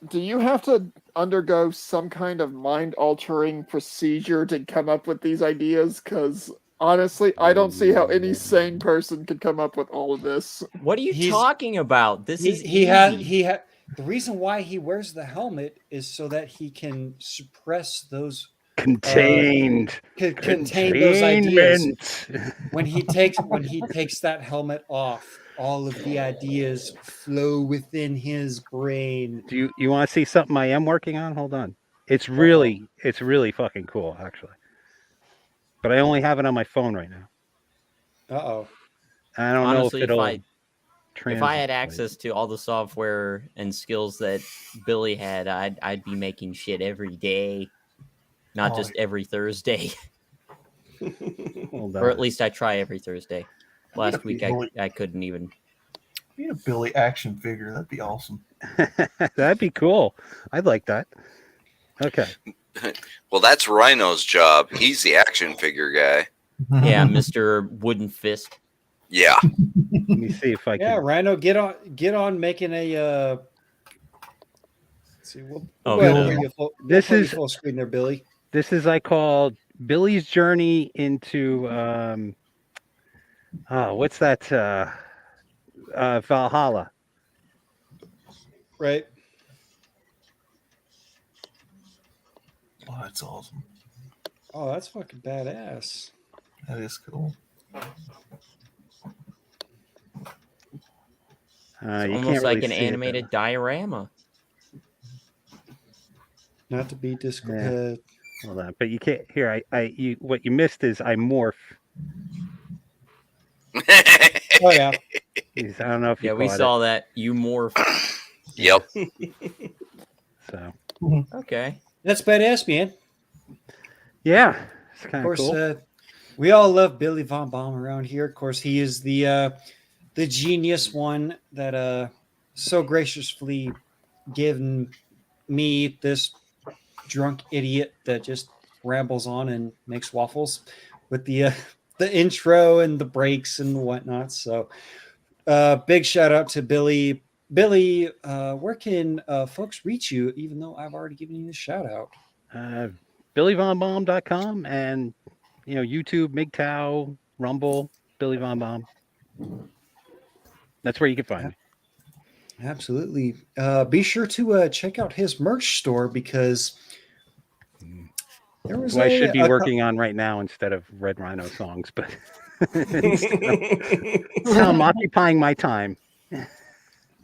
Do you have to undergo some kind of mind-altering procedure to come up with these ideas? Because honestly, I don't see how any sane person could come up with all of this. What are you talking about? This is he had the reason why he wears the helmet is so that he can suppress those contain those ideas. When he takes that helmet off, all of the ideas flow within his brain. Do you want to see something I am working on? Hold on. It's really fucking cool, actually. But I only have it on my phone right now. Uh-oh. I don't Honestly, know if it'll if I had access to all the software and skills that Billy had, I'd be making shit every day, not just every Thursday. Or at least I try every Thursday. Last week I couldn't even. Be a Billy action figure. That'd be awesome. That'd be cool. I'd like that. Okay. Well, that's Rhino's job. He's the action figure guy. Yeah, Mr. Wooden Fist. Yeah. Let me see if I can. Yeah, Rhino, get on making a. Let's see, we'll go ahead and give you full screen there, Billy. This is I call Billy's journey into what's that? Valhalla. Right. Oh, that's awesome. Oh, that's fucking badass. That is cool. It's almost like an animated diorama. Not to be Hold on, but you can't. Here, what you missed is I morph. Oh yeah. I don't know if you we caught saw it. that. You morph. Yep. So. Okay. That's badass, man. Yeah, it's kind Of course, cool. we all love Billy Von Baum around here. Of course, he is the genius one that so graciously given me, this drunk idiot that just rambles on and makes waffles with the intro and the breaks and whatnot. So big shout out to Billy. Billy, where can folks reach you, even though I've already given you a shout out? BillyVonBaum.com and YouTube, MGTOW, Rumble, Billy Von Baum. That's where you can find me. Absolutely. Be sure to check out his merch store because there was I should be working on right now instead of Red Rhino songs, but so I'm occupying my time.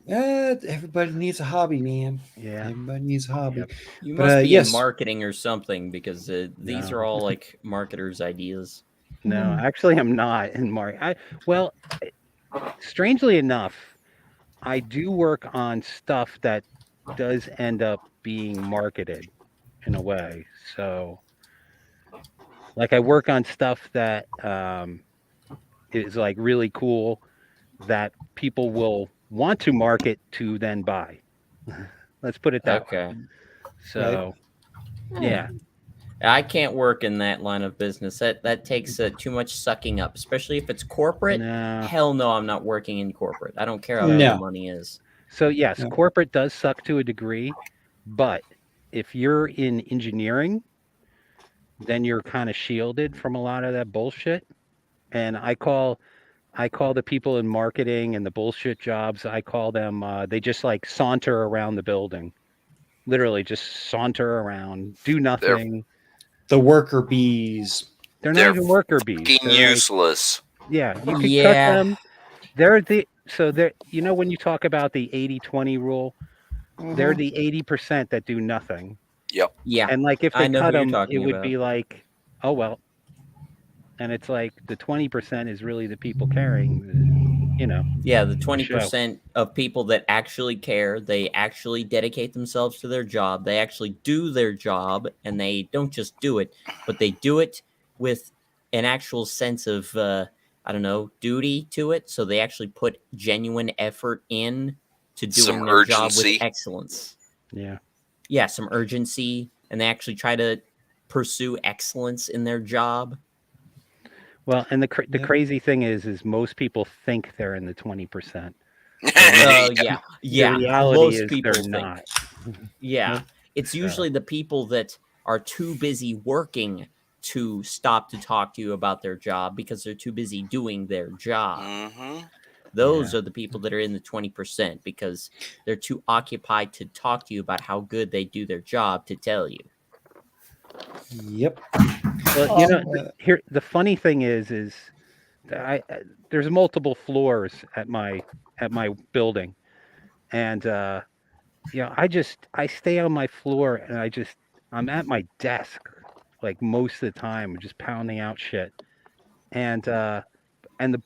Everybody needs a hobby, man. Yeah, everybody needs a hobby. Yep. You must be in marketing or something because these are all like marketers' ideas. No, actually, I'm not in marketing. Well, strangely enough, I do work on stuff that does end up being marketed in a way. So, like, I work on stuff that is like really cool that people will want to market to then buy. Let's put it that way. So, yeah. I can't work in that line of business. That takes too much sucking up, especially if it's corporate. No. Hell no, I'm not working in corporate. I don't care how good the money is. So yes, corporate does suck to a degree, but if you're in engineering, then you're kind of shielded from a lot of that bullshit. And I call the people in marketing and the bullshit jobs, I call them they just like saunter around the building. Literally just saunter around, do nothing. The worker bees. They're not even worker bees. Fucking They're like, useless. yeah, you could cut them. They're you know when you talk about the 80-20 rule, they're the 80% that do nothing. Yep. Yeah. And like if I they know cut who you're them, it talking would about. be like, oh well. And it's like the 20% is really the people carrying, you know. Yeah, the show. 20% of people that actually care, they actually dedicate themselves to their job, they actually do their job, and they don't just do it, but they do it with an actual sense of, I don't know, duty to it. So they actually put genuine effort in to doing Some their job urgency. with excellence. Yeah. Yeah, some urgency, and they actually try to pursue excellence in their job. Well, and the crazy thing is most people think they're in the 20%. Yeah. The reality Most is people they're think. not. Yeah. It's usually the people that are too busy working to stop to talk to you about their job because they're too busy doing their job. Those are the people that are in the 20% because they're too occupied to talk to you about how good they do their job to tell you. Yep. Well, you know, here the funny thing is there's multiple floors at my building, and you know, I stay on my floor and I'm at my desk like most of the time, just pounding out shit, and the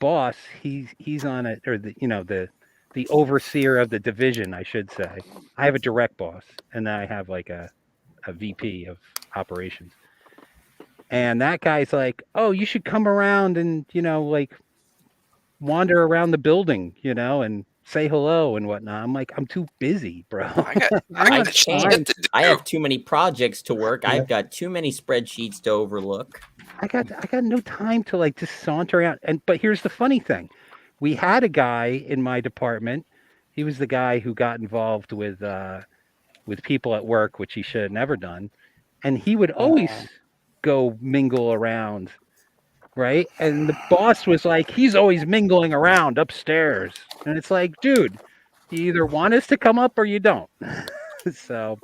boss he's on it, or the overseer of the division, I should say. I have a direct boss, and then I have like a VP of operations. And that guy's like, "Oh, you should come around and, like wander around the building, and say hello and whatnot." I'm like, "I'm too busy, bro. I can't. I have too many projects to work. I've got too many spreadsheets to overlook. I got no time to like just saunter around." But here's the funny thing. We had a guy in my department. He was the guy who got involved with people at work, which he should have never done. And he would always go mingle around, right? And the boss was like, "He's always mingling around upstairs." And it's like, dude, you either want us to come up or you don't. So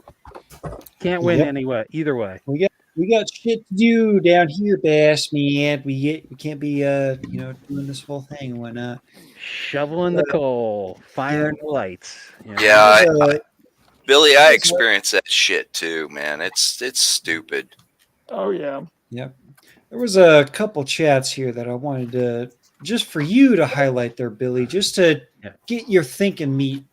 can't win anyway, either way. We got shit to do down here, Bass man. We can't be doing this whole thing and whatnot. Shoveling the coal, firing the lights. Yeah, Billy, I experienced that shit too, man. It's stupid. Oh yeah. Yep. There was a couple chats here that I wanted to just for you to highlight there, Billy, just to get your thinking meat,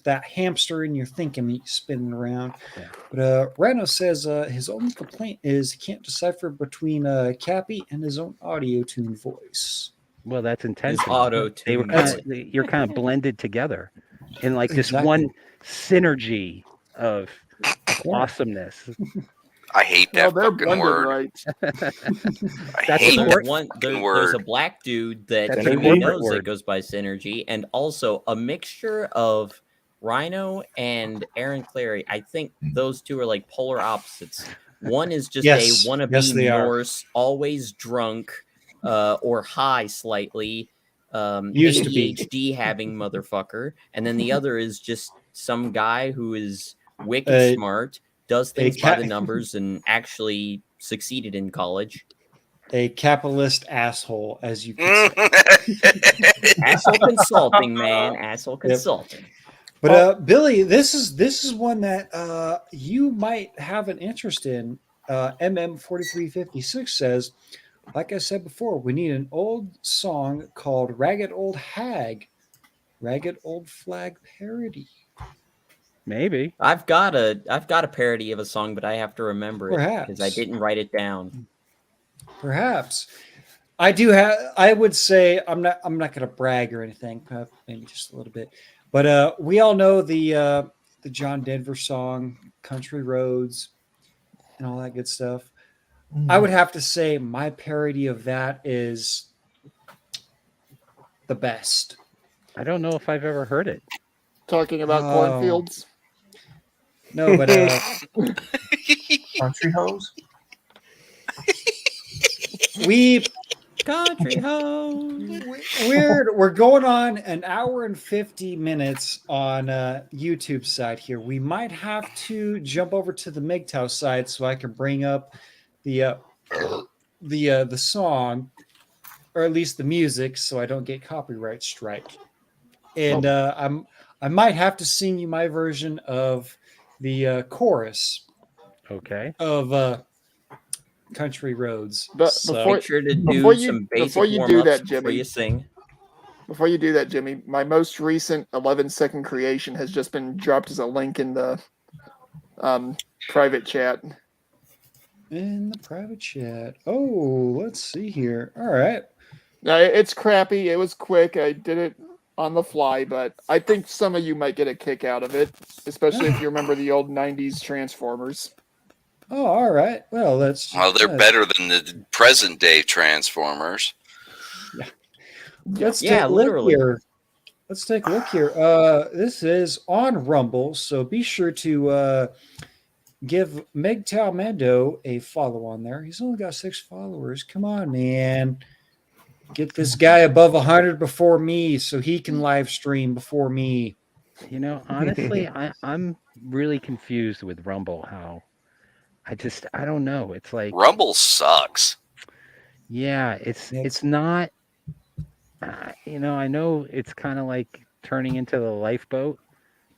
that hamster in your thinking meat spinning around. Yeah. But Rhino says his only complaint is he can't decipher between Cappy and his own audio tune voice. Well, that's intentional. Auto-tune. You're kind of blended together in like this one synergy of awesomeness. I hate that fucking word. Right. I That's hate that one. fucking There's a word. black dude that That's a everybody corporate knows that word. goes by synergy, and also a mixture of Rhino and Aaron Clary. I think those two are like polar opposites. One is just Yes. a wannabe Yes, they are. Norse, always drunk or high slightly, Used to be. ADHD having motherfucker, and then the other is just some guy who is wicked smart, does things by the numbers, and actually succeeded in college. A capitalist asshole, as you can say. Asshole consulting, man. Asshole consulting. But Billy, this is one that you might have an interest in. MM4356 says, like I said before, we need an old song called Ragged Old Hag, Ragged Old Flag parody. Maybe. I've got a parody of a song, but I have to remember it because I didn't write it down. Perhaps. I do have. I would say I'm not going to brag or anything. Maybe just a little bit. But we all know the John Denver song, "Country Roads," and all that good stuff. I would have to say my parody of that is the best. I don't know if I've ever heard it. Talking about Oh. cornfields. No, but Country hose. we Country home. we're going on an hour and 50 minutes on YouTube side here. We might have to jump over to the MGTOW side so I can bring up the song, or at least the music, so I don't get copyright strike. And I might have to sing you my version of the chorus. Okay. Of Country Roads. But So, Make sure to do some basic warm-ups before you sing. Before you do that, Jimmy, my most recent 11-second creation has just been dropped as a link in the private chat. In the private chat. Oh, let's see here. All right. Now, it's crappy. It was quick. I did it on the fly, but I think some of you might get a kick out of it, especially if you remember the old 90s Transformers. Oh, all right. Well, they're better than the present day Transformers. Let's take a look here. Let's take a look here. This is on Rumble, so be sure to give MGTOW Mando a follow on there. He's only got 6 followers. Come on, man. Get this guy above 100 before me so he can live stream before me. You know, honestly, I'm really confused with Rumble. How I don't know. It's like Rumble sucks. Yeah, it's not. You know, I know it's kind of like turning into the lifeboat,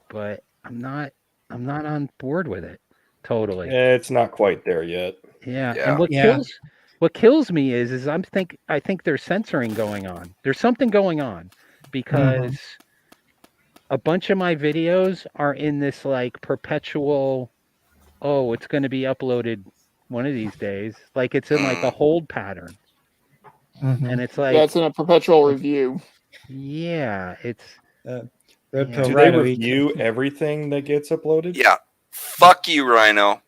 but I'm not on board with it totally. It's not quite there yet. Yeah. And what kills me is I think there's censoring going on. There's something going on because a bunch of my videos are in this like perpetual, oh, it's going to be uploaded one of these days. Like it's in like a hold pattern. And it's like it's in a perpetual review. Yeah, it's Red Do they review everything that gets uploaded? Yeah. Fuck you, Rhino.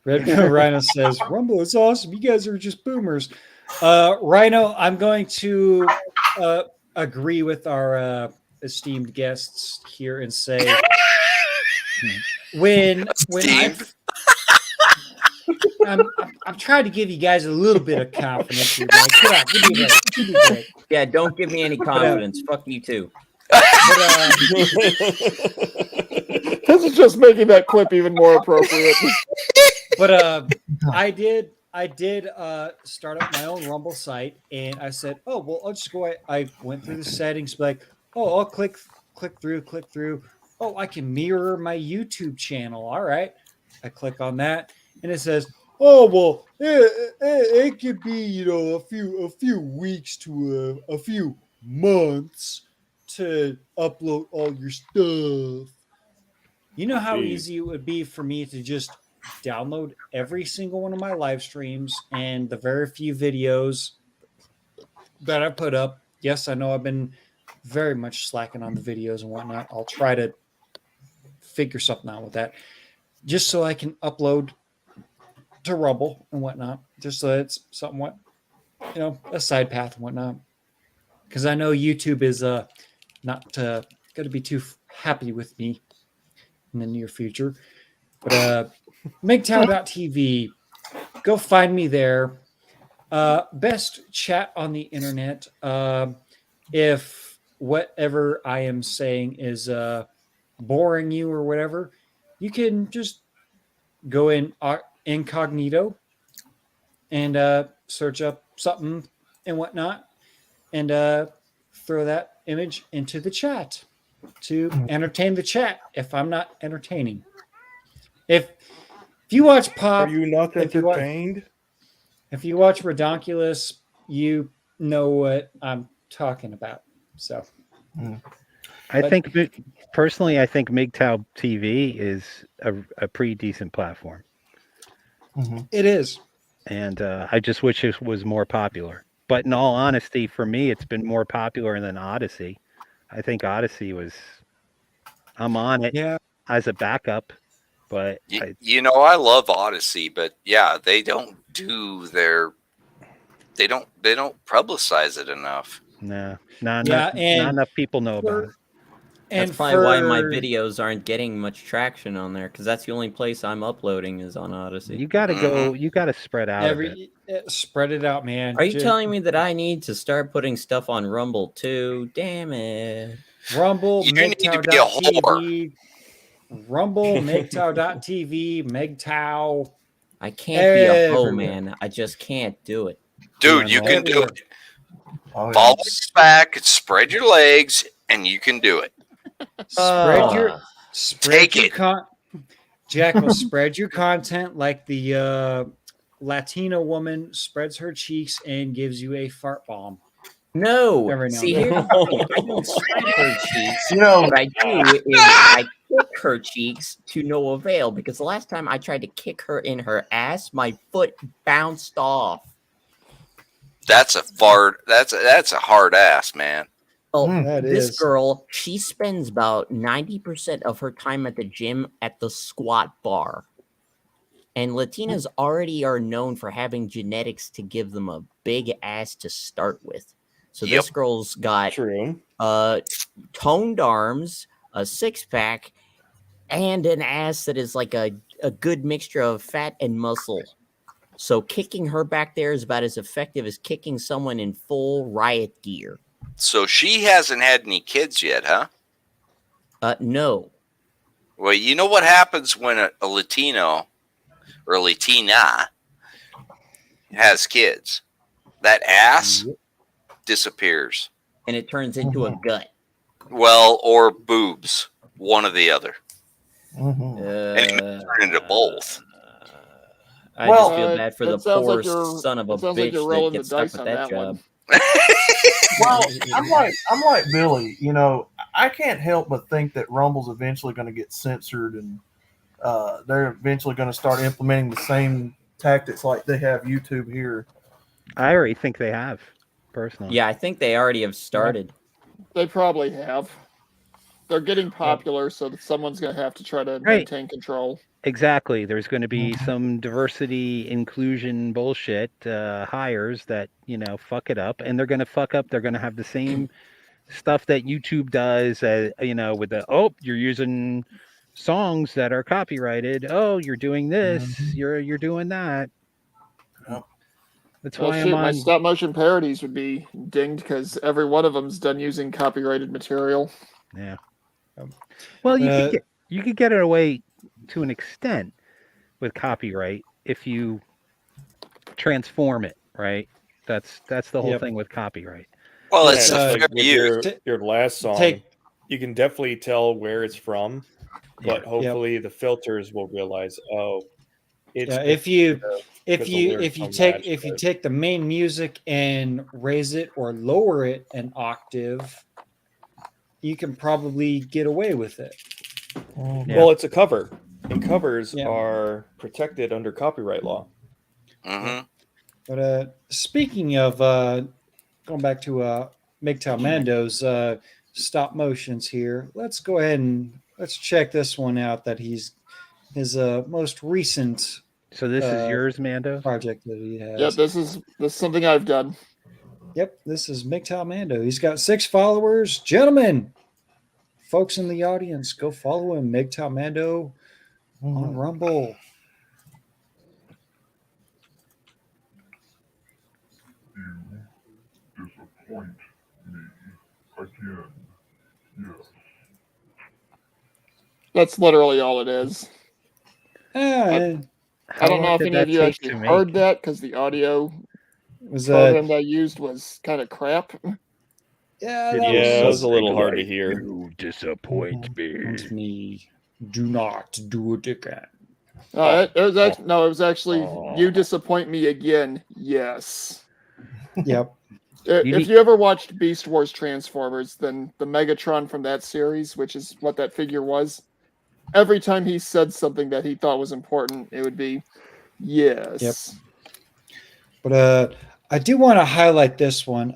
Red Pill Rhino says, Rumble is awesome. You guys are just boomers. Rhino, I'm going to agree with our esteemed guests here and say when I'm trying to give you guys a little bit of confidence here. Like, come on, give me a break. Yeah, don't give me any confidence. Fuck you too. This is just making that clip even more appropriate. But I did start up my own Rumble site, and I said, oh well, I'll just go. I went through the settings, like, oh, I'll click through. Oh, I can mirror my YouTube channel. All right, I click on that, and it says, oh well, it could be a few weeks to a few months to upload all your stuff. You know how easy it would be for me to just download every single one of my live streams and the very few videos that I put up. Yes, I know I've been very much slacking on the videos and whatnot. I'll try to figure something out with that, just so I can upload to Rumble and whatnot, just so it's somewhat, a side path and whatnot. Because I know YouTube is not going to be too happy with me in the near future. But MGTOW.tv, go find me there. Best chat on the internet. If whatever I am saying is boring you or whatever, you can just go in incognito and search up something and whatnot, and throw that image into the chat to entertain the chat if I'm not entertaining. If you watch Pop, are you not entertained? If you watch Redonkulous, you know what I'm talking about. So, I think MGTOW TV is a pretty decent platform. It is, and I just wish it was more popular. But in all honesty, for me, it's been more popular than Odyssey. I think Odyssey I'm on it as a backup, but I love Odyssey, but yeah, they don't do their. They don't publicize it enough. No, not Yeah, enough, and not enough people know about it. That's And probably why my for- videos aren't getting much traction on there, because that's the only place I'm uploading is on Odyssey. You got to go. You got to spread out a bit. Spread it out, man. Are you telling me that I need to start putting stuff on Rumble too? Damn it. Rumble, You need to be a MGTOW.tv, Rumble, MGTOW.tv, MGTOW. I can't be a hoe, everywhere. man. I just can't do it. Dude, you can do it. Oh, Fall back, spread your legs, and you can do it. Spread your Jackal, spread your content like the Latina woman spreads her cheeks and gives you a fart bomb. No, Every now see, and here's then. the thing. I don't spread her cheeks. You know- what I do is I kick her cheeks to no avail, because the last time I tried to kick her in her ass, my foot bounced off. That's a fart. That's a hard ass, man. Oh, That this is. girl, she spends about 90% of her time at the gym at the squat bar. And Latinas already are known for having genetics to give them a big ass to start with. So this girl's got toned arms, a six-pack, and an ass that is like a good mixture of fat and muscle. So kicking her back there is about as effective as kicking someone in full riot gear. So she hasn't had any kids yet, huh? No. Well, you know what happens when a Latino or a Latina has kids? That ass disappears. And it turns into a gut. Well, or boobs. One or the other. Mm-hmm. And it may turn into both. I just feel bad for the it sounds poor like you're- son of a it sounds like bitch you're that rolling gets the stuck dice with on that that one. job. Well, I'm like Billy. You know, I can't help but think that Rumble's eventually going to get censored, and they're eventually going to start implementing the same tactics like they have YouTube here. I already think they have, personally. Yeah, I think they already have started. They probably have. They're getting popular, so that someone's going to have to try to maintain control. Exactly. There's going to be some diversity, inclusion bullshit hires that, fuck it up. And they're going to fuck up. They're going to have the same stuff that YouTube does, with you're using songs that are copyrighted. Oh, you're doing this. You're doing that. That's why I'm my on. stop motion parodies would be dinged because every one of them's done using copyrighted material. Yeah. Well, you could get it away to an extent with copyright if you transform it, right? That's the whole thing with copyright. Well, Yeah, it's just a like fair with use. your last song. You can definitely tell where it's from, but hopefully the filters will realize, it's if you because the lyrics don't match take the main music and raise it or lower it an octave, you can probably get away with it. Well, it's a cover, and covers are protected under copyright law. Mm-hmm. But speaking of going back to MGTOW Mando's stop motions here, let's go ahead and let's check this one out. That his most recent. So this is yours, Mando? Project that he has. Yep, this is something I've done. Yep, this is MGTOW Mando. He's got 6 followers. Gentlemen, folks in the audience, go follow him, MGTOW Mando on Rumble. Disappoint me again. Yes. That's literally all it is. I don't know if any of you actually heard that because the audio program that I used was kind of crap. Yeah, it was a little hard to hear. You disappoint me. Do not do it again. It was actually you disappoint me again. Yes. Yep. If you ever watched Beast Wars Transformers, then the Megatron from that series, which is what that figure was, every time he said something that he thought was important, it would be yes. Yep. But I do want to highlight this one.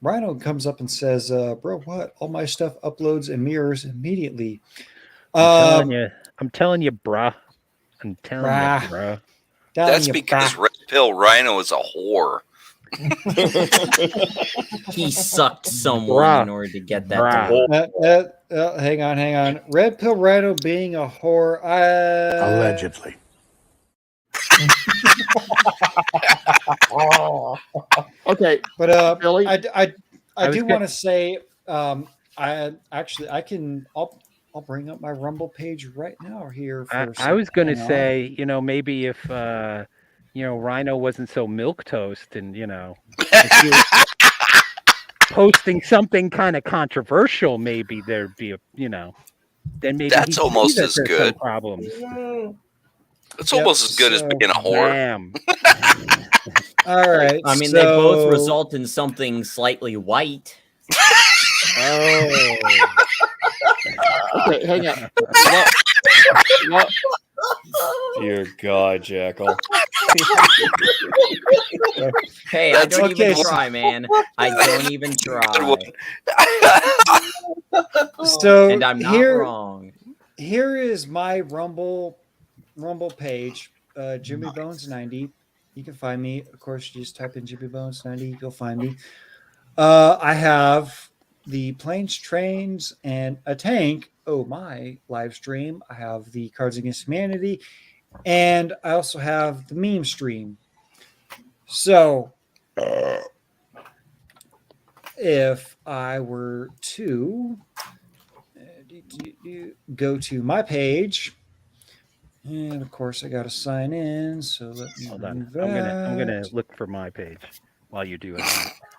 Rhino comes up and says, bro, what? All my stuff uploads and mirrors immediately. I'm telling you, bruh. I'm telling you, bruh. That's because Red Pill Rhino is a whore. He sucked someone in order to get that. Hang on. Red Pill Rhino being a whore. Allegedly. Okay, but Billy, I do want to say, I'll bring up my Rumble page right now here. I was going to say, maybe if Rhino wasn't so milk toast, and if he was posting something kind of controversial, maybe there'd be then maybe that's he'd almost see that as there's good. Some problems. It's almost as good as being a whore. Damn. All right. I mean, they both result in something slightly white. Oh. Okay, hang on. What? Dear God, Jackal. Hey, I don't even try, man. I don't even try. So and I'm not wrong. Here is my Rumble page, Jimmy Bones 90. You can find me. Of course, you just type in Jimmy Bones 90, you'll find me. I have the Planes, Trains, and a Tank. Oh my live stream. I have the Cards Against Humanity, and I also have the meme stream. So, if I were to go to my page, and of course I got to sign in. So let me Hold on. move I'm that. gonna look for my page while you do it,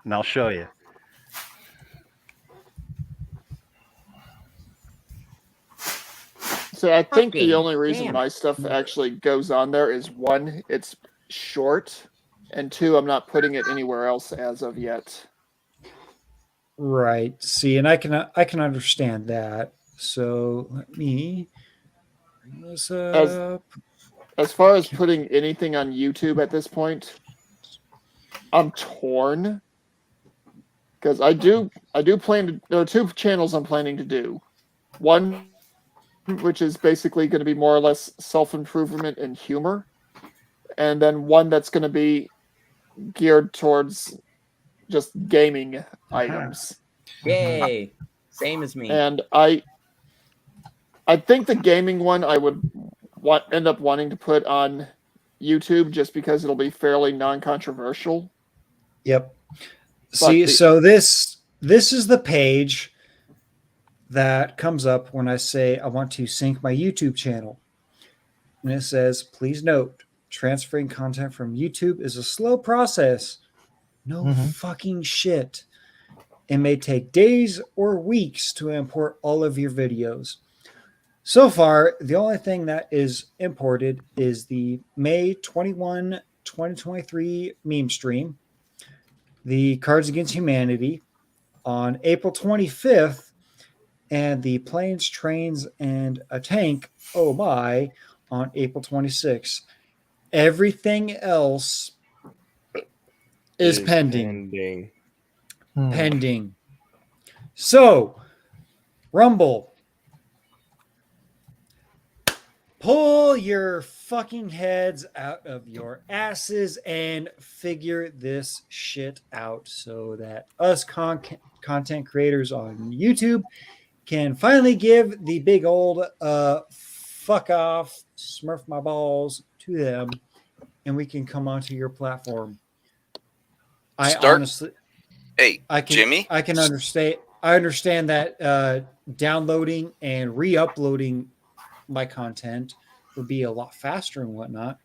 and I'll show you. So I think the only reason my stuff actually goes on there is one, it's short, and two, I'm not putting it anywhere else as of yet. Right. See, and I can understand that. So let me bring this up. As far as putting anything on YouTube at this point, I'm torn because I do plan to. There are two channels I'm planning to do. One, which is basically going to be more or less self-improvement and humor, and then one that's going to be geared towards just gaming items. Yay! Same as me. And I think the gaming one I would end up wanting to put on YouTube just because it'll be fairly non-controversial. Yep. See, so this is the page that comes up when I say I want to sync my YouTube channel. And it says, please note, transferring content from YouTube is a slow process. No fucking shit. It may take days or weeks to import all of your videos. So far, the only thing that is imported is the May 21, 2023 meme stream, the Cards Against Humanity on April 25th, and the Planes, Trains, and a Tank, oh my, on April 26th. Everything else is pending. Pending. So, Rumble, pull your fucking heads out of your asses and figure this shit out so that us content creators on YouTube can finally give the big old fuck off, smurf my balls to them, and we can come onto your platform. Honestly, Jimmy, I can understand. I understand that downloading and re-uploading my content would be a lot faster and whatnot,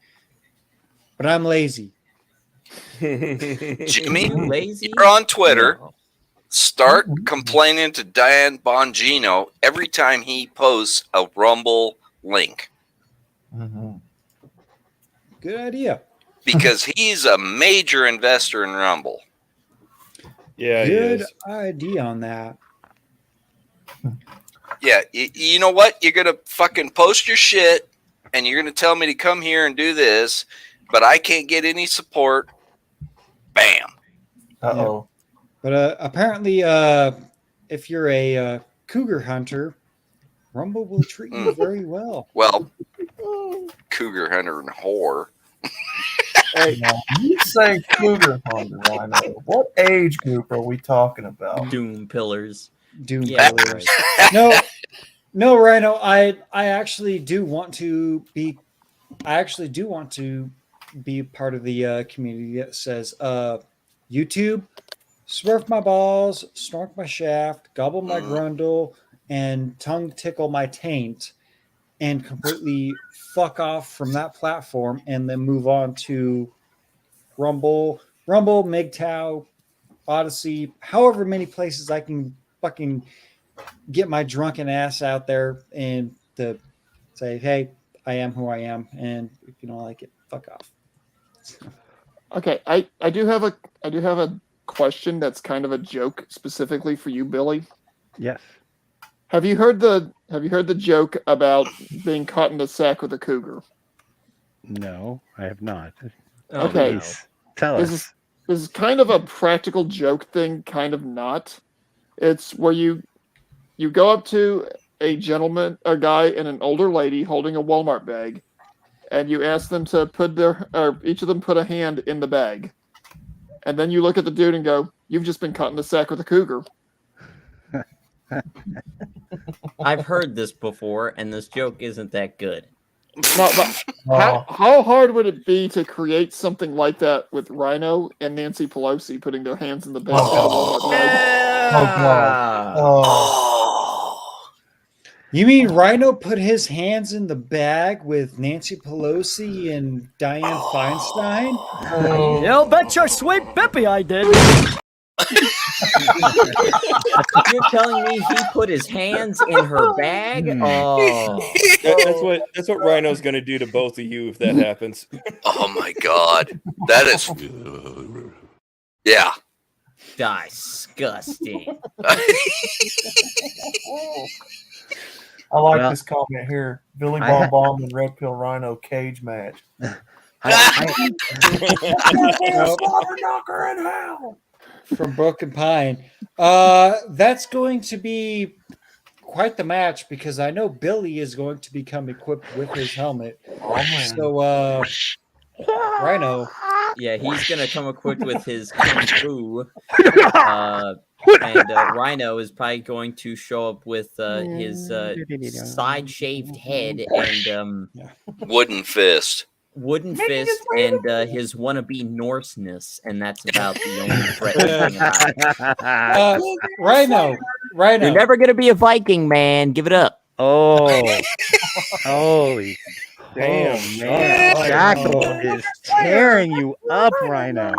but I'm lazy. Jimmy, lazy? You're on Twitter. No. Start complaining to Dan Bongino every time he posts a Rumble link. Good idea. Because he's a major investor in Rumble. Yeah, good idea on that. Yeah, you know what? You're gonna fucking post your shit, and you're gonna tell me to come here and do this, but I can't get any support. Bam. Uh-oh. But apparently, if you're a cougar hunter, Rumble will treat you very well. Well, cougar hunter and whore. Hey, Now, you say cougar hunter, Rhino. What age group are we talking about? Doom pillars. Doom Yeah, pillars. right. No, Rhino. I actually do want to be. I actually do want to be part of the community that says, YouTube, smurf my balls, snork my shaft, gobble my grundle, and tongue tickle my taint, and completely fuck off from that platform, and then move on to Rumble, MGTOW, Odyssey, however many places I can fucking get my drunken ass out there and to say, hey, I am who I am, and if you don't like it, fuck off. Okay, I do have a question that's kind of a joke specifically for you, Billy. Yes. Have you heard the joke about being caught in the sack with a cougar? No, I have not. Okay. Please, tell This us. is kind of a practical joke thing, kind of not. It's where you go up to a guy and an older lady holding a Walmart bag, and you ask them to each of them put a hand in the bag. And then you look at the dude and go, "You've just been caught in the sack with a cougar." I've heard this before, and this joke isn't that good. No, but how hard would it be to create something like that with Rhino and Nancy Pelosi putting their hands in the bag? You mean Rhino put his hands in the bag with Nancy Pelosi and Dianne Feinstein? You bet your sweet Bippy I did. You're telling me he put his hands in her bag? Oh, That's what Rhino's gonna do to both of you if that happens. Oh my god, that is, yeah, disgusting. I like this comment here. Billy Bob Bomb and Red Pill Rhino cage match. Knocker in hell. From Broken Pine. That's going to be quite the match because I know Billy is going to become equipped with his helmet. So, Rhino. Yeah, he's gonna come equipped with his kung fu, and Rhino is probably going to show up with his side shaved head and wooden fist. And his wannabe Norseness, and that's about the only threat. Rhino, you're never gonna be a Viking, man. Give it up. Oh, holy. Damn, man. Jackal is tearing you up, Rhino.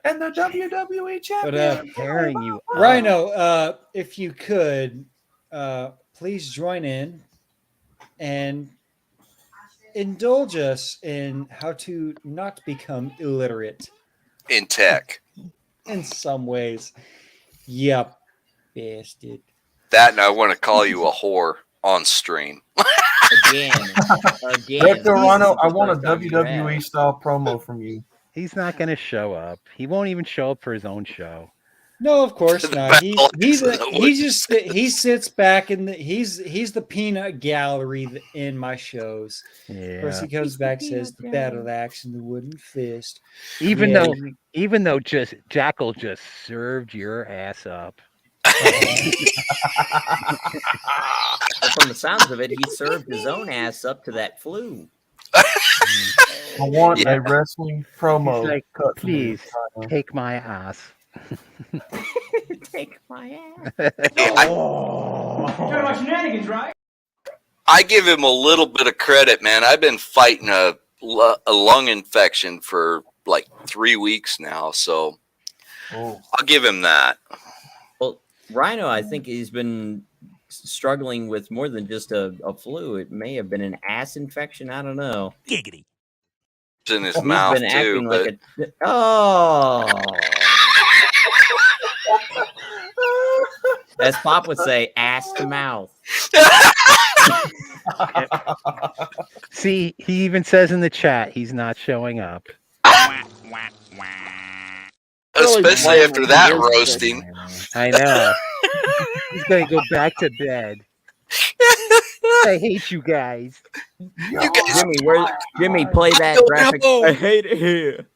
And the WWE champion. Tearing you up. Rhino, if you could, please join in and indulge us in how to not become illiterate. In tech. In some ways. Yep. Bastard. That and I want to call you a whore on stream. Again. Red Pill Rhino, I want a WWE style promo from you. He's not going to show up. He won't even show up for his own show. No, of course not. He sits back in he's the peanut gallery in my shows. Yeah. Of course, he comes back and says the battle axe and the wooden fist. Even though just Jackal just served your ass up. From the sounds of it, he served his own ass up to that flu. I want a wrestling promo. He's like, cut please take my ass. Take my ass. Talking about shenanigans, right? I give him a little bit of credit, man. I've been fighting a lung infection for like 3 weeks now, so I'll give him that. Well, Rhino, I think he's been struggling with more than just a flu. It may have been an ass infection. I don't know. Giggity. It's in his mouth too, but as Pop would say, ass to mouth. See, he even says in the chat he's not showing up. Especially after that roasting. I know. He's going to go back to bed. I hate you guys. You guys, Jimmy, play that graphic. I hate it here.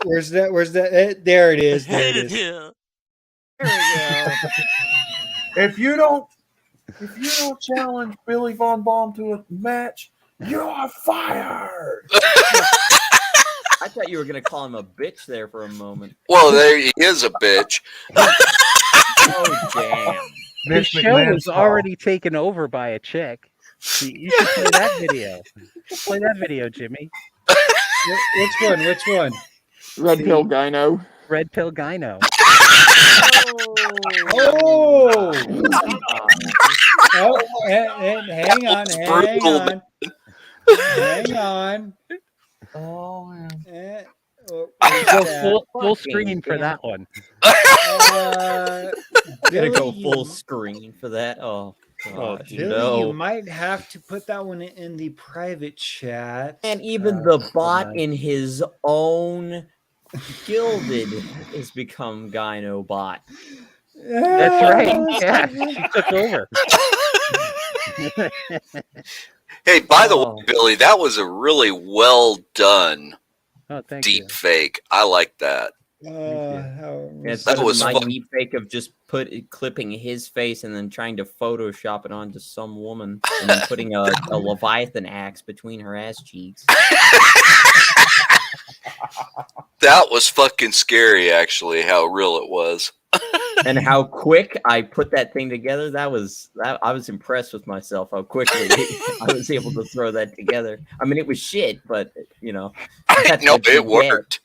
Where's that? There it is. There it is. There we go. If you don't challenge Billy Von Baum to a match, you're fired. I thought you were gonna call him a bitch there for a moment. Well, there he is, a bitch. Oh damn! The show was already taken over by a chick. You should play that video. Play that video, Jimmy. Which one? Red Pill Gyno. Red Pill Gyno. Oh! And hang on. Oh man. Go full screen for that one. Gotta go full screen for that. Oh gosh, Billy, you might have to put that one in the private chat. And even the bot in his own gilded has become Gyno bot. That's right. Yeah, she took over. Hey, by the way, Billy, that was a really well done deep fake. I like that. That was my deep fake of just clipping his face and then trying to Photoshop it onto some woman and then putting a Leviathan axe between her ass cheeks. That was fucking scary, actually, how real it was. And how quick I put that thing together. I was impressed with myself how quickly I was able to throw that together. I mean, it was shit, but no, it worked.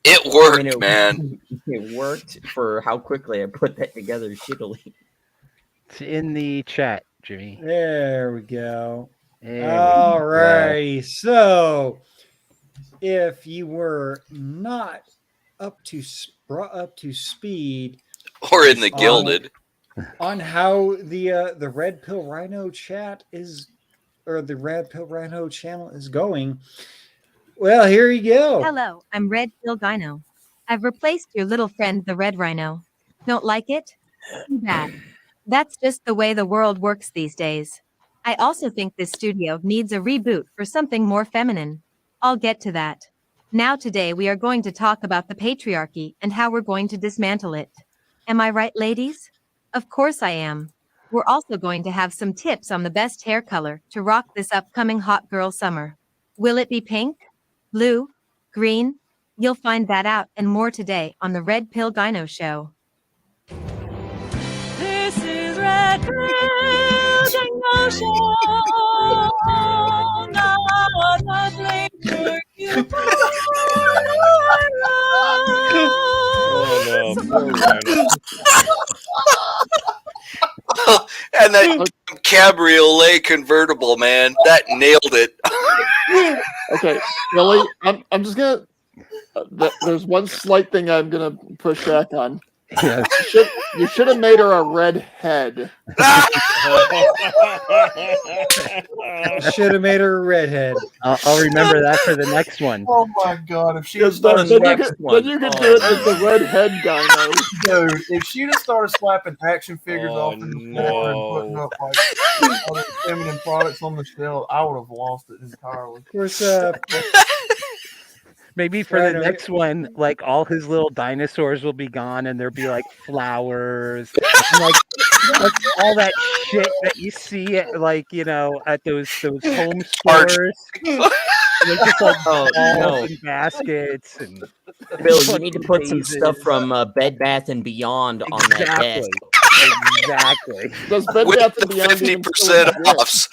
It worked, man. It worked for how quickly I put that together shittily. It's in the chat, Jimmy. There we go. All right. So, if you were not brought up to speed, or in the gilded, on how the Red Pill Rhino chat is, or the Red Pill Rhino channel is going, well, here you go. Hello, I'm Red Pill Gyno. I've replaced your little friend, the Red Rhino. Don't like it? Too bad. That's just the way the world works these days. I also think this studio needs a reboot for something more feminine. I'll get to that. Now today we are going to talk about the patriarchy and how we're going to dismantle it. Am I right, ladies? Of course I am. We're also going to have some tips on the best hair color to rock this upcoming hot girl summer. Will it be pink? Blue? Green? You'll find that out and more today on the Red Pill Gyno Show. This is Red Pill Gyno Show. Now I'm late for you. And that cabriolet convertible, man, that nailed it. Okay, Billy, I'm just gonna. There's one slight thing I'm gonna push back on. Yes. You should have made her a redhead. Should have made her a redhead. I'll remember that for the next one. Oh my god! If she had Then started you slapping, could do it as the redhead Gyno. dude, if she'd have started slapping action figures off in the floor and putting up like other feminine products on the shelf, I would have lost it entirely. Of course, maybe for the next one, like all his little dinosaurs will be gone, and there'll be like flowers, and, like all that shit that you see at, like, you know, at those home stores. They're just like balls and baskets. And Bill, you need to put some stuff from Bed Bath and Beyond on that desk. Exactly. Does Bed With Bath the and Beyond 50% offs.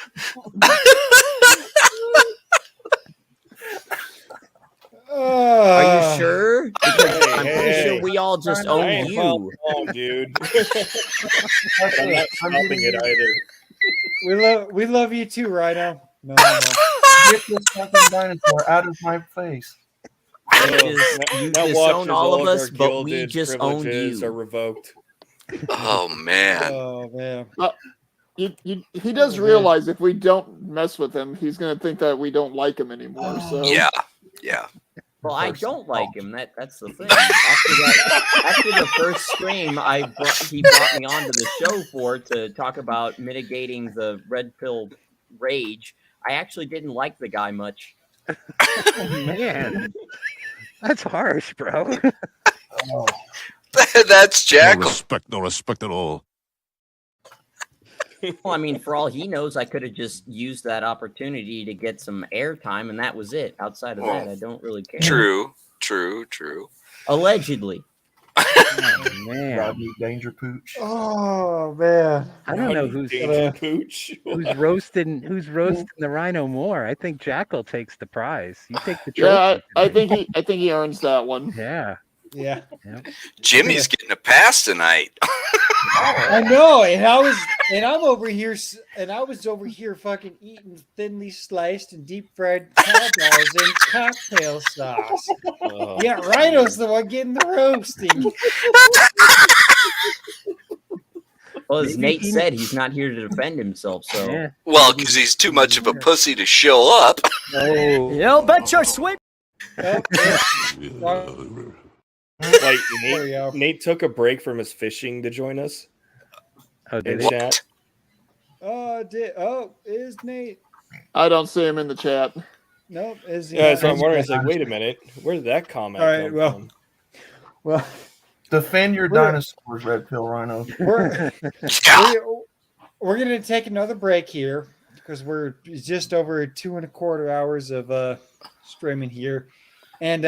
Are you sure? Because I'm pretty sure we all just own you. Dude. I'm not stopping it either. we love you too, Rhino. No. Get this fucking dinosaur out of my face. You disown all of us, but we just own you. Are revoked. Oh man. Oh man. He does realize if we don't mess with him, he's gonna think that we don't like him anymore. So Yeah. Well, I don't like him. That's the thing. After the first stream, he brought me onto the show to talk about mitigating the red pill rage. I actually didn't like the guy much. Oh, man, that's harsh, bro. That's Jackal. No respect at all. Well, I mean, for all he knows, I could have just used that opportunity to get some airtime, and that was it. Outside of that, I don't really care. True. Allegedly. Oh, man. Rodney Danger Pooch. Oh man, I don't know who's roasting the rhino more. I think Jackal takes the prize. You take the trophy. Yeah, I think he earns that one. Yeah. Jimmy's getting a pass tonight. I know, and I'm over here, and I was over here fucking eating thinly sliced and deep fried cow balls in cocktail sauce. Yeah, Rhino's the one getting the roasting. Well, as Nate said, he's not here to defend himself. So, well, because he's too much of a pussy to show up. Oh, you bet your sweet. Like Nate took a break from his fishing to join us. Oh, in did chat. Is Nate? I don't see him in the chat. Nope. Is he? Yeah, so I'm wondering. I was like, wait a minute, where did that comment come from? Well, defend your dinosaurs, Red Pill Rhino. We're gonna take another break here because we're just over 2.25 hours of streaming here, and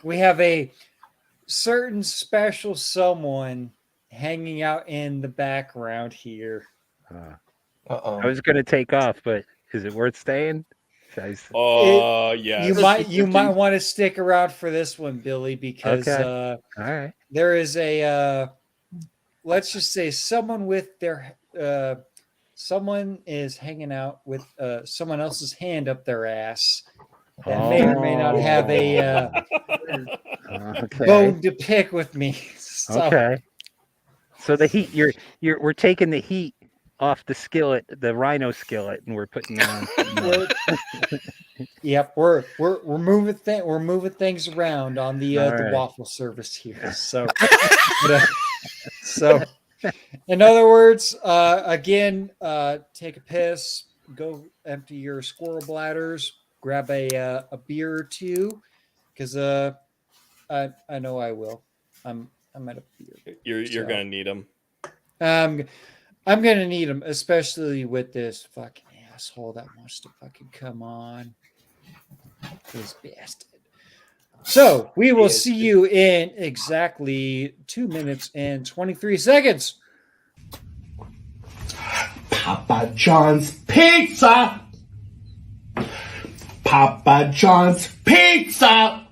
we have a certain special someone hanging out in the background here. I was going to take off, but is it worth staying? Yeah. You might want to stick around for this one, Billy, because all right. there is a let's just say someone is hanging out with someone else's hand up their ass that may or may not have a bone to pick with me. So. Okay. So the heat, we're taking the heat off the skillet, the rhino skillet, and we're putting on. Yep, we're moving things around on the waffle service here. So, so in other words, again, take a piss, go empty your squirrel bladders, grab a beer or two, because I know I will. I'm at a beer. You're gonna need them. I'm gonna need them, especially with this fucking asshole that wants to fucking come on. This bastard. So we will see you in exactly 2 minutes and 23 seconds. Papa John's Pizza! Papa John's Pizza!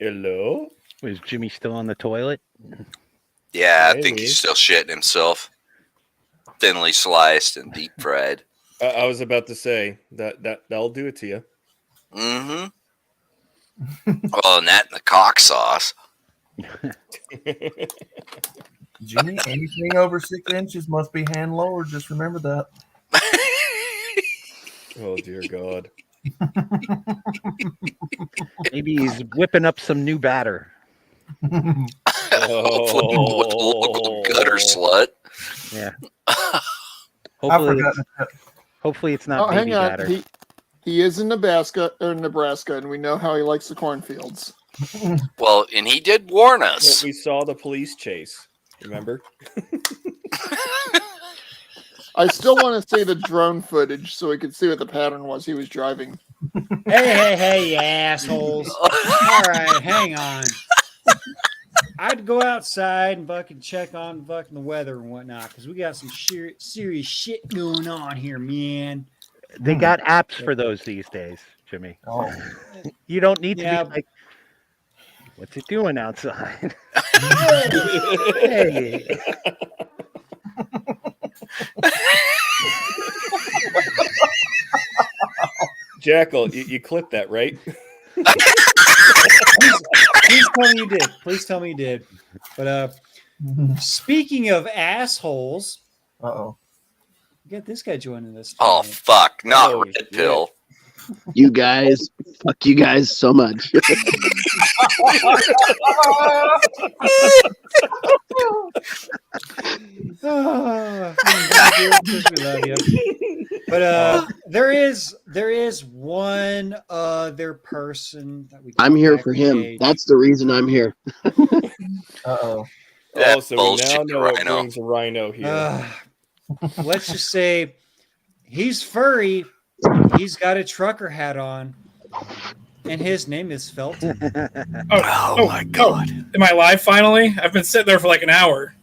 Hello? Was Jimmy still on the toilet? Yeah, I Maybe. think he's still shitting himself. Thinly sliced and deep fried. I was about to say that'll do it to you. Mm-hmm. Well, and that and the cock sauce. Jimmy, anything over 6 inches must be hand lowered. Just remember that. Oh dear God. Maybe he's whipping up some new batter. Hopefully with the local gutter slut. Yeah. I Hopefully, forgot. hopefully it's not Oh, baby hang on. batter. He is in Nebraska, and we know how he likes the cornfields. Well, and he did warn Well, us. we saw the police chase. Remember? I still want to see the drone footage so we could see what the pattern was he was driving. Hey, you assholes. All right, hang on. I'd go outside and fucking check on fucking the weather and whatnot because we got some serious shit going on here, man. They got apps for those these days, Jimmy. Oh. You don't need to Yeah. be like, what's it doing outside? Hey. Jackal, you clipped that, right? Please tell me you did. Please tell me you did. But speaking of assholes, Uh-oh. get this guy joining this. Oh, tonight. fuck. Not Oh, Red Pill. You guys, fuck you guys so much. Oh, we love you. But there is one other person that we. I'm got here for him. backstage. That's the reason I'm here. Uh-oh. Oh, so we bullshit now know what rhino. brings a rhino here. Let's just say he's furry. He's got a trucker hat on, and his name is Felton. Oh my God. Am I live finally? I've been sitting there for like an hour.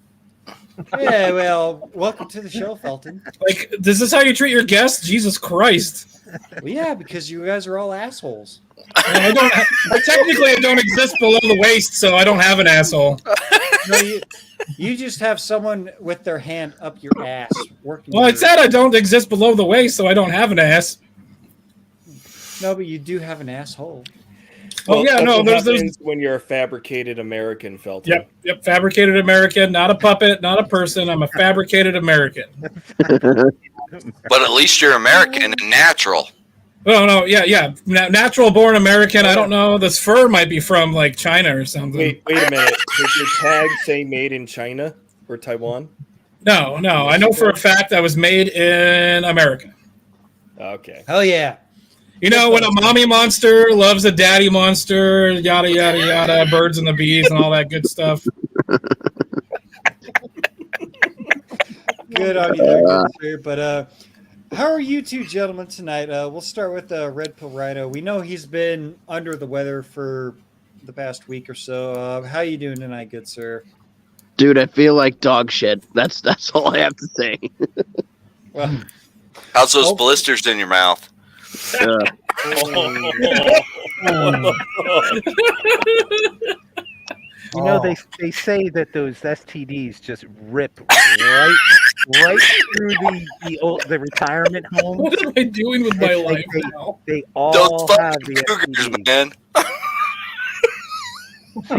Yeah, well, welcome to the show, Felton. Like, is this how you treat your guests? Jesus Christ. Well, yeah, because you guys are all assholes. I don't exist below the waist, so I don't have an asshole. No, you just have someone with their hand up your ass working. Well, I said I don't exist below the waist, so I don't have an ass. No, but you do have an asshole. Oh, yeah, that's no, what there's happens when you're a fabricated American, Felton. Yep, fabricated American, not a puppet, not a person. I'm a fabricated American. But at least you're American and natural. Oh, no, yeah. Natural born American. I don't know. This fur might be from, like, China or something. Wait a minute. Does your tag say made in China or Taiwan? No. I know for a fact I was made in America. Okay. Hell yeah. You know, when a mommy monster loves a daddy monster, yada, yada, yada, birds and the bees and all that good stuff. Good on you there, good sir. But how are you two gentlemen tonight? We'll start with Red Pill Rhino. We know he's been under the weather for the past week or so. How you doing tonight, good sir? Dude, I feel like dog shit. That's all I have to say. Well, how's those blisters in your mouth? You know, they say that those STDs just rip right through the retirement home. What am I doing with my life now? They all Those have fucking the cougars, STDs. man.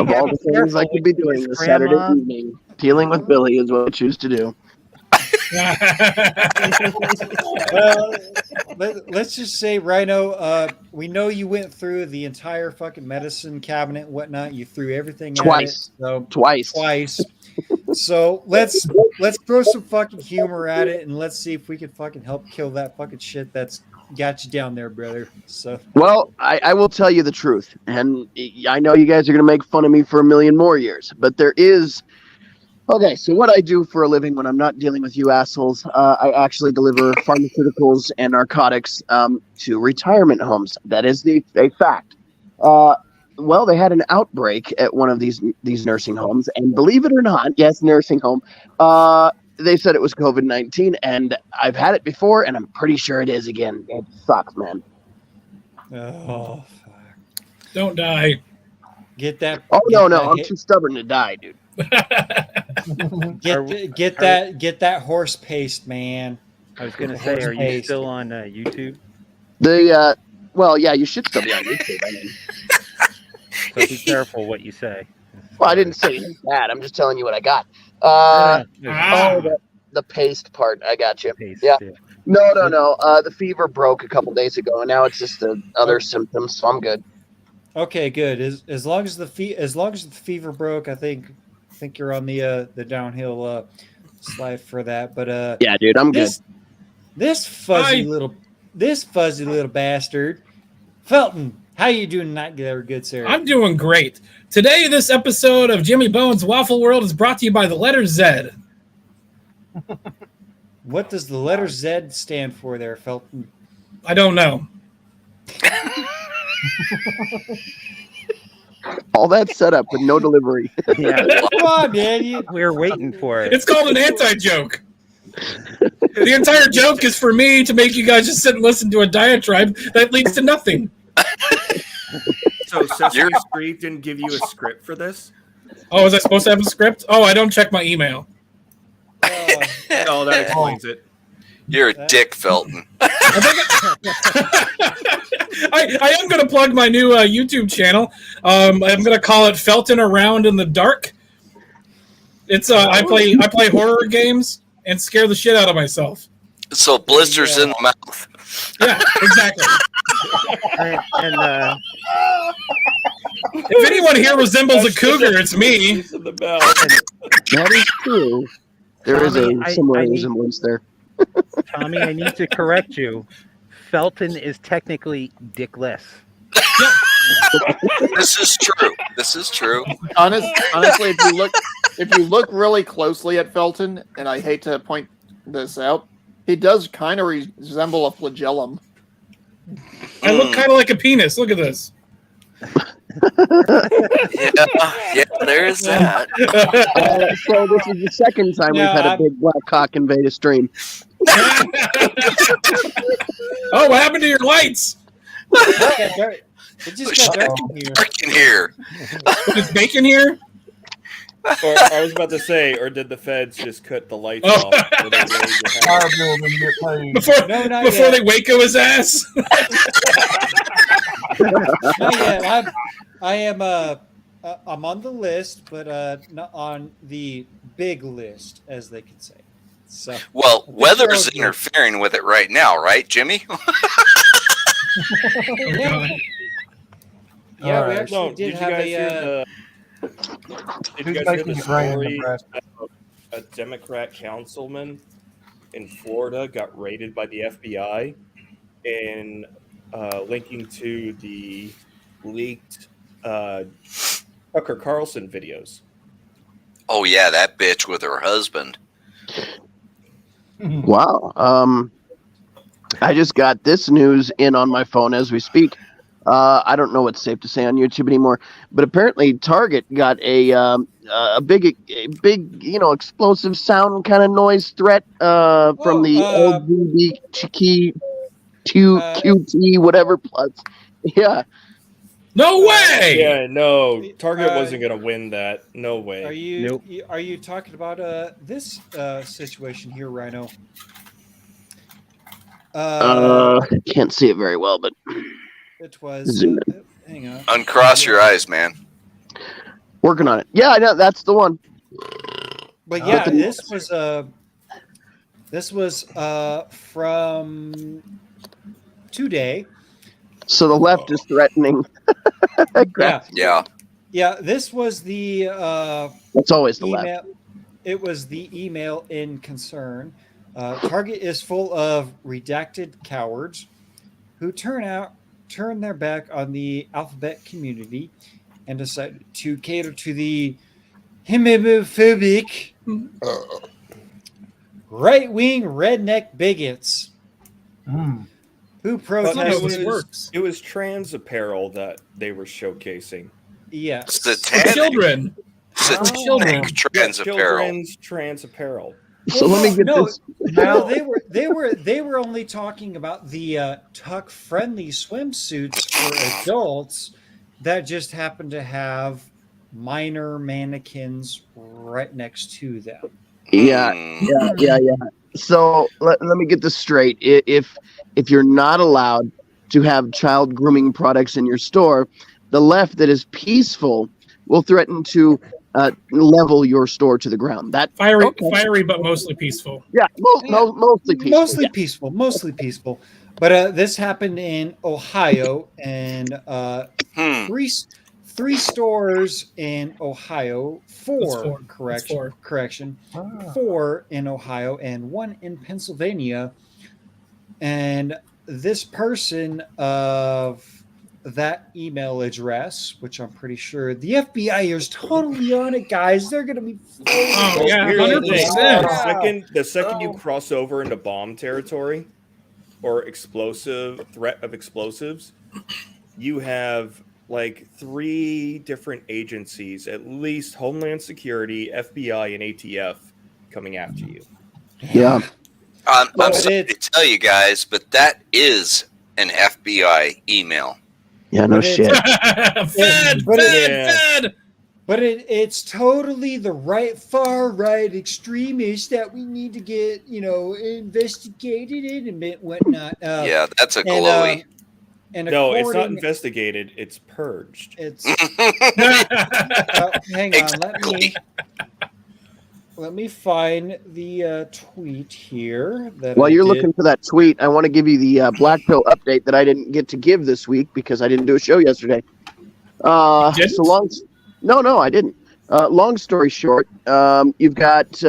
Of all the things I could be doing this Saturday evening, dealing with Billy is what I choose to do. Well, let's just say, Rhino, we know you went through the entire fucking medicine cabinet and whatnot. You threw everything Twice. at it. So, Twice. So let's throw some fucking humor at it and let's see if we can fucking help kill that fucking shit that's got you down there, brother. So Well, I will tell you the truth, and I know you guys are going to make fun of me for a million more years, but there is... Okay, so what I do for a living when I'm not dealing with you assholes, I actually deliver pharmaceuticals and narcotics to retirement homes. That is a fact. Well, they had an outbreak at one of these nursing homes, and believe it or not, yes, nursing home, they said it was COVID-19, and I've had it before, and I'm pretty sure it is again. It sucks, man. oh, Don't die. Get that. Oh get no, that I'm hit- too stubborn to die, dude. Get that horse paste, man. I was gonna The say, horse are you paste. still on YouTube? Well, yeah, you should still be on YouTube. I mean, So be careful what you say. well, I didn't say anything bad. I'm just telling you what I got. The paste part. I got you. Yeah. No. The fever broke a couple days ago, and now it's just the other symptoms. So I'm good. Okay, good. As long as the fever broke, I think you're on the downhill slide for that. But yeah, dude, I'm good. This fuzzy little bastard, Felton. How you doing tonight, there, good sir? I'm doing great. Today, this episode of Jimmy Bones Waffle World is brought to you by the letter Z. What does the letter Z stand for there, Felton? I don't know. All that setup with no delivery. Yeah. Come on, man. We're waiting for it. It's called an anti-joke. The entire joke is for me to make you guys just sit and listen to a diatribe that leads to nothing. So Sesame Street didn't give you a script for this? Oh, was I supposed to have a script? Oh, I don't check my email. Oh, that explains it. You're a dick, Felton. I am going to plug my new YouTube channel. I'm going to call it Felton Around in the Dark. It's I play horror games and scare the shit out of myself. So blisters in the mouth. Yeah, exactly. And if anyone here resembles a cougar, it's me. That is true. There is Tommy, a similar resemblance there. Tommy, I need to correct you. Felton is technically dickless. This is true. This is true. Honestly, if you look really closely at Felton, and I hate to point this out, he does kind of resemble a flagellum. I look kind of like a penis. Look at this. Yeah, there is that. So this is the second time we've had a big black cock invade a stream. Oh, what happened to your lights? It just got dark in here. It's bacon here? Or I was about to say, or did the feds just cut the lights off? Before they Waco his ass? Not yet. I am I'm on the list, but not on the big list, as they could say. So well, weather's interfering with it right now, right, Jimmy? Yeah, we actually did have a. Did you guys hear the story about a Democrat councilman in Florida got raided by the FBI and linking to the leaked Tucker Carlson videos? Oh yeah, that bitch with her husband. Wow. I just got this news in on my phone as we speak. I don't know what's safe to say on YouTube anymore, but apparently Target got a big, explosive sound kind of noise threat from the LGBTQ whatever plus. Yeah. No way. Yeah, no. Target wasn't going to win that. No way. Are you talking about this situation here, Rhino? Can't see it very well, but it was. Hang on. Uncross your eyes, man. Working on it. Yeah, I know that's the one. But yeah, this was from today. So the left is threatening. Yeah. This was the. It's always the email. left. It was the email in concern. Target is full of redacted cowards who turn their back on the alphabet community and decide to cater to the homophobic right-wing redneck bigots who protested. It was trans apparel that they were showcasing. Yeah, satanic children. Satanic trans apparel. Children's trans apparel. So let me get this. No, they were only talking about the tuck-friendly swimsuits for adults that just happened to have minor mannequins right next to them. Yeah, yeah. So let me get this straight. If you're not allowed to have child grooming products in your store, the left that is peaceful will threaten to level your store to the ground. That Fiery, but mostly peaceful. Yeah, mostly peaceful. Mostly yeah. peaceful, mostly peaceful. But this happened in Ohio, and three stores in Ohio, four. correction, 4 in Ohio and 1 in Pennsylvania. And this person of that email address, which I'm pretty sure the FBI is totally on it, guys. They're gonna be. Oh yeah, Here's the thing. 100%. The second you cross over into bomb territory or threat of explosives, you have like 3 different agencies, at least Homeland Security, FBI, and ATF, coming after you. Yeah. I'm sorry to tell you guys, but that is an FBI email. Yeah, no shit. Fed. But it's totally the far right extremists that we need to get, investigated and whatnot. Yeah, that's a glowy. No, it's not investigated. It's purged. It's hang on. Let me find the tweet here. While you're looking for that tweet, I want to give you the Black Pill update that I didn't get to give this week because I didn't do a show yesterday. No, I didn't. Long story short, you've got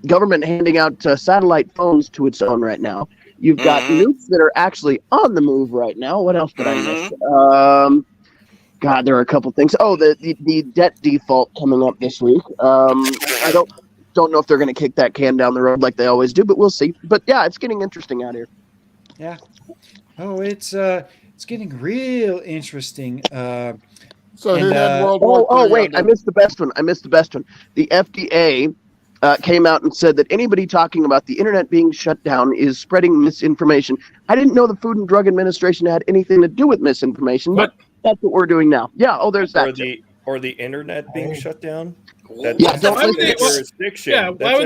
government handing out satellite phones to its own right now. You've got nukes that are actually on the move right now. What else did I miss? God, there are a couple things. Oh, the debt default coming up this week. I don't know if they're going to kick that can down the road like they always do, but we'll see. But yeah, it's getting interesting out here. Yeah. Oh, it's getting real interesting. So who had World War III? Oh, wait, I missed the best one. The FDA came out and said that anybody talking about the internet being shut down is spreading misinformation. I didn't know the Food and Drug Administration had anything to do with misinformation, but that's what we're doing now. Yeah. Oh, there's that. Or the internet being shut down. Why would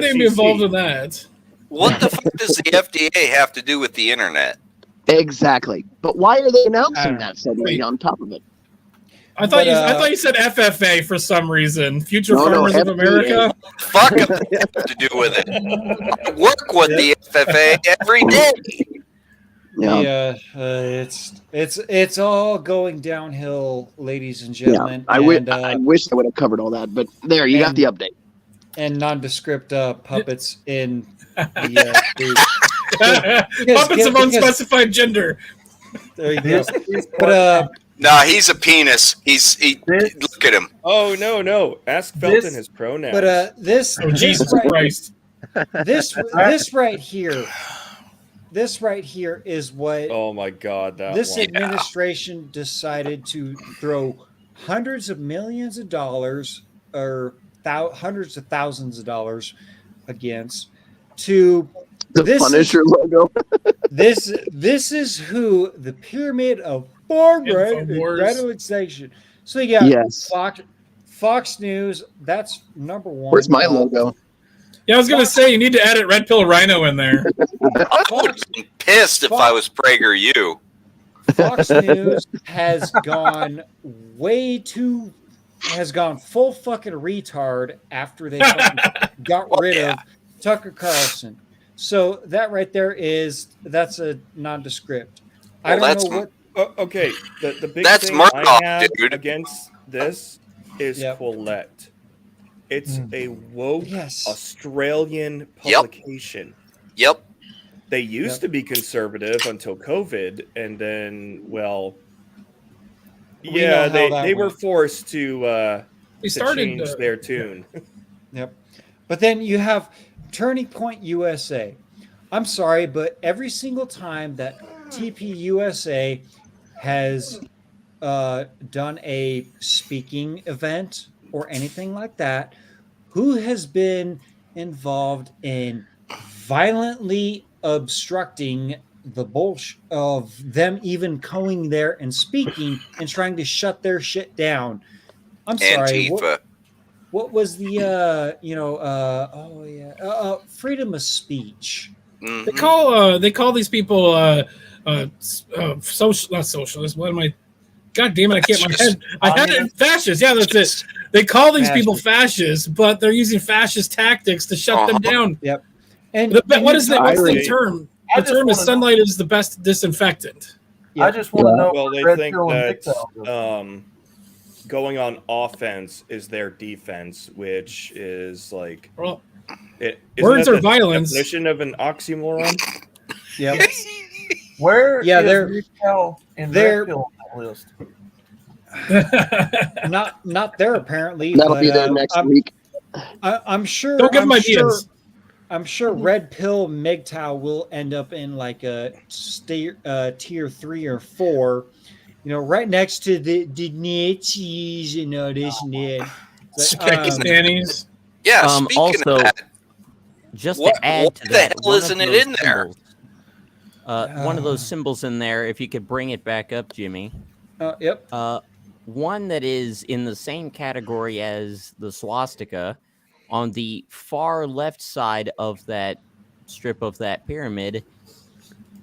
they be involved in that? What the fuck does the FDA have to do with the internet? Exactly. But why are they announcing that suddenly on top of it? I thought you said FFA for some reason. Future Farmers of America. Fuck have to do with it. I work with the FFA every day. Yeah, it's all going downhill, ladies and gentlemen. I wish I would have covered all that, but there, you got the update. And nondescript puppets in puppets of unspecified gender. There you go. But nah, he's a penis. Look at him. Oh no! Ask Felton his pronouns. But Jesus Christ. This right here. This right here is what. Oh my God! This administration decided to throw hundreds of millions of dollars or hundreds of thousands of dollars against to the Punisher logo. This is who the pyramid of far right radicalization. So you got Fox News. That's number one. Where's my logo? Yeah, I was gonna say you need to edit Red Pill Rhino in there. I would have been pissed if I was PragerU. Fox News has gone full fucking retard after they got rid of Tucker Carlson. So that right there that's a nondescript. I don't know what. Okay, the big that's thing Murdoch, I have dude. against this is Quillette. It's a woke Australian publication. Yep. They used to be conservative until COVID, and then, they were forced to change their tune. Yep. But then you have Turning Point USA. I'm sorry, but every single time that TPUSA has done a speaking event or anything like that, who has been involved in violently obstructing the bullshit of them even going there and speaking and trying to shut their shit down. I'm sorry. Antifa. What was the freedom of speech? They call these people social, not socialist. What am I? God damn it! I can't. I had it fascist. Yeah, that's it. They call these people fascists, but they're using fascist tactics to shut them down. Yep. And what's the term? The term is sunlight is the best disinfectant. I just want to know. Well, they think that going on offense is their defense, which is like words are violence. Definition of an oxymoron. Yeah. Where? Yeah, is Raquel in Red Pill on that list? not there apparently. That'll but, be there next week. I'm sure. Don't give them ideas. I'm sure Red Pill MGTOW will end up in like a tier 3 or 4. You know, right next to the Nazis and all this and that. Pakistanis. Yeah. Speaking also, of that, just to add to that, the hell isn't it in there? One of those symbols in there, if you could bring it back up, Jimmy. Yep. One that is in the same category as the swastika, on the far left side of that strip of that pyramid,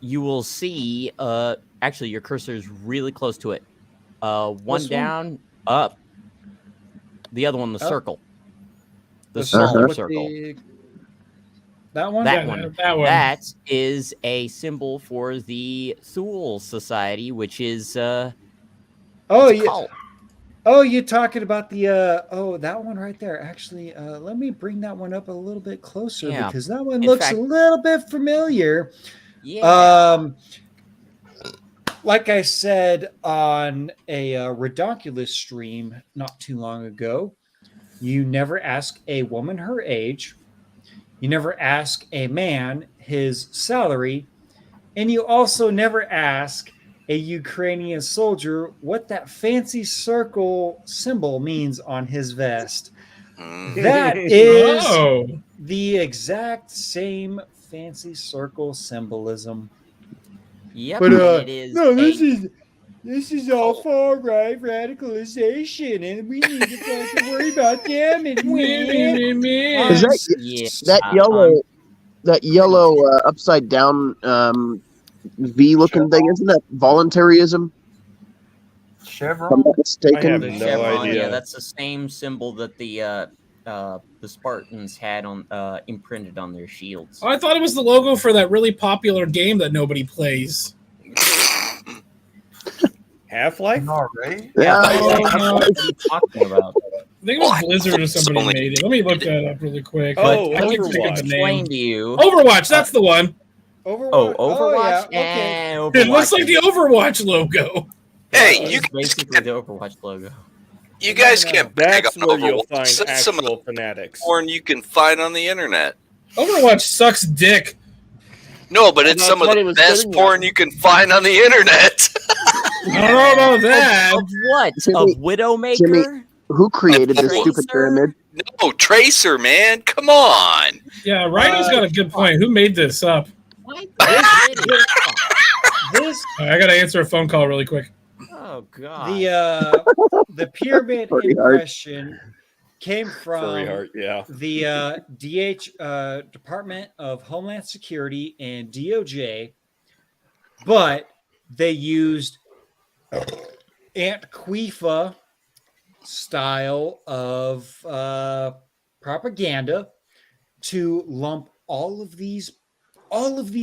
you will see, actually your cursor is really close to it. One down, up. The other one, the circle. The smaller circle. That one? That one. That one. That is a symbol for the Thule Society, which is Oh, you're talking about the that one right there. Actually, let me bring that one up a little bit closer because that one looks a little bit familiar. Yeah. Like I said on a Redonkulous stream not too long ago, you never ask a woman her age, you never ask a man his salary, and you also never ask a Ukrainian soldier what that fancy circle symbol means on his vest. That is the exact same fancy circle symbolism. Yep, but it is. No, this is all far right radicalization, and we need to fucking worry about them and win. Is that yellow upside down V looking thing? Isn't that voluntarism? Chevron. I'm not mistaken. I have no idea. Yeah, that's the same symbol that the Spartans had on imprinted on their shields. Oh, I thought it was the logo for that really popular game that nobody plays. Half-Life? Right? Yeah, what are you talking about? I think it was Blizzard or somebody made it. Let me look that up really quick. But I can Overwatch. Explain to you. Overwatch, that's the one. Overwatch. Overwatch. Yeah, Overwatch. It looks like the Overwatch logo. Hey, you basically the Overwatch logo. You guys can't bag That's on where you'll Overwatch. find That's some actual fanatics. porn you can find on the internet. Overwatch sucks dick. No, but it's that's some of what he the was best getting porn you can find on the internet. I don't know about that. Of what? Jimmy, Of Widowmaker? Jimmy, who created this Tracer? stupid pyramid? No, Tracer, man. Come on. Yeah, Rhino's got a good point. Who made this up? This I gotta answer a phone call really quick. Oh god. The pyramid in question came from the Department of Homeland Security and DOJ, but they used Antifa style of propaganda to lump all of these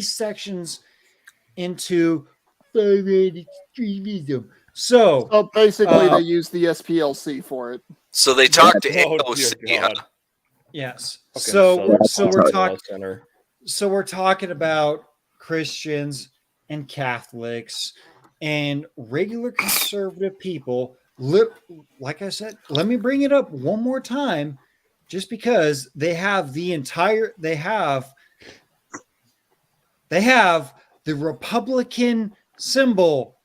sections into extremism. So basically, they use the SPLC for it. So they talked to Oh, AOC. dear God. Yes. Okay, So we're talking about Christians and Catholics and regular conservative people. Like I said, let me bring it up one more time, just because they have the Republican symbol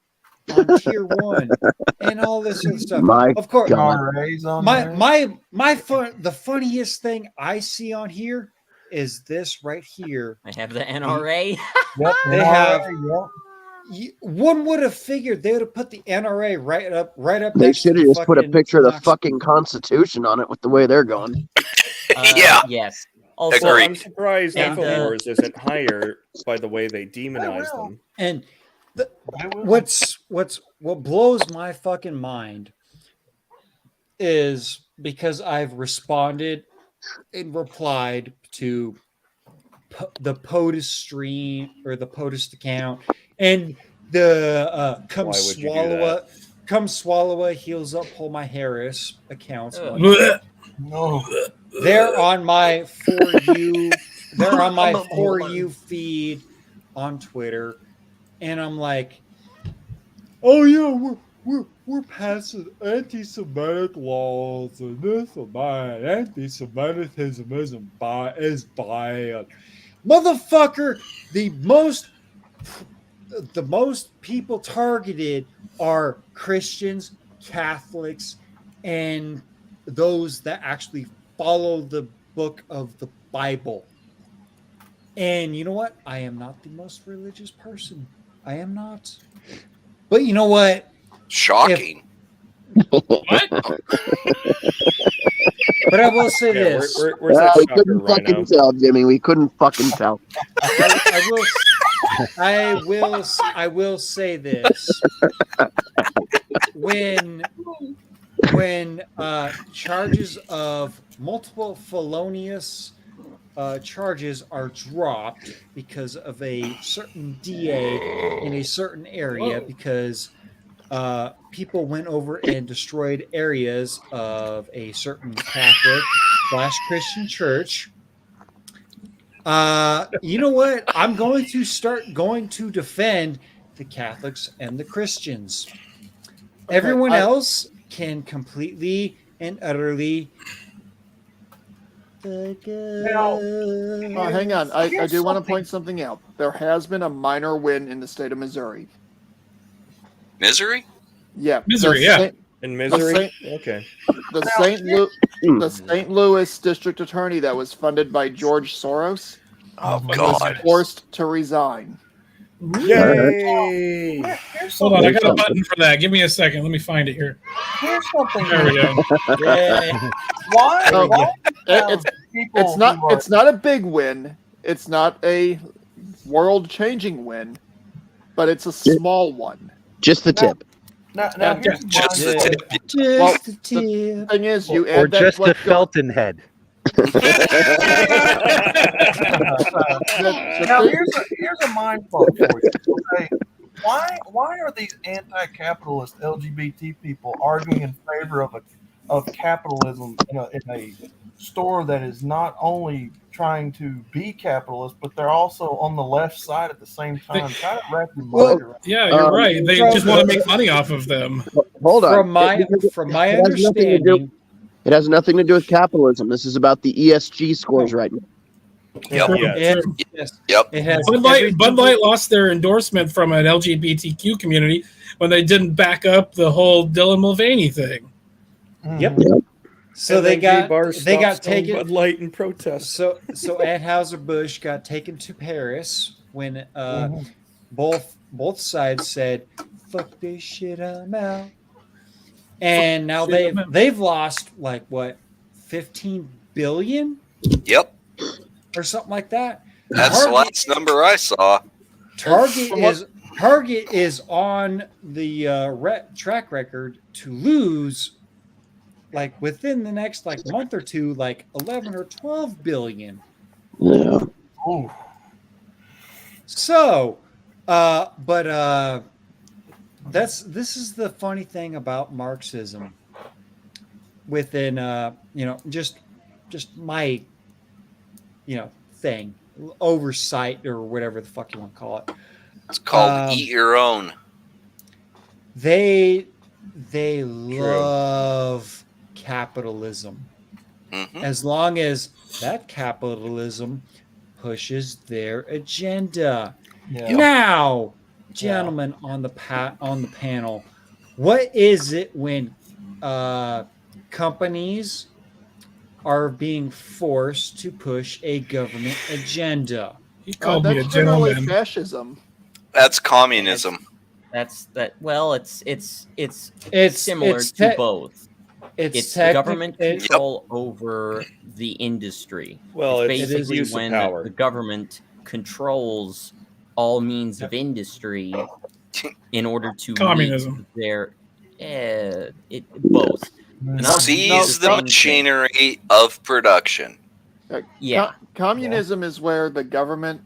on tier 1 and all this other stuff. Of course, the funniest thing I see on here is this right here. They have the NRA. Yep, They NRA, have. Yep. One would have figured they would have put the NRA right up They next to should the have just put a fucking picture of the Knox- fucking Constitution on it with the way they're going. Yeah. Yes. Well, Also, I'm surprised And, InfoWars isn't higher by the way they demonize them. And what blows my fucking mind is because I've responded and replied to the POTUS stream or the POTUS account and the come Why would you do swallow that? come swallow a heels up pull my Harris accounts. No. They're on my for you. They're on my for you feed on Twitter, and I'm like, oh yeah, we're passing anti-Semitic laws and this and that. Anti-Semitism is bad. Motherfucker, the most people targeted are Christians, Catholics, and those that actually follow the book of the Bible. And you know what? I am not the most religious person. I am not. But you know what? Shocking. What? But I will say Yeah, this. where's that We shocker couldn't right fucking now? tell, Jimmy. We couldn't fucking tell. I will say this. When charges of multiple felonious charges are dropped because of a certain DA in a certain area because people went over and destroyed areas of a certain Catholic / Christian church. You know what? I'm going to start going to defend the Catholics and the Christians. Everyone else can completely and utterly. Hang on. I do want to point something out. There has been a minor win in the state of Missouri. Misery? Yeah. Misery, the yeah. Saint- In the Misery? Saint- Okay. the St. Louis district attorney that was funded by George Soros Oh, was God. forced to resign. Yay! Hold on, I got a button for that. Give me a second. Let me find it here. Here's something. There we go. Yay. Why? So, why it's not a big win. It's not a world-changing win, but it's a small one. Just the tip. Now here's Just the tip. Well, the thing is, you Or add that just a what go- Felton head. Now here's a mind fuck for you. Okay, why are these anti-capitalist LGBT people arguing in favor of capitalism in a store that is not only trying to be capitalist, but they're also on the left side at the same time? Try to wrap your mind around. Yeah, you're right. They just want to make money off of them. Hold on. From my understanding, it has nothing to do with capitalism. This is about the ESG scores right now. Yep. Yep. It has Bud Light lost their endorsement from an LGBTQ community when they didn't back up the whole Dylan Mulvaney thing. Yep. So And they then got stopped taken. Bud Light in protest. So Anheuser-Busch got taken to Paris when both sides said, "Fuck this shit, I'm out." And now they've lost like what, 15 billion? Yep. Or something like that. That's the last number I saw. Target is on the track record to lose like within the next like month or two, like 11 or 12 billion. Yeah. Ooh. So, this is the funny thing about Marxism within just my thing, oversight or whatever the fuck you want to call it. It's called Eat Your Own. They love capitalism. Mm-hmm. As long as that capitalism pushes their agenda. Yeah. Now, gentlemen on the panel, what is it when companies are being forced to push a government agenda. He called me a That's generally gentleman. fascism. That's communism. Well, it's similar to both. It's government control over the industry. Well, it's it's basically use of when power. the government controls all means of industry in order to Communism. meet their both. Seize the machinery of production. Yeah. Communism is where the government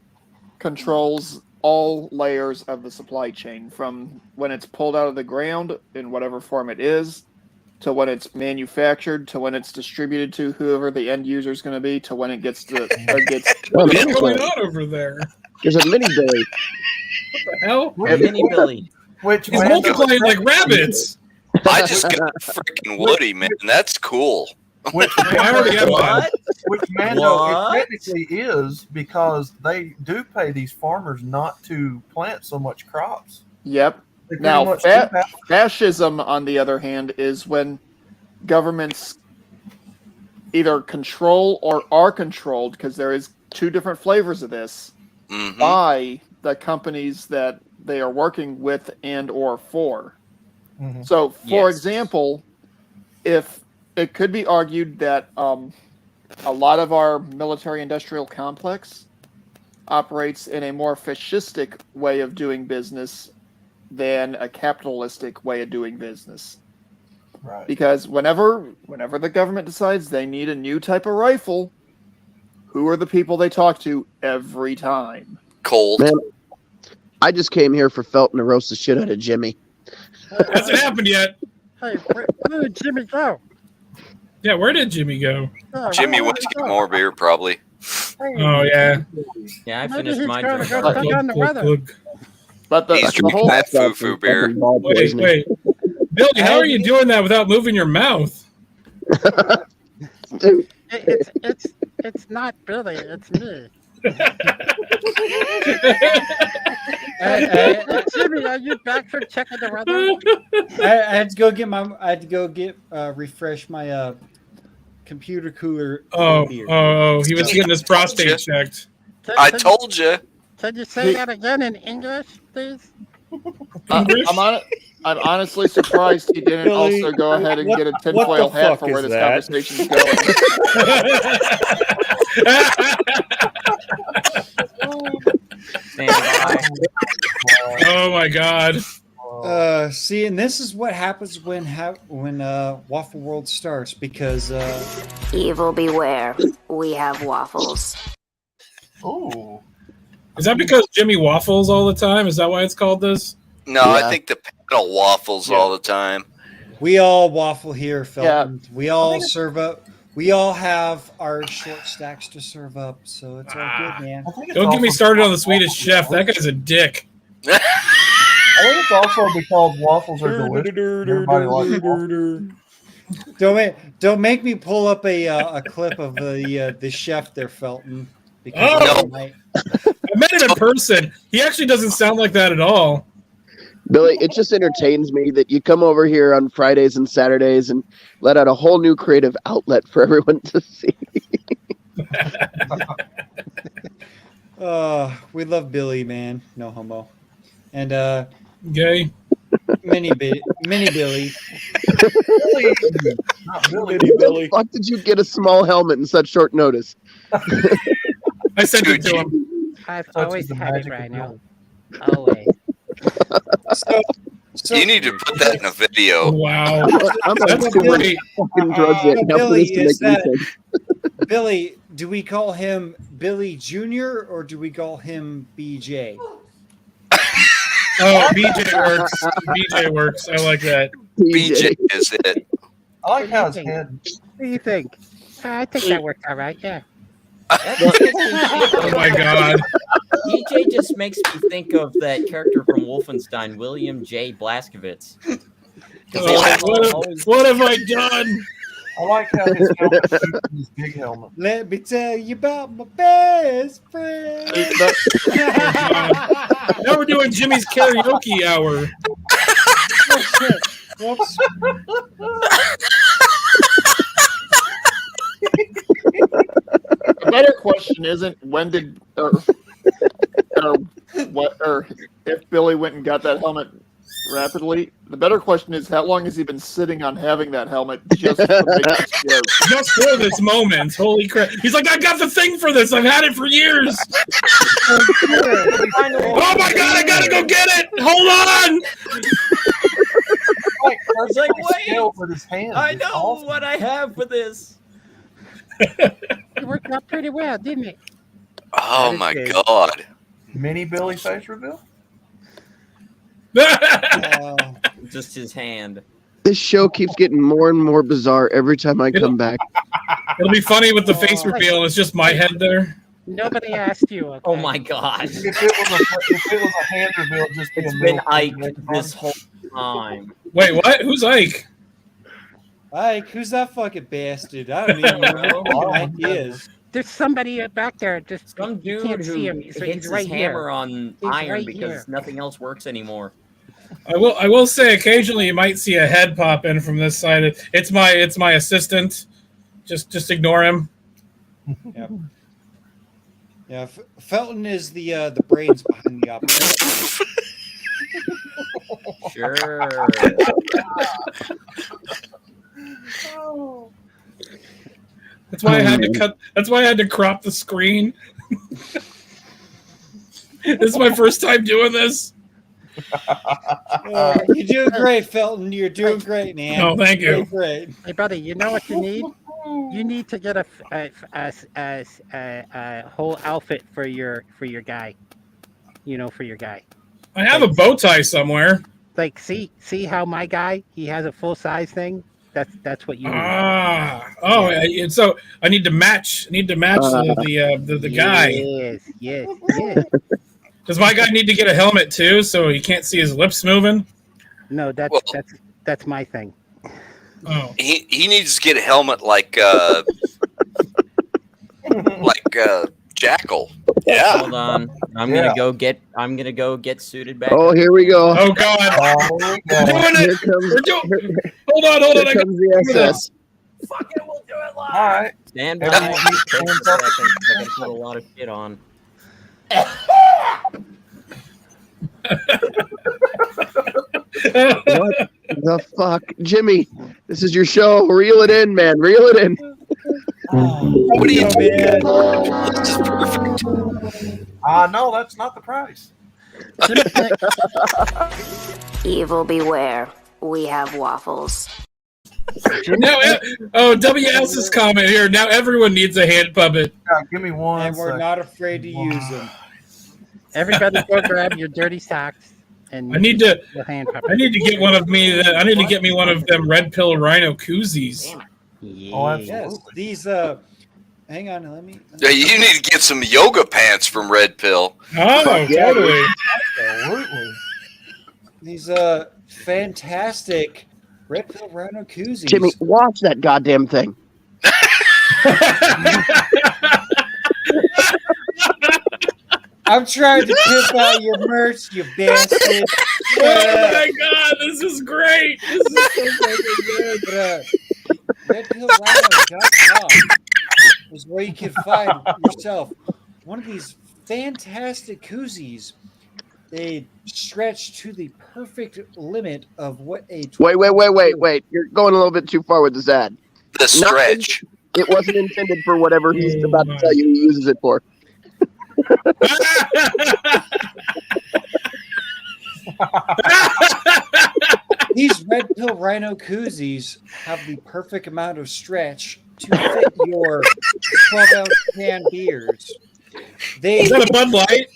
controls all layers of the supply chain, from when it's pulled out of the ground in whatever form it is, to when it's manufactured, to when it's distributed to whoever the end user is going to be, to when it gets to What's going on over there? There's a mini Billy. What the hell? A mini Billy. Which He's multiplying like rabbits. I just got a freaking Woody, man. That's cool. Which I already have one. Which Mando it technically is, because they do pay these farmers not to plant so much crops. Yep. They pretty Now, much do that. fascism, on the other hand, is when governments either control or are controlled, because there is two different flavors of this, by the companies that they are working with and or for. So, for example, if it could be argued that a lot of our military-industrial complex operates in a more fascistic way of doing business than a capitalistic way of doing business. Right. Because whenever the government decides they need a new type of rifle, who are the people they talk to every time? Colt. Man, I just came here for Felton to roast the shit out of Jimmy. Hasn't happened yet. Hey, where did Jimmy go? Yeah, where did Jimmy go? Jimmy went to get more beer, probably. Oh, yeah. Yeah, I Maybe finished he's mine. gonna go check on the weather. But He's drinking that foo-foo beer. Wait. Billy, how are you doing that without moving your mouth? It's not Billy, it's me. Jimmy, are you back from checking the weather? I had to go get refresh my computer cooler. He was getting his prostate checked. I told you. Can you say that again in English, please? I'm honestly surprised he didn't Billy, also go ahead and get a what tinfoil the hat fuck for where is this that? conversation's going. Oh my god. See, and this is what happens when Waffle World starts, because Evil beware. We have waffles. Oh. Is that because Jimmy waffles all the time? Is that why it's called this? No, I think the panel waffles all the time. we all waffle here, Felton. We all serve up. We all have our short stacks to serve up, so it's all good, man. Don't get me started on the Swedish chef. That guy's a dick. I think it's also because waffles are delicious. Everybody likes waffles. Don't make me pull up a clip of the chef there, Felton. Because I met him in person. He actually doesn't sound like that at all. Billy, it just entertains me that you come over here on Fridays and Saturdays and let out a whole new creative outlet for everyone to see. We love Billy, man. No homo. And gay. Mini Billy. Billy. How the fuck did you get a small helmet in such short notice? I sent it to him. I've always had it right now. Always. So You need to put that in a video. Wow. That's great. Billy, do we call him Billy Jr. or do we call him BJ? Oh, BJ works. BJ works. I like that. BJ is it. I like how his head. What do you think? I think that worked all right, yeah. Oh my god. DJ just makes me think of that character from Wolfenstein, William J. Blazkowicz. What have I done? I like how his helmet suits his big helmet. Let me tell you about my best friend. Now we're doing Jimmy's karaoke hour. Whoops. The better question isn't when did or if Billy went and got that helmet rapidly. The better question is how long has he been sitting on having that helmet just to make this joke? Just for this moment. Holy crap. He's like, I got the thing for this. I've had it for years. Oh my god, I gotta go get it. Hold on. It's like, wait, with his hands. I know what I have for this. It worked out pretty well, didn't it? Oh my god. Mini Billy face reveal? Just his hand. This show keeps getting more and more bizarre every time I come back. It'll be funny with the face reveal. It's just my head there. Nobody asked you. Okay? Oh my god. If it was a hand reveal, it'd just be It's a been milk Ike face. this whole time. Wait, what? Who's Ike? Ike, who's that fucking bastard? I don't even know who Ike is. There's somebody back there. Just Some you dude can't who see him. hits He's right his hammer here. on He's iron right because here. nothing else works anymore. I will say occasionally you might see a head pop in from this side. It's my assistant. Just ignore him. Yep. Yeah, Felton is the brains behind the operation. Sure. That's why I had to cut. That's why I had to crop the screen. This is my first time doing this. You're doing great, Felton. You're doing great, man. Oh, thank you. You're great. Hey, buddy, you know what you need? You need to get a whole outfit for your guy. You know, for your guy. I have a bow tie somewhere. Like, see how my guy, he has a full size thing. That's what you need. And so I need to match. the guy. Yes. Does my guy need to get a helmet too, so he can't see his lips moving? No, that's my thing. Oh. He needs to get a helmet like Jackal. Yeah. Hold on. I'm gonna go get suited back. Oh, here we go. Oh God. Oh, We're doing it. Hold on. Here comes the SS. Fuck it, we'll do it live. All right. Stand by. Take a second. I gotta put a lot of shit on. What the fuck? Jimmy, this is your show. Reel it in, man. Reel it in. What are you doing? No, that's not the price. Evil beware. We have waffles. WS's comment here. Now everyone needs a hand puppet. Yeah, give me one. And we're not afraid to use them. Everybody go grab your dirty socks and I need to hand puppet. get I need to get me one of them red pill rhino koozies. Oh, absolutely. Yes, these hang on, let me. Yeah, you need to get some yoga pants from Red Pill. Oh, totally. Absolutely. These fantastic red pill rhino koozies. Jimmy, watch that goddamn thing. I'm trying to pimp out your merch, you bastard. Oh my God, this is great. This is so fucking good. RedPillRhino.com is where you can find yourself one of these fantastic koozies. They stretch to the perfect limit of what a... Wait. You're going a little bit too far with this ad. The stretch. It wasn't intended for whatever he's about to tell you he uses it for. These Red Pill Rhino koozies have the perfect amount of stretch to fit your 12-ounce can beers. Is that a Bud Light?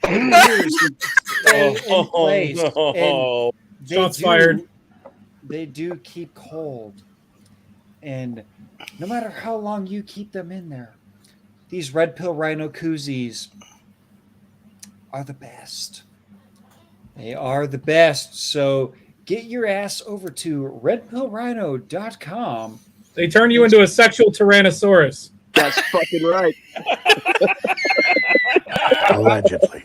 Beers stay in place, no. and Shots fired. They do keep cold, and no matter how long you keep them in there, these Red Pill Rhino koozies are the best. They are the best. So get your ass over to redpillrhino.com. They turn you into a sexual Tyrannosaurus. That's fucking right. Allegedly.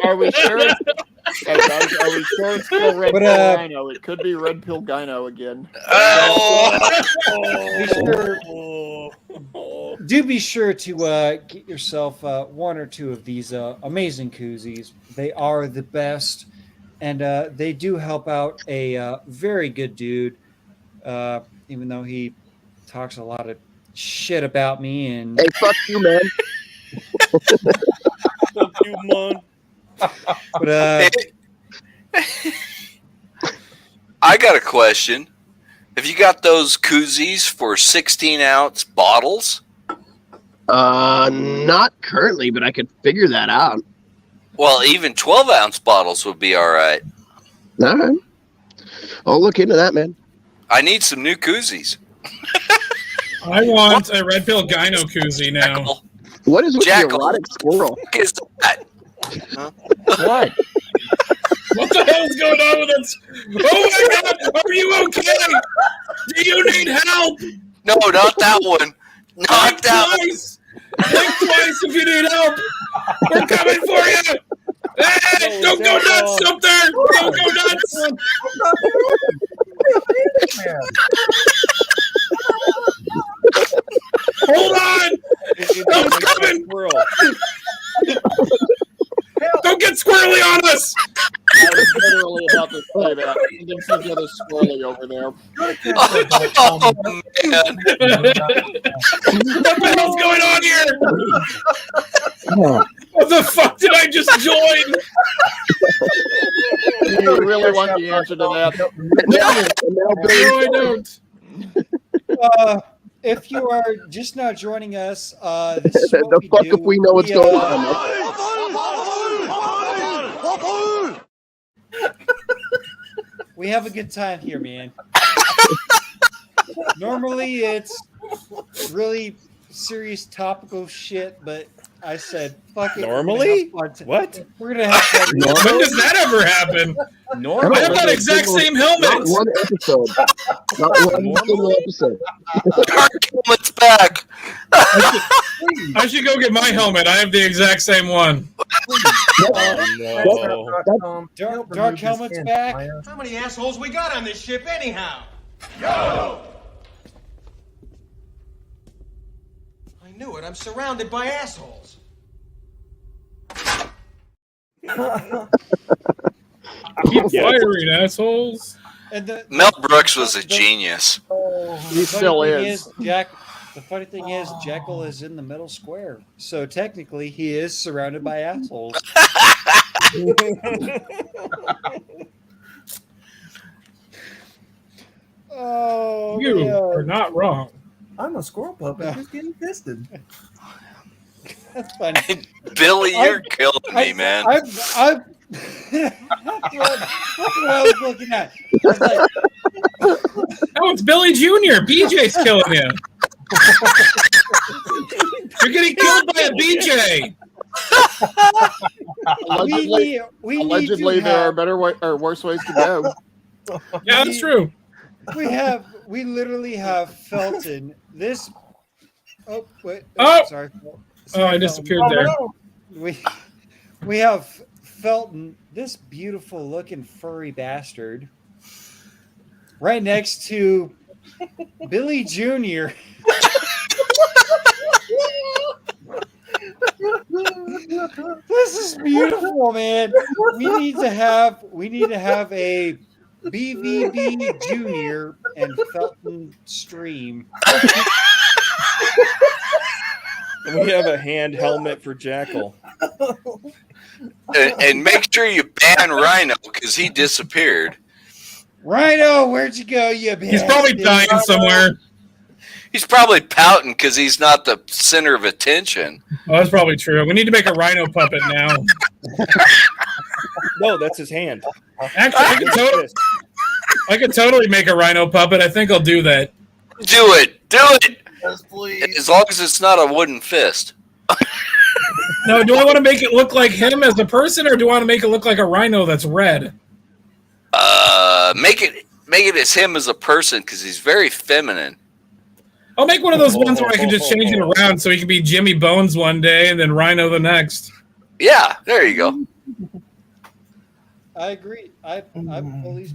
Are we sure? Are we sure it's still Red Pill Rhino? It could be Red Pill Gyno again. Be sure do be sure to get yourself one or two of these amazing koozies. They are the best, and they do help out a very good dude, even though he talks a lot of shit about me. And Hey, fuck you, man. Fuck you, man. But I got a question. Have you got those koozies for 16-ounce bottles? Not currently, but I could figure that out. Well, even 12-ounce bottles would be all right. All right. I'll look into that, man. I need some new koozies. I want a Red Pill Gyno koozie now. What is with Jackal. the erotic squirrel? What is that? What? What the hell is going on with us? Oh my God! Are you okay? Do you need help? No, not that one. Not that one. Twice. Blink twice if you need help. We're coming for you. Hey, don't go nuts up there. Don't go nuts. Hold on. Help's coming. Don't get squirrely on us. I was literally about to say that. There's some other squirrely over there. Oh, man. What the hell's going on here? What the fuck did I just join? Do you really want the answer to that? No, I don't. if you are just now joining us, this is what The we fuck do. if we know what's going on. We have a good time here, man. Normally, it's really serious topical shit, but I said, "Fuck it." Normally? What? We're gonna have fun. When does that ever happen? Normally, I have that exact same helmet. Not one episode. Not one single episode. Dark helmet's back. I should go get my helmet. I have the exact same one. Dark helmet's back. How many assholes we got on this ship anyhow? Yo! I knew it. I'm surrounded by assholes. Keep firing, assholes. And Mel Brooks was a genius. He still is. The funny thing is, Jekyll is in the middle square, so technically he is surrounded by assholes. Oh, You yeah. are not wrong. I'm a squirrel puppet just getting fisted. That's funny. Billy, you're killing me, man. that's what I was looking at. I was like, Oh, it's Billy Jr. BJ's killing him. You're getting killed by a BJ. Allegedly, there are better or worse ways to go. Yeah, that's true. We literally have Felton. This. Oh wait. Oh! Sorry. Oh, I disappeared there. We have Felton, this beautiful looking furry bastard, right next to Billy Jr. This is beautiful, man. We need to have a BVB Junior and Felton stream. We have a hand helmet for Jackal. And make sure you ban Rhino because he disappeared. Rhino, where'd you go, you bastard? He's probably dying somewhere. He's probably pouting because he's not the center of attention. Oh, that's probably true. We need to make a Rhino puppet now. No, that's his hand. Actually, I could totally make a Rhino puppet. I think I'll do that. Do it. Do it. Yes, please. As long as it's not a wooden fist. No, do I want to make it look like him as a person, or do I want to make it look like a rhino that's red? Make it as him as a person because he's very feminine. I'll make one of those ones where I can just change it around so he can be Jimmy Bones one day and then Rhino the next. Yeah, there you go. I agree. I fully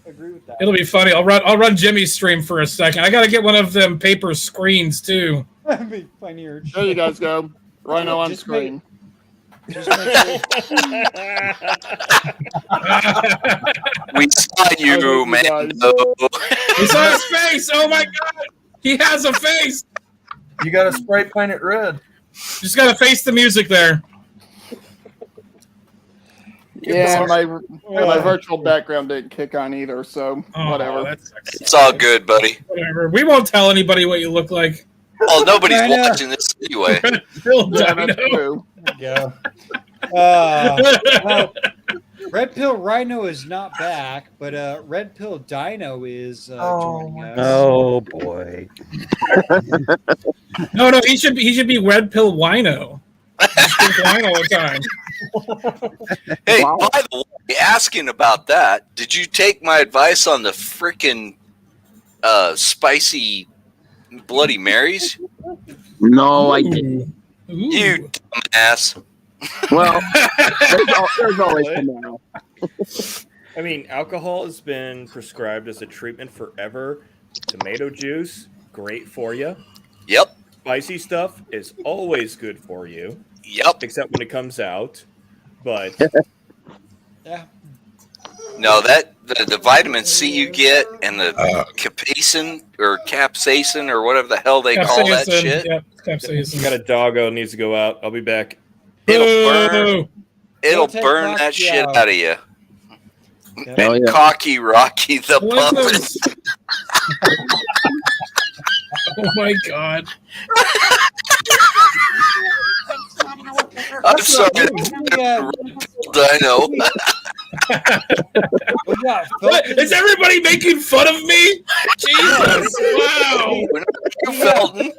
agree with that. It'll be funny. I'll run Jimmy's stream for a second. I got to get one of them paper screens too. That'd be funnier. There you guys go. Rhino on Just screen. Just make sure. We saw you, man. We saw his face. Oh my god, he has a face. You got to spray paint it red. Just gotta face the music there. Yeah, my virtual background didn't kick on either, so whatever. It's all good, buddy. Whatever. We won't tell anybody what you look like. Well, nobody's watching this anyway. Yeah, that's true. Yeah. Red Pill Rhino is not back, but Red Pill Dino is joining us. Oh boy. No, he should be Red Pill Wino. Just drink wine all the time. Hey, by the way, asking about that, did you take my advice on the freaking spicy Bloody Marys? No, I didn't. You dumbass. Well, there's always tomorrow. I mean, alcohol has been prescribed as a treatment forever. Tomato juice, great for you. Yep. Spicy stuff is always good for you. Yep. Except when it comes out. But yeah. No, that the vitamin C you get and the capsaicin or whatever the hell they call that shit. Yep, capsaicin. Got a doggo needs to go out. I'll be back. It'll burn that shit out of you. And Cocky Rocky the puppet. Oh my god. I'm sorry. Dino. Is everybody making fun of me? Jesus! Wow! Felton.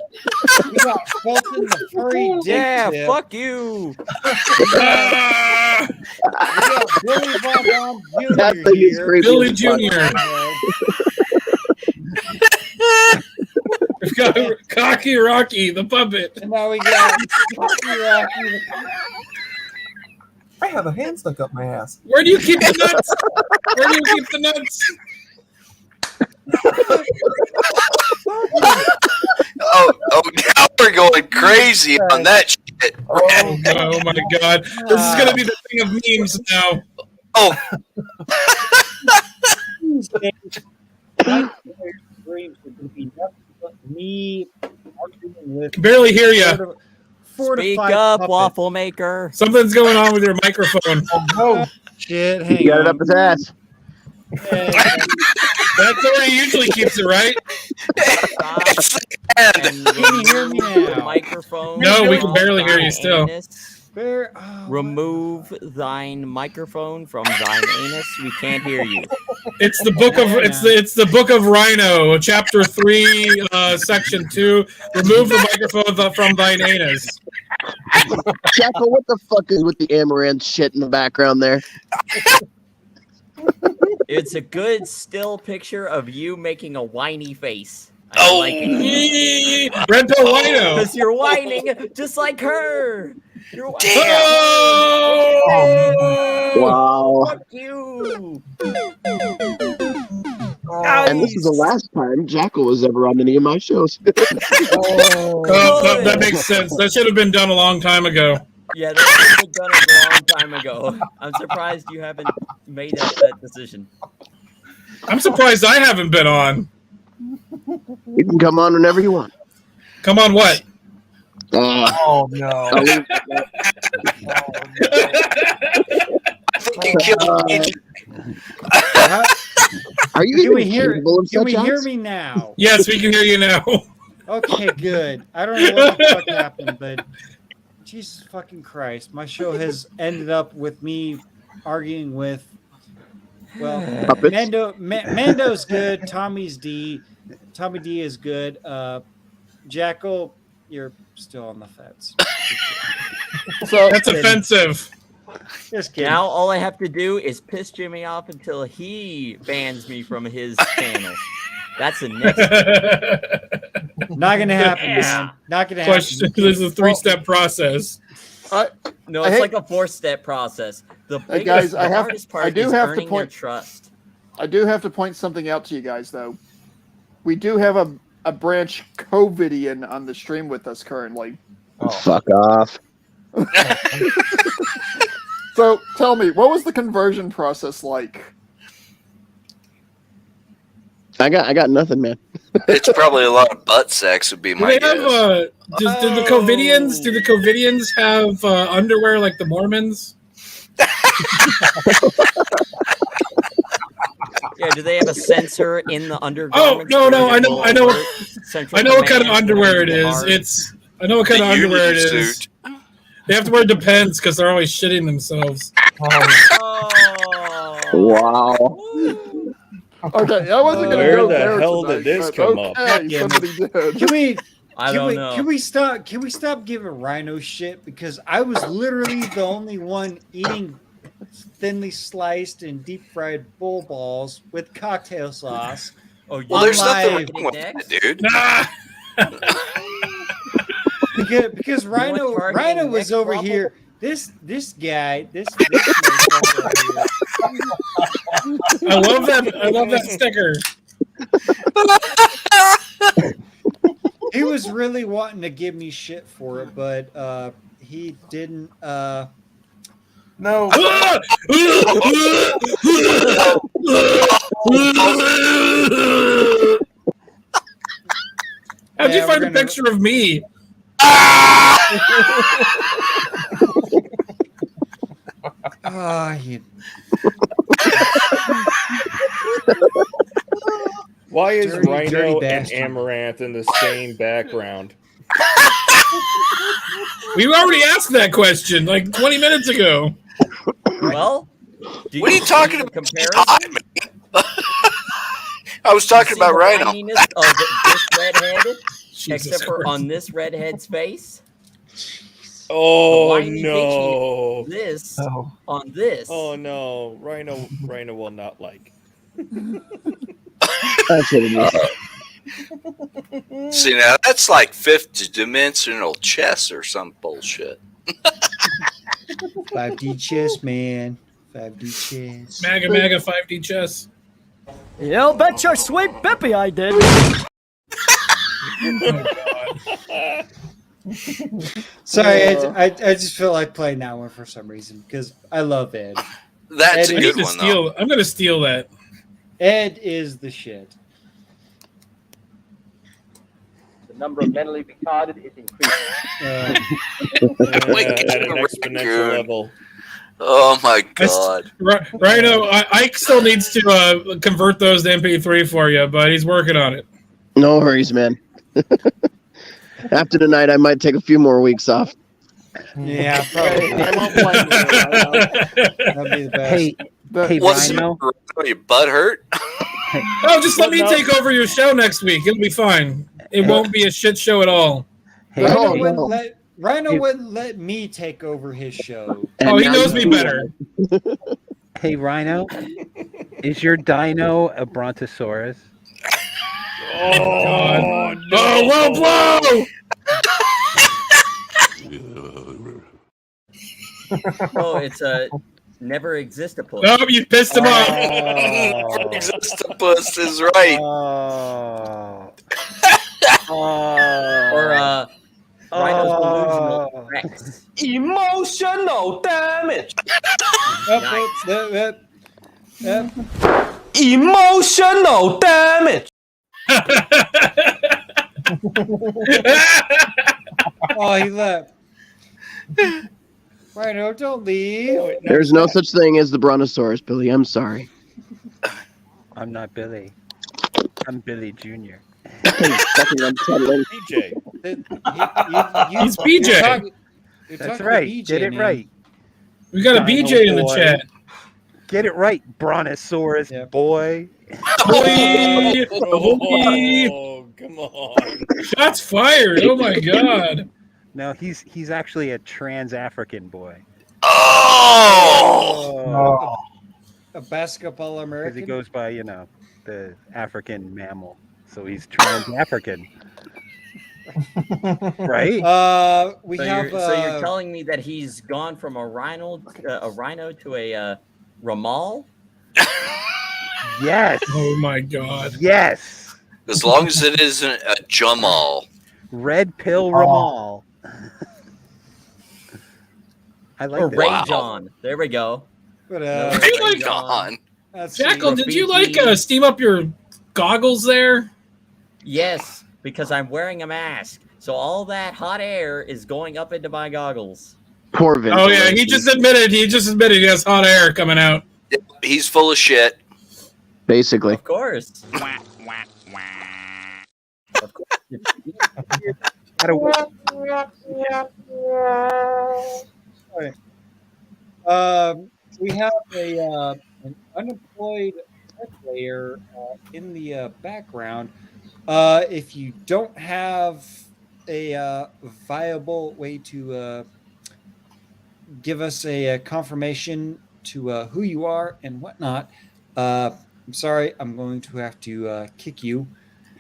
We got Felton the furry dick Yeah, tip. fuck you. We got Billy Von Jr. That thing is here. creepy Billy as fuck. Jr. We've got Cocky Rocky the puppet. And now we got Cocky Rocky. I have a hand stuck up my ass. Where do you keep the nuts? Where do you keep the nuts? Oh, now we're going crazy on that shit. Oh my god. This is going to be the thing of memes now. Oh. Me arguing with Can barely hear you. Speak up, waffle maker. Something's going on with your microphone. Oh, shit. He got it up his ass. That's where he usually keeps it, right? Can you hear me now? Microphone. No, we can barely hear you still. Remove thine microphone from thine anus. We can't hear you. It's the book of it's the book of Rhino, chapter 3, section 2. Remove the microphone from thine anus. Jackal, what the fuck is with the amaranth shit in the background there? It's a good still picture of you making a whiny face. I like it. Red Pill Wino. Because you're whining just like her. You're whining. Wow. Fuck you. And this is the last time Jackal was ever on any of my shows. That makes sense. That should have been done a long time ago. Yeah, that should have been done a long time ago. I'm surprised you haven't made that decision. I'm surprised I haven't been on. You can come on whenever you want. Come on, what? Oh no! Are you Can we even hear? capable of Can such we hear acts? me now? Yes, we can hear you now. Okay, good. I don't know what the fuck happened, but Jesus fucking Christ, my show has ended up with me arguing with. Well, Puppets? Mando's good. Tommy D is good. Jackal, you're still on the fence. So That's offensive. Just kidding. Now all I have to do is piss Jimmy off until he bans me from his channel. That's the next. Not gonna happen, man. Not gonna Question. happen. This is a 3-step process. No, it's like a 4-step process. The Hey, biggest, guys, the hardest part is earning their trust. I do have to point something out to you guys, though. We do have a branch COVIDian on the stream with us currently. Fuck off. So tell me, what was the conversion process like? I got nothing, man. It's probably a lot of butt sex would be Do my they have guess. did the COVIDians have underwear like the Mormons? Yeah, do they have a sensor in the Oh undergarments? no, where I it know, will I know, alert central I know what kind of command underwear it when you is. hard? I know what kind of The underwear it Union is. suit. They have to wear Depends because they're always shitting themselves. Wow. Okay, I wasn't gonna Where go the there hell tonight, did this but come up? okay, somebody did. Can we stop giving Rhino shit? Because I was literally the only one eating thinly sliced and deep fried bull balls with cocktail sauce. Oh, Well, there's nothing wrong with that, dude. Because Rhino was over here. This guy, this motherfucker over here. I love that sticker. He was really wanting to give me shit for it, but he didn't. No. How'd you find a picture of me? Why is Dirty Rhino and bastard. Amaranth in the same background? We already asked that question like 20 minutes ago. Well, What are you talking about? Comparison? I was talking about the Rhino. whininess of this redhead, Jesus except for Christ. on this redhead's face. Oh The whiny no! bitchy this on this. Oh no! Rhino will not like. That's what it is. See, now that's like fifth dimensional chess or some bullshit. 5D chess, man. 5D chess. MAGA 5D chess. You bet your sweet Bippy I did. Sorry, I just feel like playing that one for some reason because I love Ed. That's Ed a is- good one, though. I'm gonna steal that. Ed is the shit. The number of mentally retarded is increasing. At an exponential level. Oh my god. Rhino, Ike still needs to convert those to MP3 for you, but he's working on it. No worries, man. After tonight, I might take a few more weeks off. Yeah, probably. That'd be the best. Hey, What's Rhino. your butt hurt? Oh, just let me take over your show next week. It'll be fine. It won't be a shit show at all. Rhino wouldn't let me take over his show. Oh, he knows me better. Hey, Rhino, is your dino a brontosaurus? Oh, God. Oh, low blow! Oh, it's a never existapus. No, you pissed him off. Existapus is right. Or Rhino's delusional Rex. Emotional damage. Emotional damage. Oh, he left. Rhino, don't leave. There's no such thing as the brontosaurus, Billy. I'm sorry. I'm not Billy. I'm Billy Jr. PJ. He's BJ. That's right. Get it right. We got a BJ in the boy. chat. Get it right, brontosaurus boy. Oh, come on. Shots fired. Oh my god. No, he's actually a trans-African boy. Oh! A basketball Because American. he goes by, the African mammal. So he's trans-African. Right? We So have. you're telling me that he's gone from a rhino to a Ramal? Yes. Oh my god. Yes. As long as it isn't a Jamal. Red Pill Ramal. I like Or that. Ray John. There we go. But I Ray like John. Jackal, did you like Graffiti. steam up your goggles there? Yes, because I'm wearing a mask. So all that hot air is going up into my goggles. Poor Oh ventilation. yeah, he just admitted he has hot air coming out. He's full of shit. Basically. Of course. Of course. We have an unemployed player in the background. If you don't have a viable way to give us a confirmation to who you are and whatnot, I'm sorry, I'm going to have to kick you.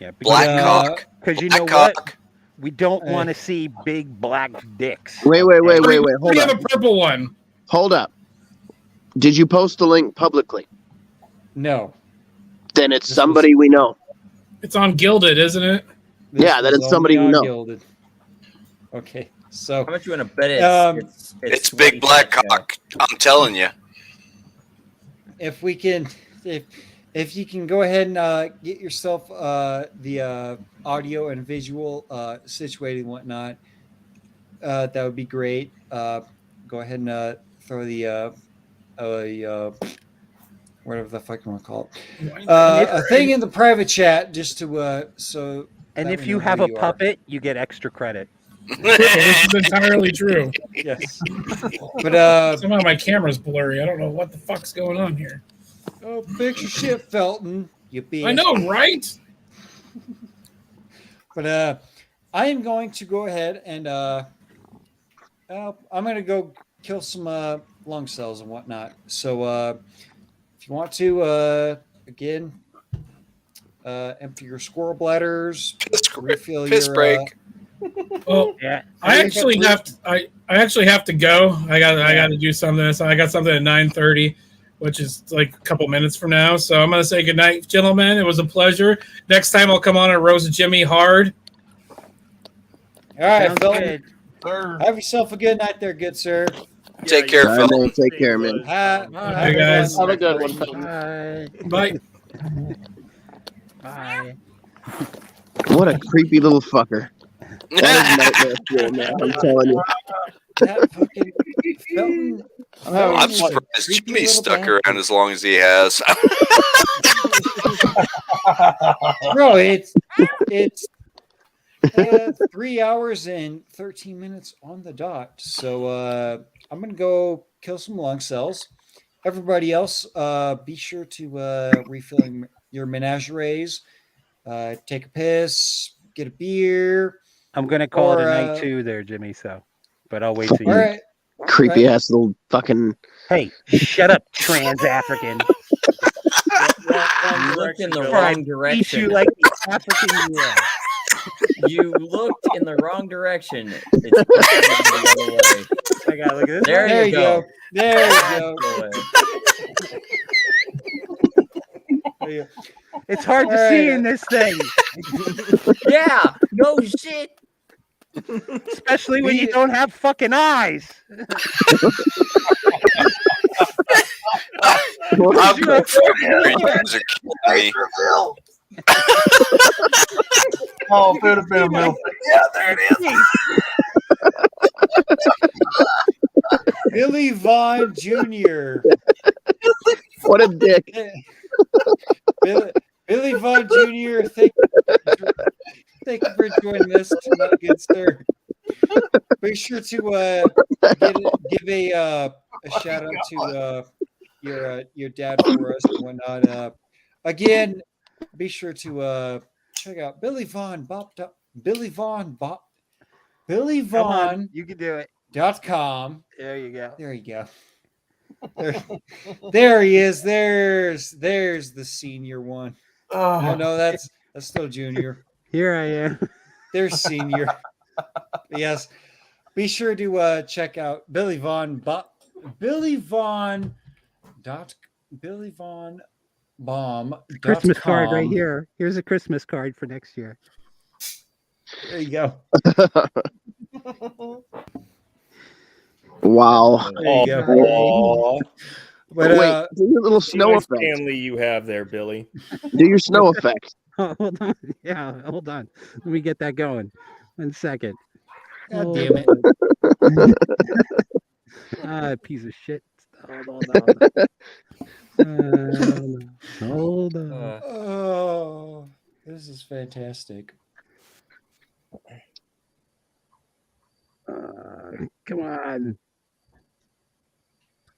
Yeah, Black because you know what? We don't want to see big black dicks. Wait. Hold We have up. a purple one. Hold up. Did you post the link publicly? No. Then it's somebody we know. It's on Gilded, isn't it? Yeah, that it's somebody we know. Gilded. Okay, so how much you want to bet it's big black cock. I'm telling you. If we can, if you can go ahead and get yourself the audio and visual situated and whatnot, that would be great. Go ahead and throw the whatever the fuck you want to call it, a thing in the private chat just to so. And that if we you know have who a you are. puppet, you get extra credit. This is entirely true. Yes. But somehow my camera's blurry. I don't know what the fuck's going on here. Oh, fix your shit, Felton. You bitch. I know, right? But I am going to go ahead and I'm going to go kill some lung cells and whatnot. So if you want to, again, empty your squirrel bladders, refill piss your break. Well, yeah. I actually have to go. I got to do something. So I got something at 9:30, which is like a couple minutes from now. So I'm gonna say good night, gentlemen. It was a pleasure. Next time I'll come on and roast Jimmy hard. All right, Sounds Felton. good. Have yourself a good night there, good sir. Take care, All right, Phil. man, take care, man. Hey, guys. Have a good one, Felton. Bye. Bye. What a creepy little fucker. That is nightmare fuel, man. I'm telling you. That fucking Felton. I'm surprised Jimmy stuck around as long as he has. Bro, it's 3 hours and 13 minutes on the dot. So I'm gonna go kill some lung cells. Everybody else, be sure to refill your menageries. Take a piss, get a beer. I'm gonna call it a Or, night too, there, Jimmy. So, but I'll wait till you. All right. Creepy ass little fucking. Hey, shut up, trans African. You looked in the wrong Eat direction. you like the African you are. You looked in the wrong direction. It's the other way. I gotta look at this. There you go. There you That's go. the way. There you go. It's hard to All see right. in this thing, Yeah, no shit. especially when you don't have fucking eyes. I'm good for you. You guys are killing me. Oh, if it would have been a middle. Yeah, there it is. Billy Vaughn Jr. What a dick. Billy Vaughn Jr. Thank you for joining us tonight, good sir. Be sure to give a shout out to your dad for us and whatnot. Again, be sure to check out Billy Vaughn You can do it. .com. There you go. There you go. There he is. There's the senior one. Oh no, that's still junior. Here I am. There's senior. Yes. Be sure to check out Billy Vaughn. Billy Vaughn. Billy Vaughn Christmas card right here. Here's a Christmas card for next year. There you go. Wow. There you go. Aw. But Wait, do your little snow nice effect. family you have there, Billy. Do your snow effect. Oh, hold on. Yeah, hold on. Let me get that going. 1 second. God damn it. Piece of shit. Hold on. Hold on. Oh, this is fantastic. Come on.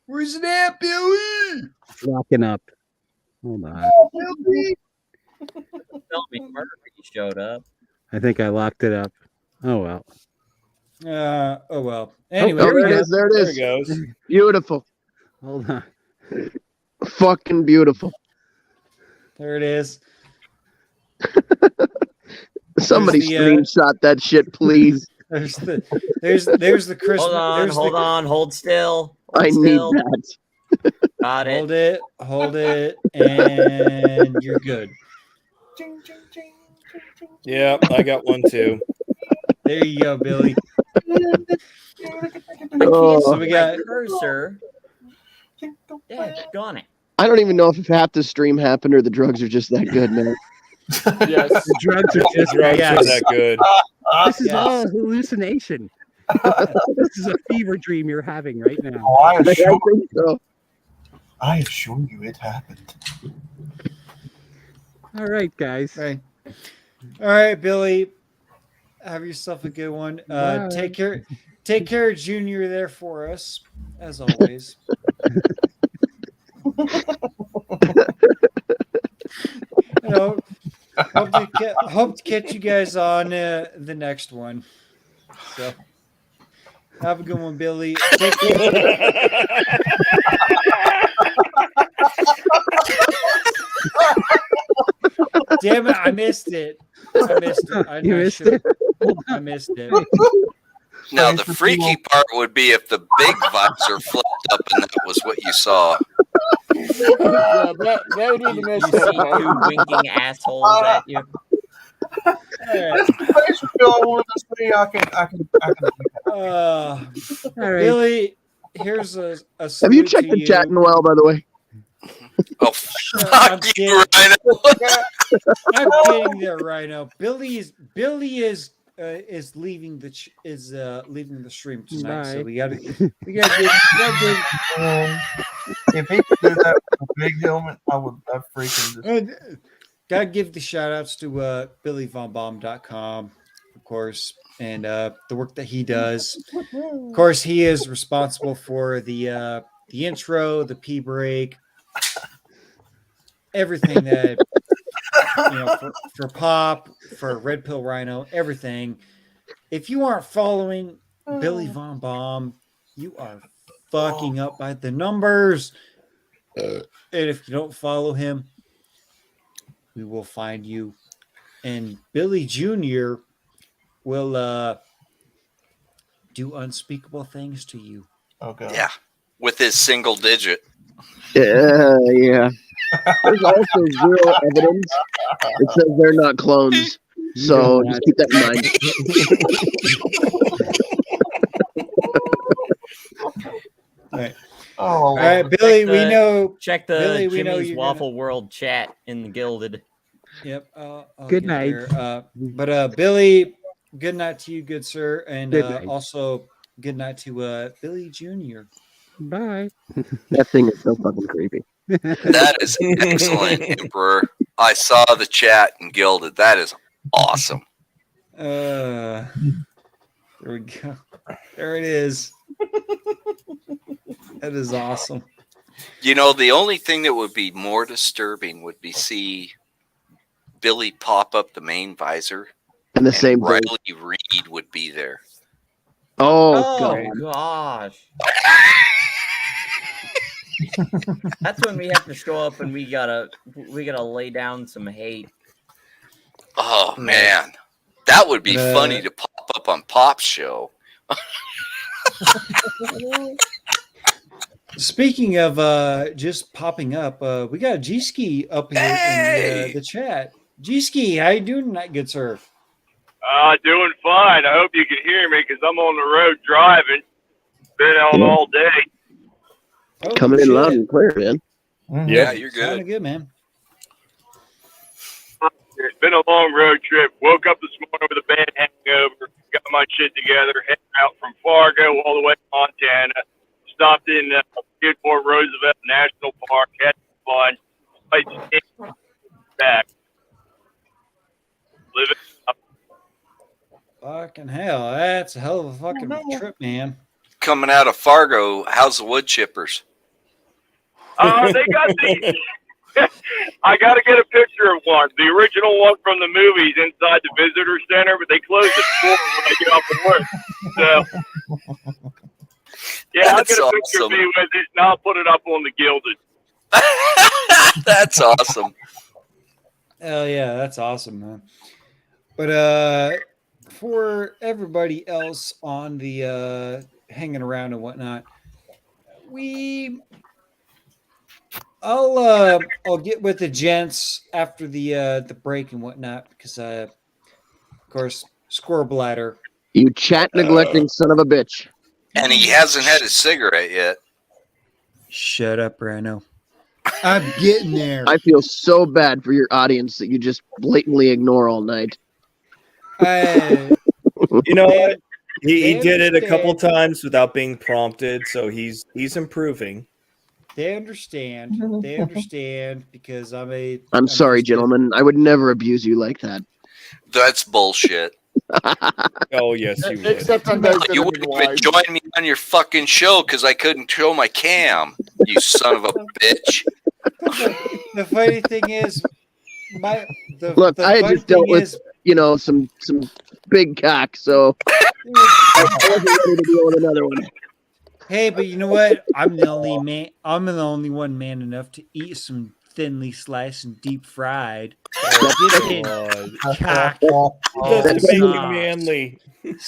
Where's it at, Billy? Locking up. Hold on. Tell me, Murphy showed up. I think I locked it up. Oh well. Oh well. Anyway, there it is. There it is. There it goes. Beautiful. Hold on. Fucking beautiful. There it is. Somebody screenshot that shit, please. There's the Christmas. Hold on, hold still. Hold I need still. that. Got it. Hold it, and you're good. Yeah, I got one too. There you go, Billy. Oh. So we got cursor. Yeah, gone it. I don't even know if half the stream happened or the drugs are just that good, man. Yes. The drugs are just Drugs are that good. This is all hallucination. This is a fever dream you're having right now. Oh, I think assure so. I assure you it happened. All right, guys. All right, Billy. Have yourself a good one. Bye. Take care, Junior, there for us, as always. Hope to catch you guys on the next one. So, have a good one, Billy. Take care. Damn it! I missed it. I missed it. I missed it. Now the freaky part would be if the big visor flipped up and that was what you saw. Yeah, that would be the You messed see up part. two winking assholes at you. Face reveal I wanted to see. I can. Billy, here's a Have you checked the chat, Noel, by the way? Oh, fuck you, Rhino. I'm kidding there, Rhino. Billy is leaving leaving the stream tonight, so we gotta give. If he could do that with a big helmet, I freaking just. Gotta give the shout outs to BillyVonBomb.com, of course, and the work that he does. Of course, he is responsible for the intro, the P break, everything that for Pop, for Red Pill Rhino, everything. If you aren't following Billy Von Bomb, you are fucking up by the numbers. And if you don't follow him, we will find you. And Billy Jr. will do unspeakable things to you. Okay. Yeah, with his single digit. Yeah. There's also zero evidence that says they're not clones. So just keep that in mind. All right. Oh, All right, Billy. We know. Check the Billy, we know Jimmy's you're Waffle World chat in the Gilded. Yep. Good get night. there. But Billy, good night to you, good sir, and Good night. also good night to Billy Jr. Bye. That thing is so fucking creepy. That is excellent, Emperor. I saw the chat in Gilded. That is awesome. There we go. There it is. That is awesome. You know, the only thing that would be more disturbing would be see Billy pop up the main visor, And the same thing. Riley Reed would be there. Oh, God. Gosh. That's when we have to show up and we gotta lay down some hate. Oh man, that would be funny to pop up on Pop's show. Speaking of just popping up, we got a G-Ski up here in the chat. G-Ski, how you doing tonight, good sir? Doing fine. I hope you can hear me because I'm on the road driving. Been out all day. Oh, Coming in loud and clear, man. Yeah, you're good. Sounding good, man. It's been a long road trip. Woke up this morning with a bad hangover. Got my shit together. Heading out from Fargo all the way to Montana. Stopped in Skidmore Roosevelt National Park. Had fun. Played back. Living up. Fucking hell, that's a hell of a fucking trip, man. Coming out of Fargo, how's the wood chippers? They got the. I got to get a picture of one. The original one from the movies inside the visitor center, but they closed at 4 when I get off of work. So, yeah, I'll get a picture of me with it, and I'll put it up on the Gilded. That's awesome. Hell yeah, that's awesome, man. But for everybody else on the hanging around and whatnot, I'll get with the gents after the break and whatnot because of course squirrel bladder. You chat neglecting son of a bitch. And he hasn't had his cigarette yet. Shut up, Rhino. I'm getting there. I feel so bad for your audience that you just blatantly ignore all night. You know what? He did it a couple times without being prompted, so he's improving. They understand. They understand because I'm sorry, gentlemen. I would never abuse you like that. That's bullshit. Oh, yes, you would. Except on You wouldn't even join me on your fucking show because I couldn't show my cam, you son of a bitch. The funny thing is, I had just dealt with, some big cock, so I wasn't ready to deal with another one. Hey, but you know what? I'm the only one man enough to eat some thinly sliced and deep fried. Cock. Doesn't make you manly.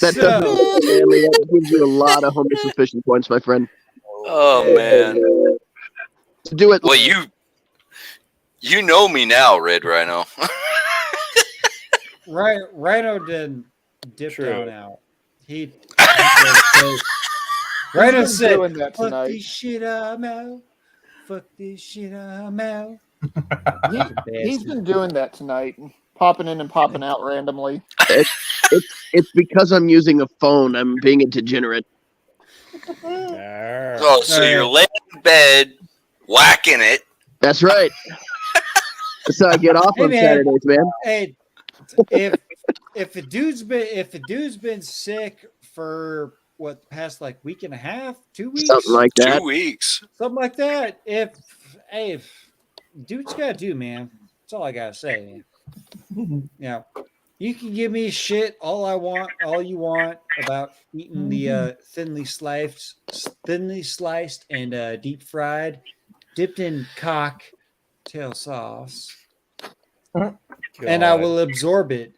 That doesn't make you manly. That gives you a lot of homie suspicion points, my friend. Oh man. To do it. Well, you know me now, Red Rhino. Right, Rhino didn't dip down out. He Rhino said, doing that "Fuck tonight. this shit, I'm out. Fuck this shit, I'm out." He's been doing that tonight, popping in and popping out randomly. It's because I'm using a phone. I'm being a degenerate. Oh, so you're laying in bed, whacking it. That's right. That's how I get off on Saturdays, man. Hey, if a dude's been sick for what the past like week and a half, 2 weeks, Something like that. 2 weeks. something like that. If dude's gotta do, man. That's all I gotta say, man. Yeah. You can give me shit all you want about eating the thinly sliced and deep fried, dipped in cocktail sauce, and I will absorb it.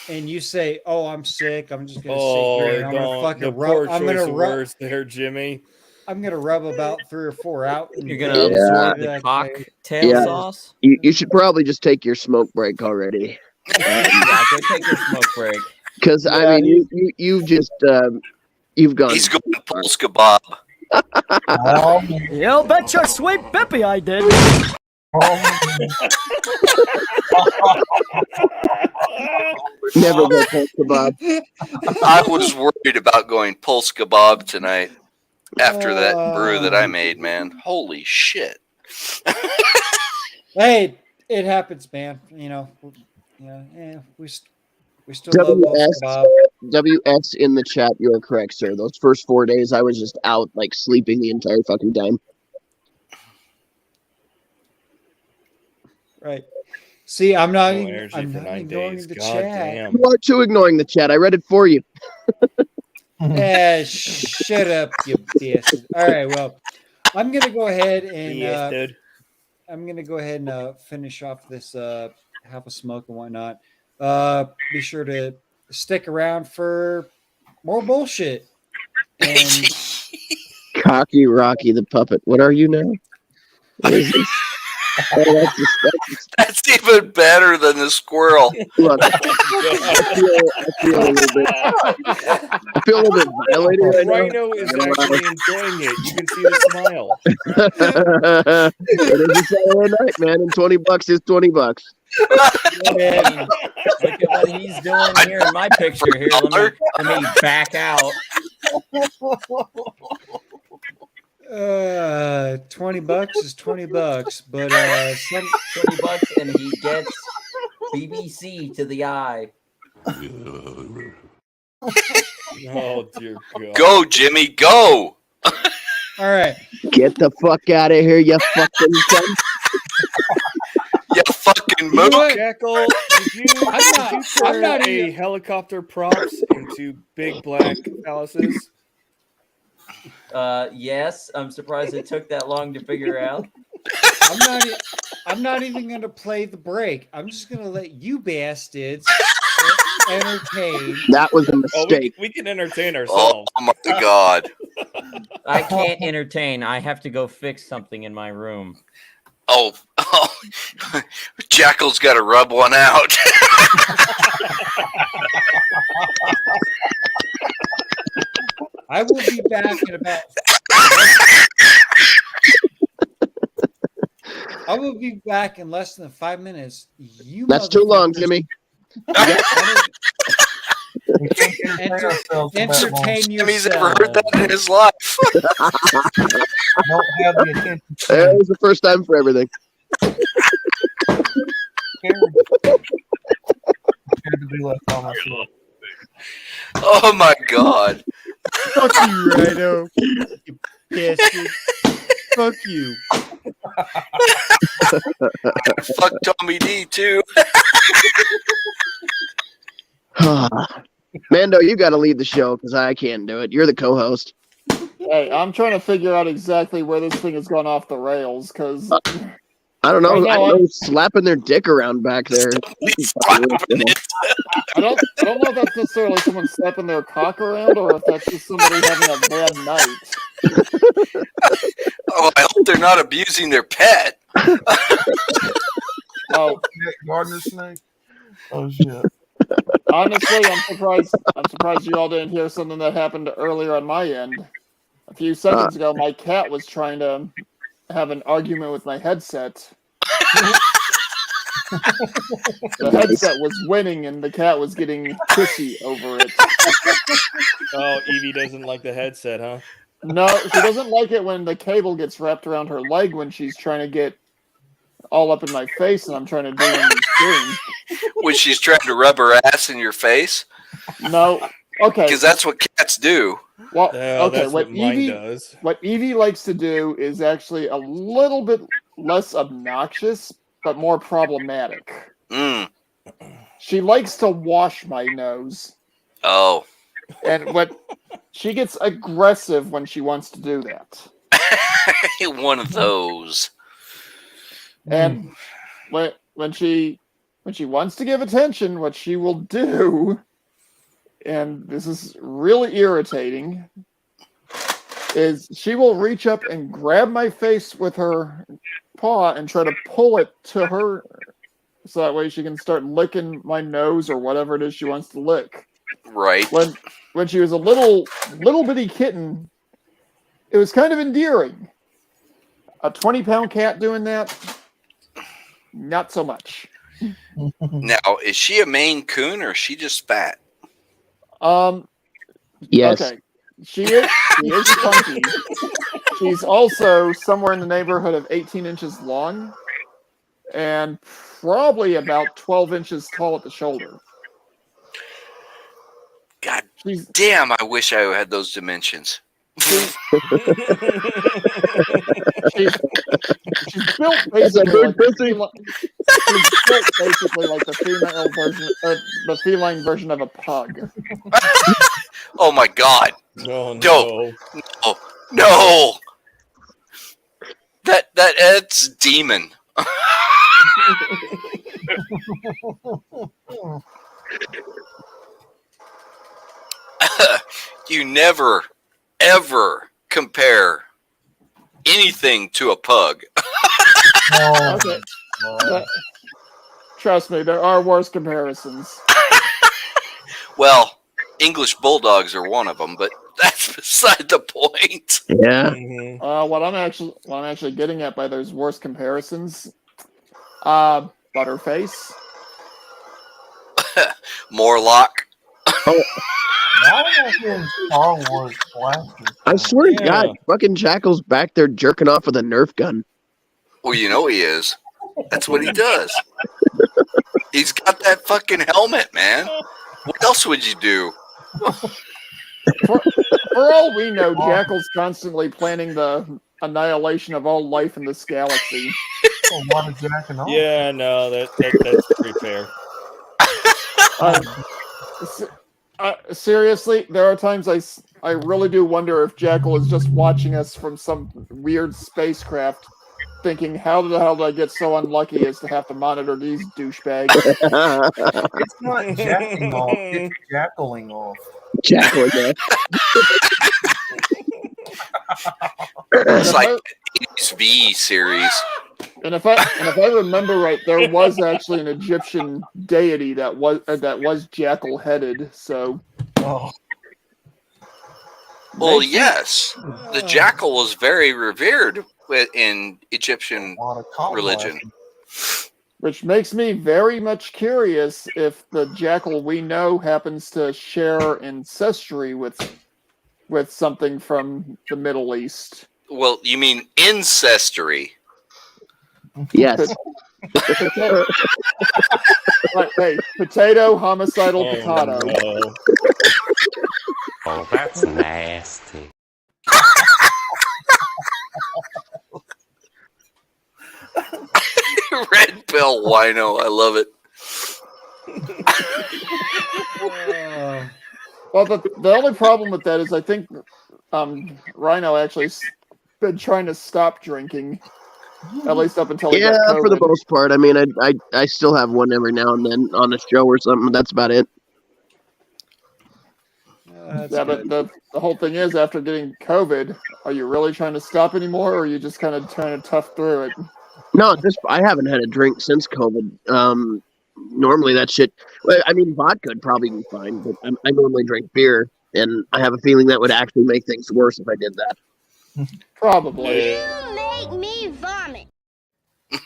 And you say, "Oh, I'm sick. I'm just gonna sit here and I'm gonna fucking rub. I'm gonna rub there, Jimmy. I'm gonna rub about 3 or 4 out." And You're gonna absorb the cocktail sauce. You should probably just take your smoke break already. Yeah, go take your smoke break. Because I mean, you've just you've gone. He's going Pulse Kebab. You bet your sweet Bippy I did. Never go Pulse Kebab. I was worried about going Pulse Kebab tonight after that brew that I made, man. Holy shit. Hey, it happens, man. We still love Pulse Kebab. WS in the chat. You are correct, sir. Those first 4 days, I was just out like sleeping the entire fucking time. Right. See, I'm not energy I'm for not 9 ignoring days. the God chat. damn. You are too ignoring the chat. I read it for you. Shut up, you bastard. All right, well, I'm gonna go ahead and finish off this half a smoke and whatnot. Be sure to stick around for more bullshit. And Cocky Rocky the puppet. What are you now? What is this? Oh, That's even better than the squirrel. Look, I feel a little bit violated right now. Rhino is actually enjoying it. You can see the smile. It is a Saturday night, man, and $20 is $20. Look at what he's doing here in my picture here. Let me back out. $20 is $20, but some $20 and he gets BBC to the eye. Oh dear God! Go, Jimmy, go! All right, get the fuck out of here, you fucking cunt. You fucking mook. Jackal, did you turn a helicopter props into big black palaces? Yes, I'm surprised it took that long to figure out. I'm not even going to play the break. I'm just going to let you bastards entertain. That was a mistake. We can entertain ourselves. Oh my God! I can't entertain. I have to go fix something in my room. Oh, Jackal's got to rub one out. I will be back in about. I will be back in less than 5 minutes. That's too long, Jimmy. Entertain Jimmy's yourself. ever heard that in his life. Don't have the attention. It was the first time for everything. To be left by myself. Oh my God! Fuck you, Rhino. You bastard. Fuck you. Fuck Tommy D too. Mando, you got to lead the show because I can't do it. You're the co-host. Hey, I'm trying to figure out exactly where this thing has gone off the rails because I don't know. Right now, I know slapping their dick around back there. I don't know if that's necessarily someone slapping their cock around or if that's just somebody having a bad night. Oh, I hope they're not abusing their pet. Oh, gardener snake. Oh shit. Honestly, I'm surprised you all didn't hear something that happened earlier on my end. A few seconds ago, my cat was trying to have an argument with my headset. The headset was winning, and the cat was getting pissy over it. Oh, Evie doesn't like the headset, huh? No, she doesn't like it when the cable gets wrapped around her leg when she's trying to get all up in my face, and I'm trying to do it in the stream. When she's trying to rub her ass in your face. No, okay. Because that's what cats do. Well, Oh, okay. that's what mine does. What Evie likes to do is actually a little bit less obnoxious, but more problematic. She likes to wash my nose. Oh. And she gets aggressive when she wants to do that. One of those. And when she wants to give attention, what she will do, and this is really irritating, is she will reach up and grab my face with her paw and try to pull it to her so that way she can start licking my nose or whatever it is she wants to lick. Right. When she was a little bitty kitten, it was kind of endearing. A 20-pound cat doing that, not so much. Now, is she a Maine Coon or is she just fat? Yes. Okay. She is funky. She's also somewhere in the neighborhood of 18 inches long and probably about 12 inches tall at the shoulder. God damn, I wish I had those dimensions. She's built basically like the female version, the feline version of a pug. Oh my God! No! That's demon. You never, ever compare anything to a pug. Okay. Trust me, there are worse comparisons. Well, English bulldogs are one of them, but that's beside the point. Yeah. What I'm actually getting at by those worse comparisons, Butterface. Morlock. Why am I hearing Star Wars blaster? I swear to God, fucking Jackal's back there jerking off with a Nerf gun. Well, you know he is. That's what he does. He's got that fucking helmet, man. What else would you do? For all we know, Jackal's constantly planning the annihilation of all life in this galaxy. A lot of jacking off. Yeah, no, that's pretty fair. Seriously, there are times I really do wonder if Jackal is just watching us from some weird spacecraft, thinking, how the hell did I get so unlucky as to have to monitor these douchebags? It's not jacking off, it's jackling off. Jackling off. It's like V series. And if I remember right, there was actually an Egyptian deity that was jackal headed. So, Well, yes, the jackal was very revered in Egyptian religion. Which makes me very much curious if the jackal we know happens to share ancestry with something from the Middle East. Well, you mean ancestry? Yes. Hey, potato, homicidal, potato. No. Oh, that's nasty. Red pill wino. I love it. Well, the only problem with that is I think Rhino actually been trying to stop drinking, at least up until he got COVID. For the most part. I mean, I still have one every now and then on a show or something. That's about it. But the whole thing is, after getting COVID, are you really trying to stop anymore, or are you just kind of trying to tough through it? No, I haven't had a drink since COVID. Normally that shit. Well, I mean, vodka would probably be fine, but I normally drink beer, and I have a feeling that would actually make things worse if I did that. Probably. You make me vomit.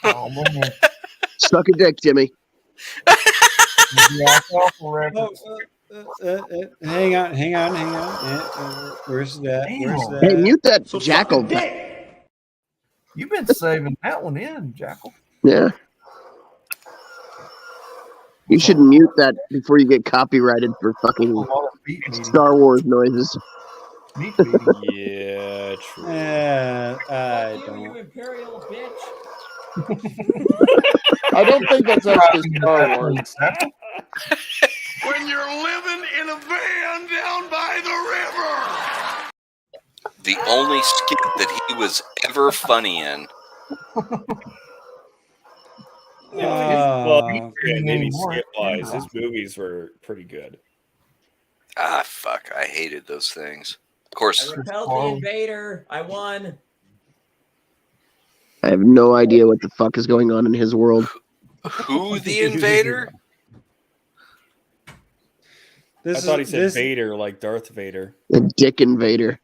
Oh, man. Suck a dick, Jimmy. Hang on. Where's that? Hey, mute that jackal. You've been saving that one in, Jackal. Yeah. You should mute that before you get copyrighted for fucking Star Wars noises. Yeah, true. I don't. You imperial bitch. I don't think that's actually Star Wars. When you're living in a van down by the river. The only skit that he was ever funny in. Maybe skit-wise, his movies were pretty good. Ah, fuck. I hated those things. Of course. I repelled the invader. I won. I have no idea what the fuck is going on in his world. Who the invader? I thought he said Vader, like Darth Vader. The dick invader.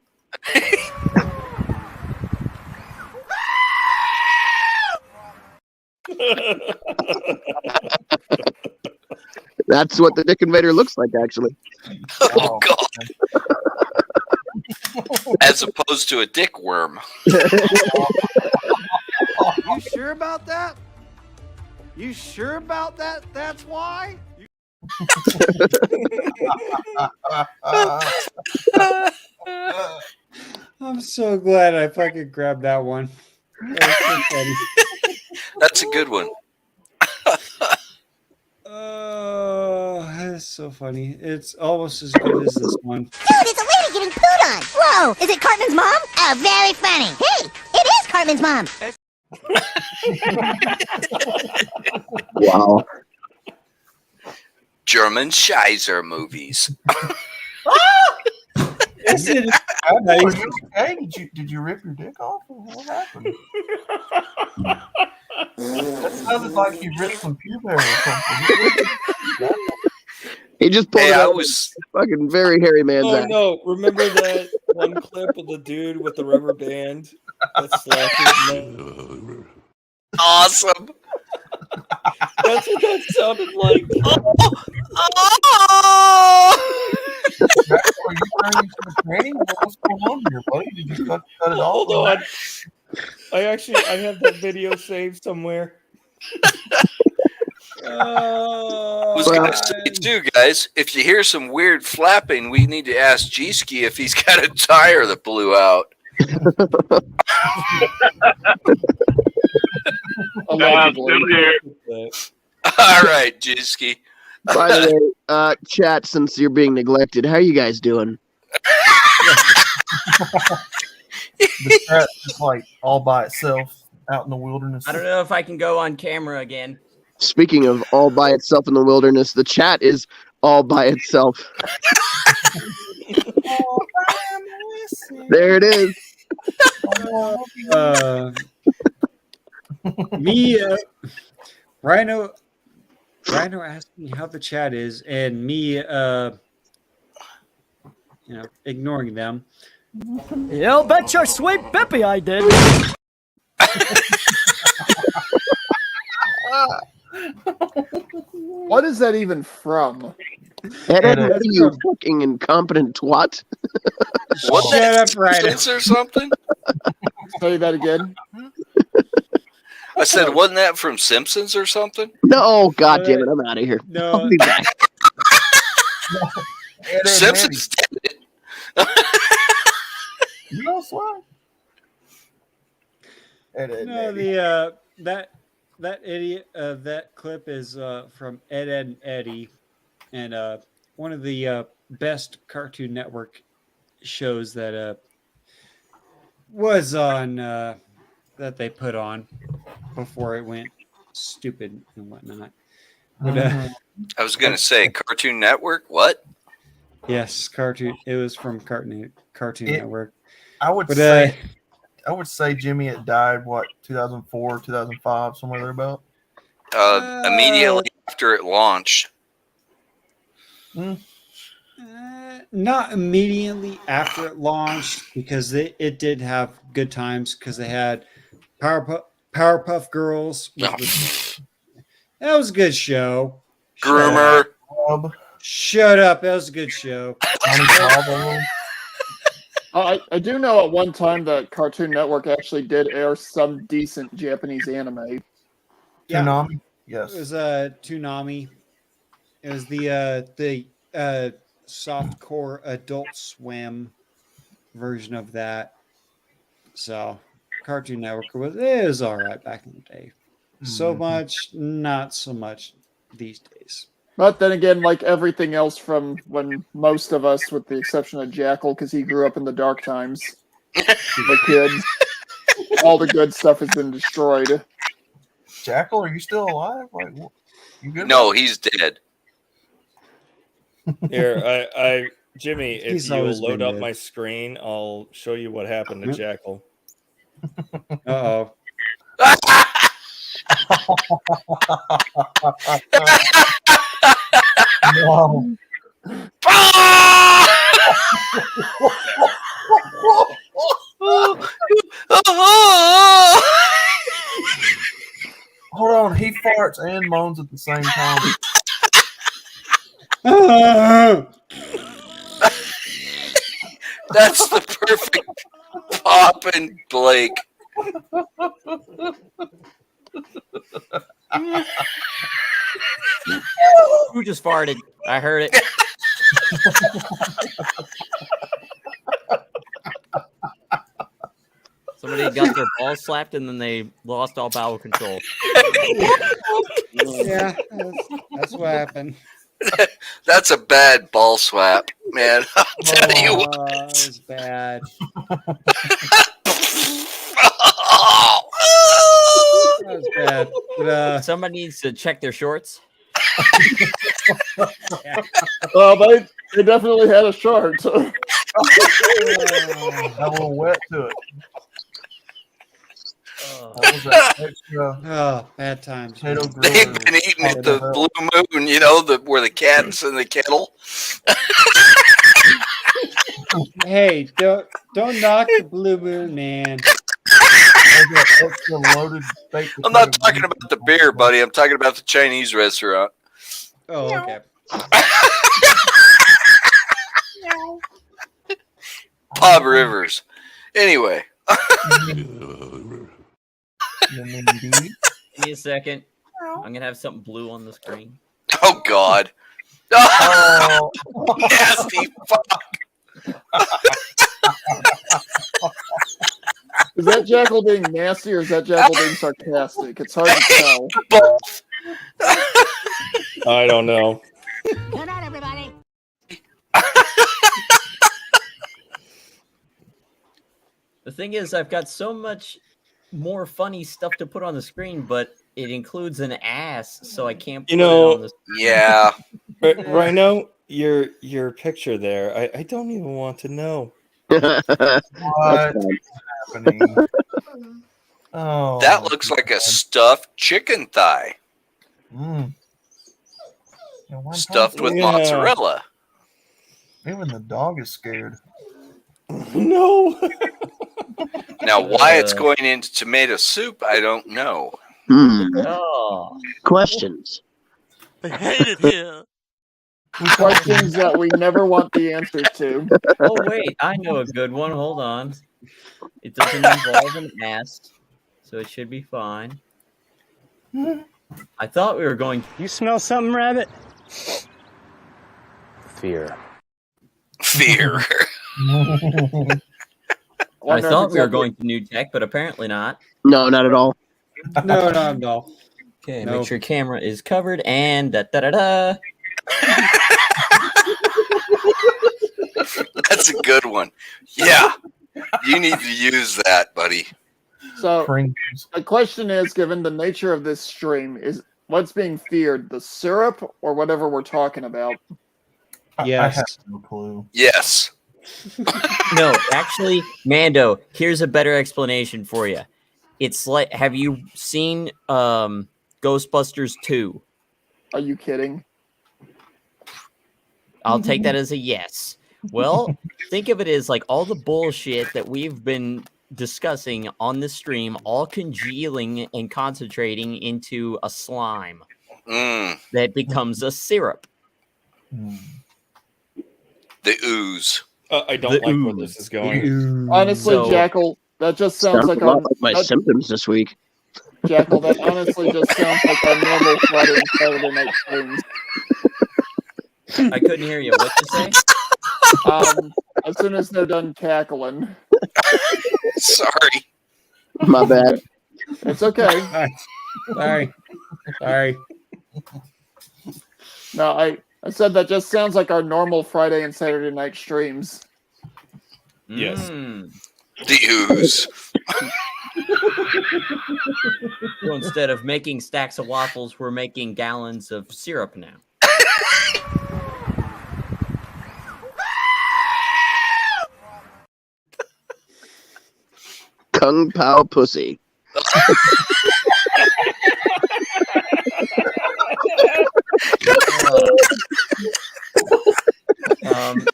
That's what the dick invader looks like, actually. Oh, God. As opposed to a dick worm. You sure about that? You sure about that? That's why? I'm so glad I fucking grabbed that one. That's a good one. Oh, that's so funny. It's almost as good as this one. Dude, it's a lady getting pooed on. Whoa, is it Cartman's mom? Oh, very funny. Hey, it is Cartman's mom. Wow. German Scheiser movies. Is it? Are you okay? Did you rip your dick off? What happened? That sounded like you ripped some pube hair or something. He just pulled Hey, it I out of was. his fucking very hairy man's Oh ass. no! Remember that one clip of the dude with the rubber band that slapped his Awesome. That's what that sounded like. Are you turning into a tranny? What's going on here, buddy? Did you cut it off? Hold on. I have that video saved somewhere. I was going to say, too, guys, if you hear some weird flapping, we need to ask G-Ski if he's got a tire that blew out. All right, G-Ski. By the way, chat, since you're being neglected, how are you guys doing? The chat just like all by itself out in the wilderness. I don't know if I can go on camera again. Speaking of all by itself in the wilderness, the chat is all by itself. There it is. Rhino asked me how the chat is, and me, ignoring them. You'll bet your sweet Bippy I did. What is that even from? Ed, you fucking incompetent twat. What? Shut up, Rhino. Or something? Say that again. I said, wasn't that from Simpsons or something? No, god damn it, I'm out of here. No. I'll be back. Simpsons did it. No swear. No, that idiot that clip is from Ed, Ed and Eddie, and one of the best Cartoon Network shows that was on that they put on before it went stupid and whatnot. But I was going to say Cartoon Network. What? yes, cartoon. It was from Cartoon Network. I would say Jimmy, it died 2004, 2005, somewhere there about. Immediately after it launched. Not immediately after it launched, because it did have good times, because they had Powerpuff Girls. That was a good show. Groomer. Shut up. That was a good show. I do know at one time that Cartoon Network actually did air some decent Japanese anime. Yeah. Toonami? Yes. It was Toonami. It was the softcore Adult Swim version of that. So Cartoon Network was all right back in the day. So much, not so much these days. But then again, like everything else from when most of us, with the exception of Jackal, because he grew up in the dark times, the kids, all the good stuff has been destroyed. Jackal, are you still alive? Like, you good? No, he's dead. Here, Jimmy, if He's you will always load been up dead. my screen, I'll show you what happened to Jackal. Uh-oh. No. Hold on, he farts and moans at the same time. That's the perfect poppin' Blake. Who just farted? I heard it. Somebody got their balls slapped and then they lost all bowel control. Yeah, that's what happened. That's a bad ball swap, man. I'll tell you what. That was bad. That was bad. But, Somebody needs to check their shorts. Well, they definitely had a short. a little wet to it. What was that extra? Oh, bad times. Potato They've griller. been eating at the Blue Moon, you know, where the cat's in the kettle. Hey, don't knock the Blue Moon, man. Extra loaded baked I'm not potato talking about the beer, buddy. I'm talking about the Chinese restaurant. Oh, okay. Bob Rivers. Anyway. Give me a second. I'm gonna have something blue on the screen. Oh God. Oh, nasty fuck. Is that Jackal being nasty or is that Jackal being sarcastic? It's hard to tell. Both. I don't know. Good night, everybody. The thing is, I've got so much more funny stuff to put on the screen, but it includes an ass, so I can't put You know, it on the Yeah. Rhino, your picture there, I don't even want to know. What's happening? Oh, That looks like a stuffed chicken thigh. Mm. Yeah, one Stuffed time- with mozzarella. Even the dog is scared. No. Now, why it's going into tomato soup, I don't know. Oh. Questions. I hate it here. Questions that we never want the answers to. Oh wait, I know a good one. Hold on. It doesn't involve an ass, so it should be fine. I thought we were going. You smell something, Rabbit? Fear. Fear. I thought we were going to new tech, but apparently not. No, not at all. No. Okay, No. make sure camera is covered and da da da da. That's a good one. Yeah. You need to use that, buddy. So the question is, given the nature of this stream, is what's being feared, the syrup or whatever we're talking about? Yes. I have no clue. Yes. No, actually, Mando, here's a better explanation for you. It's like, have you seen Ghostbusters 2? Are you kidding? I'll take that as a yes. Well, think of it as like all the bullshit that we've been discussing on this stream, all congealing and concentrating into a slime that becomes a syrup. The ooze. I don't like where this is going. Honestly, So- Jackal, that just sounds Sounds like a lot like my that- symptoms this week. Jackal, that honestly just sounds like our normal Friday and Saturday night streams. I couldn't hear you. What'd you say? As soon as they're done cackling. Sorry. My bad. It's okay. Sorry. No, I said that just sounds like our normal Friday and Saturday night streams. Yes. The ooze. So instead of making stacks of waffles, we're making gallons of syrup now. Kung Pao pussy.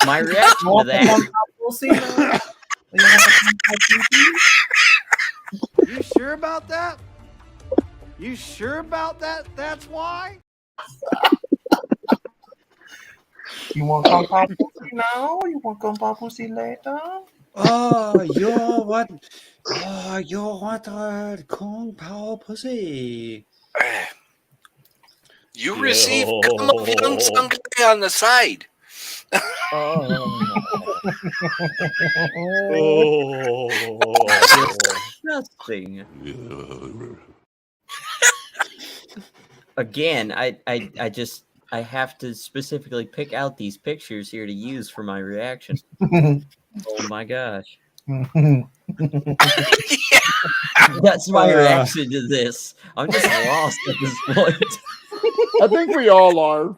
My reaction to that. You sure about that? You sure about that? That's why? You want Kung Pao pussy now? You want Kung Pao pussy later? Oh, you want Kung Pao pussy? You received cum of young Sung on the side. Disgusting. Again, I have to specifically pick out these pictures here to use for my reaction. Oh my gosh. That's my reaction to this. I'm just lost at this point. I think we all are.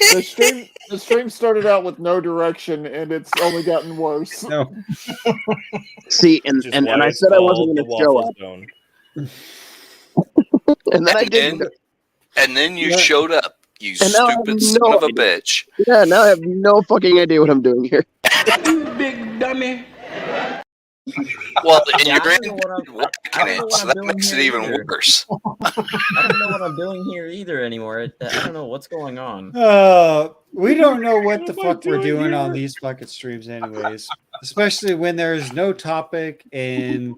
The stream started out with no direction, and it's only gotten worse. No. See, and Which is and, why and I it's said I called wasn't the going to show Waffle up, Zone. and then I didn't. And then you showed up, you And now I have stupid son of a bitch. Yeah, now I have no fucking idea what I'm doing here. Big dummy. Well, and Yeah, you're I in don't know what I'm whacking it, so I'm that doing makes it here even either. worse. I don't know what I'm doing here either anymore. I don't know what's going on. We don't know what the fuck we're doing on these fucking streams, anyways. Especially when there's no topic, and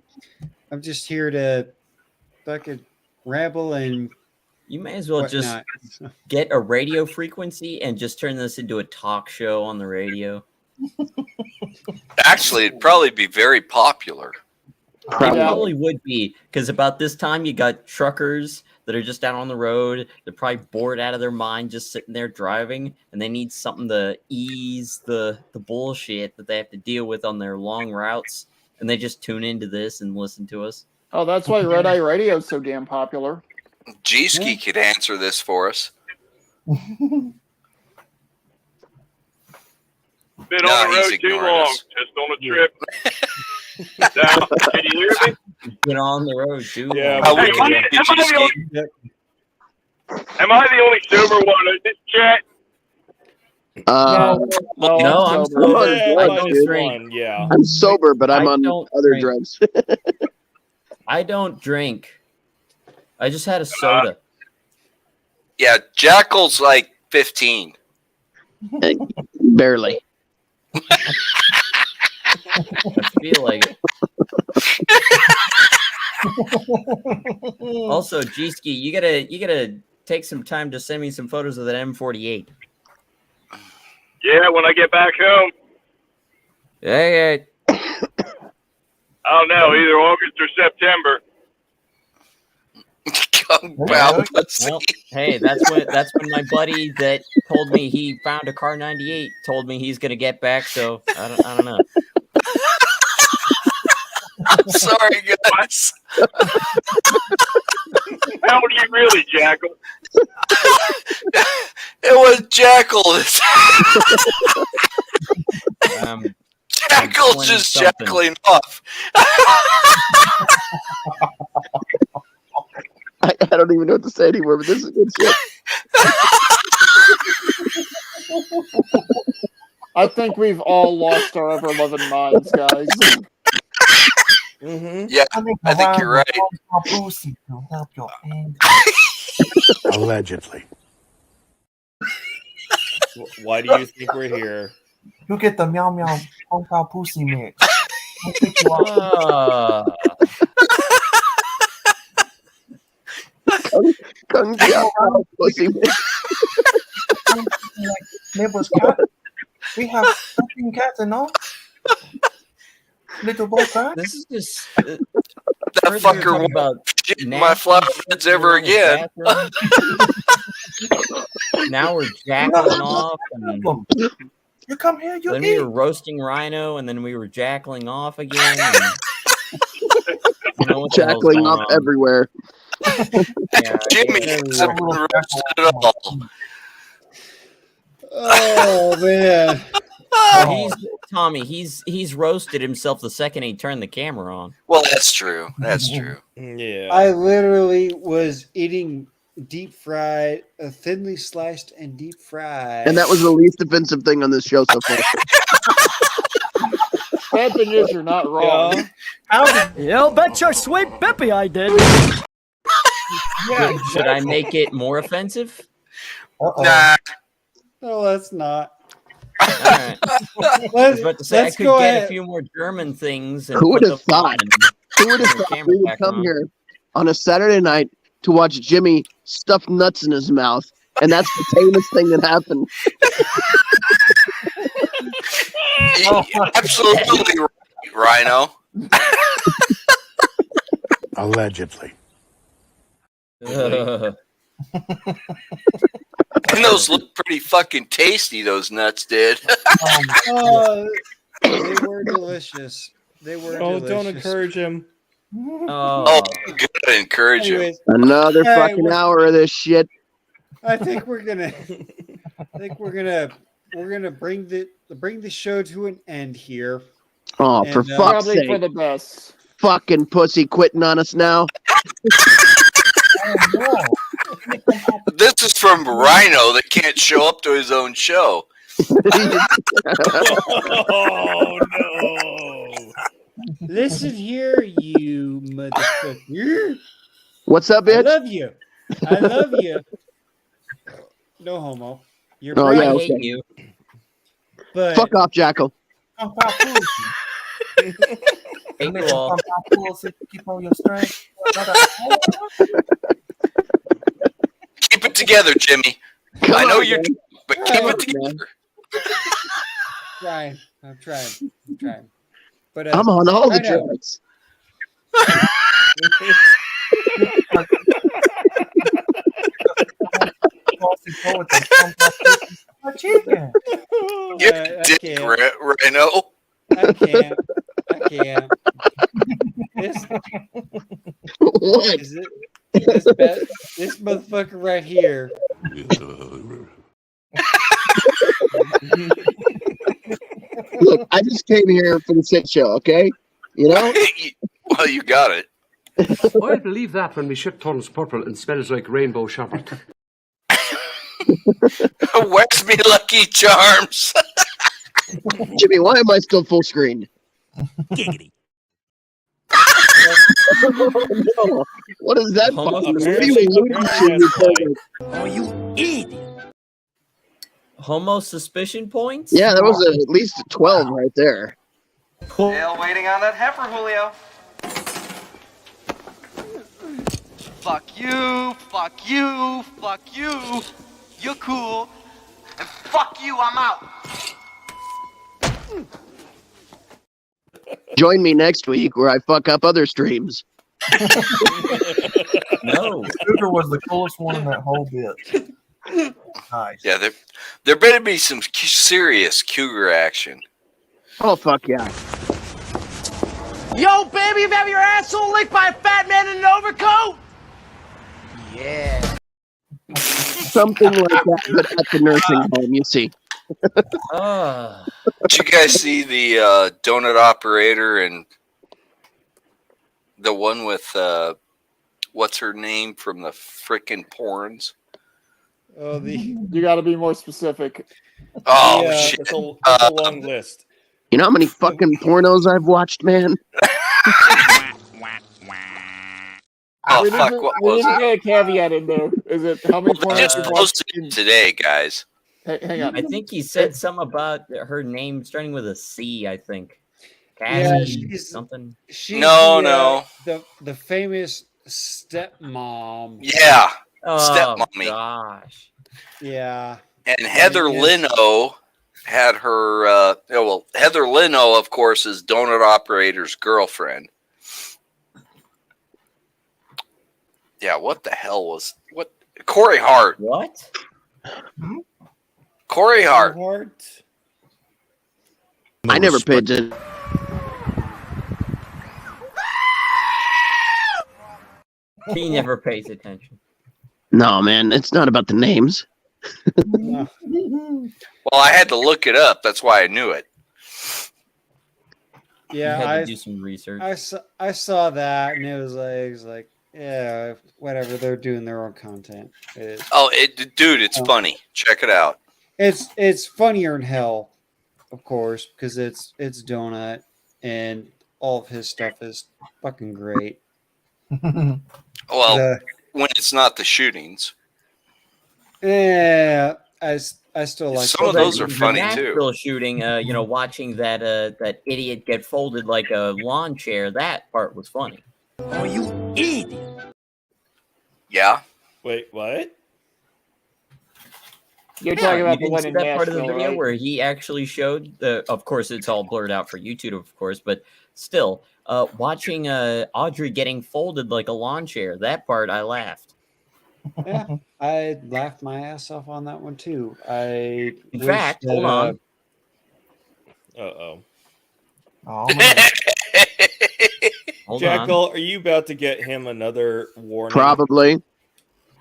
I'm just here to fucking ramble and. You may as well just whatnot. get a radio frequency and just turn this into a talk show on the radio. Actually, it'd probably be very popular. It probably would be, because about this time you got truckers that are just out on the road. They're probably bored out of their mind just sitting there driving, and they need something to ease the bullshit that they have to deal with on their long routes, and they just tune into this and listen to us. Oh, that's why Red Eye Radio is so damn popular. G-Ski could answer this for us. Been on the road too long, just on a trip. Now, can you hear me? Been on the road too Yeah, long. we can hear you, G-Ski. Am I the only sober one in this chat? No, I'm sober. I don't drink. Yeah. I'm sober, but I'm on other drugs. I don't drink. I just had a soda. Yeah, Jackal's like 15. Barely. I feel like it. Also, G-Ski, you gotta take some time to send me some photos of that M48. Yeah, when I get back home. Hey. I don't know, either August or September. Well, hey, that's when my buddy that told me he found a car 98 told me he's gonna get back. So I don't know. I'm sorry, guys. How old are you really, Jackal? It was Jackal. Jackal's just jackling off. I don't even know what to say anymore, but this is good shit. I think we've all lost our ever-loving minds, guys. Yeah, I think you're right. Allegedly. Why do you think we're here? You get the meow meow pong pao pussy mix. Kung Pao pussy mix. Neighbor's cat. We have 13 cats and all. Little boy cat. This is just that fucker won't shit in my flower beds ever again. Now we're jackling off. And you come here, you then eat. we were roasting Rhino, and then we were jackling off again. And, Jackling off everywhere. Jimmy hasn't been roasted at all. Oh man. Tommy, he's roasted himself the second he turned the camera on. Well, that's true. That's true. Yeah. I literally was eating deep fried, thinly sliced and deep fried. And that was the least offensive thing on this show so far. Bad thing is, you're not wrong. You bet your sweet bippy I did. Should I make it more offensive? Nah. No, that's not. All right. I was about to say I could get a few more German things. And Who would put have the font thought? and Who would have turn the thought camera we would back come on. here on a Saturday night to watch Jimmy stuff nuts in his mouth, and that's the tamest thing that happened. Absolutely right, Rhino. Allegedly. And those look pretty fucking tasty, those nuts did. They were delicious. They were delicious. Don't encourage him. Oh, good. Encourage him. Anyways, Another hey, fucking hour of this shit. I think we're gonna think we're gonna bring the show to an end here. Oh, for And, fuck's Probably for sake. the best. Fucking pussy quitting on us now. This is from Rhino that can't show up to his own show. Oh no! Listen here, you motherfucker. What's up, I bitch? love you. I love you. No homo. You're Oh, bright. yeah, I okay. hate you. But Fuck off, Jackal. Hate you all. Keep on your strength. Keep it together, Jimmy. I know you're, but keep it together. I'm trying. But I'm on all the Rhino, drugs. You I dick, can't. Rhino. I can't. This What? is it. This motherfucker right here. Look, I just came here for the shit show, okay? You know? Well, you got it. I'll believe that when my shit turns purple and smells like rainbow sherbet. Where's me Lucky Charms? Jimmy, why am I still full screen? Giggity. No. What is that? Almost What are apparently- you alluding apparently to? Oh, you idiot! Homo suspicion points? Yeah, that was at least 12 right there. Still waiting on that heifer, Julio. Fuck you, fuck you, fuck you. You're cool. And fuck you, I'm out. Join me next week where I fuck up other streams. No. Cougar was the coolest one in that whole bit. Nice. Yeah, there better be some serious cougar action. Oh, fuck yeah. Yo, baby, you have your asshole licked by a fat man in an overcoat? Yeah. Something like that, but at the nursing home, you see. Did you guys see the donut operator and the one with what's her name from the frickin' porns? Oh, You got to be more specific. Oh Yeah, shit! That's a long list. You know how many fucking pornos I've watched, man? Oh we fuck! didn't, What we was didn't it? get a caveat in there. Is it how many I pornos just you've watched? posted it today, guys. Hey, hang on. I think he said something about her name starting with a C, I think. Yeah, Cassie, she's something. she's No. the famous stepmom. Yeah, Oh, stepmommy. gosh. Yeah. And Heather Yes. Leno had her. Heather Leno, of course, is donut operator's girlfriend. Yeah, what the hell was what? Corey Hart. What? Corey Hart. I never paid attention. He never pays attention. No, man, it's not about the names. Well, I had to look it up. That's why I knew it. Yeah, You had I to do some research. I saw that and it was like yeah, whatever. They're doing their own content. Dude, it's funny. Check it out. It's funnier than hell, of course, because it's Donut and all of his stuff is fucking great. Well, when it's not the shootings. Yeah, I still like Some of those are The funny Nashville too. shooting, watching that idiot get folded like a lawn chair, that part was funny. Oh, you idiot! Yeah. Wait, what? You're talking about the You didn't one see in that part of the Nashville, video right? where he actually showed the. Of course, it's all blurred out for YouTube, of course, but still, watching Audrey getting folded like a lawn chair. That part I laughed. Yeah, I laughed my ass off on that one too. In fact, hold on. Uh-oh. Oh, man. Hold Jackal, are you about to get him another warning? Probably.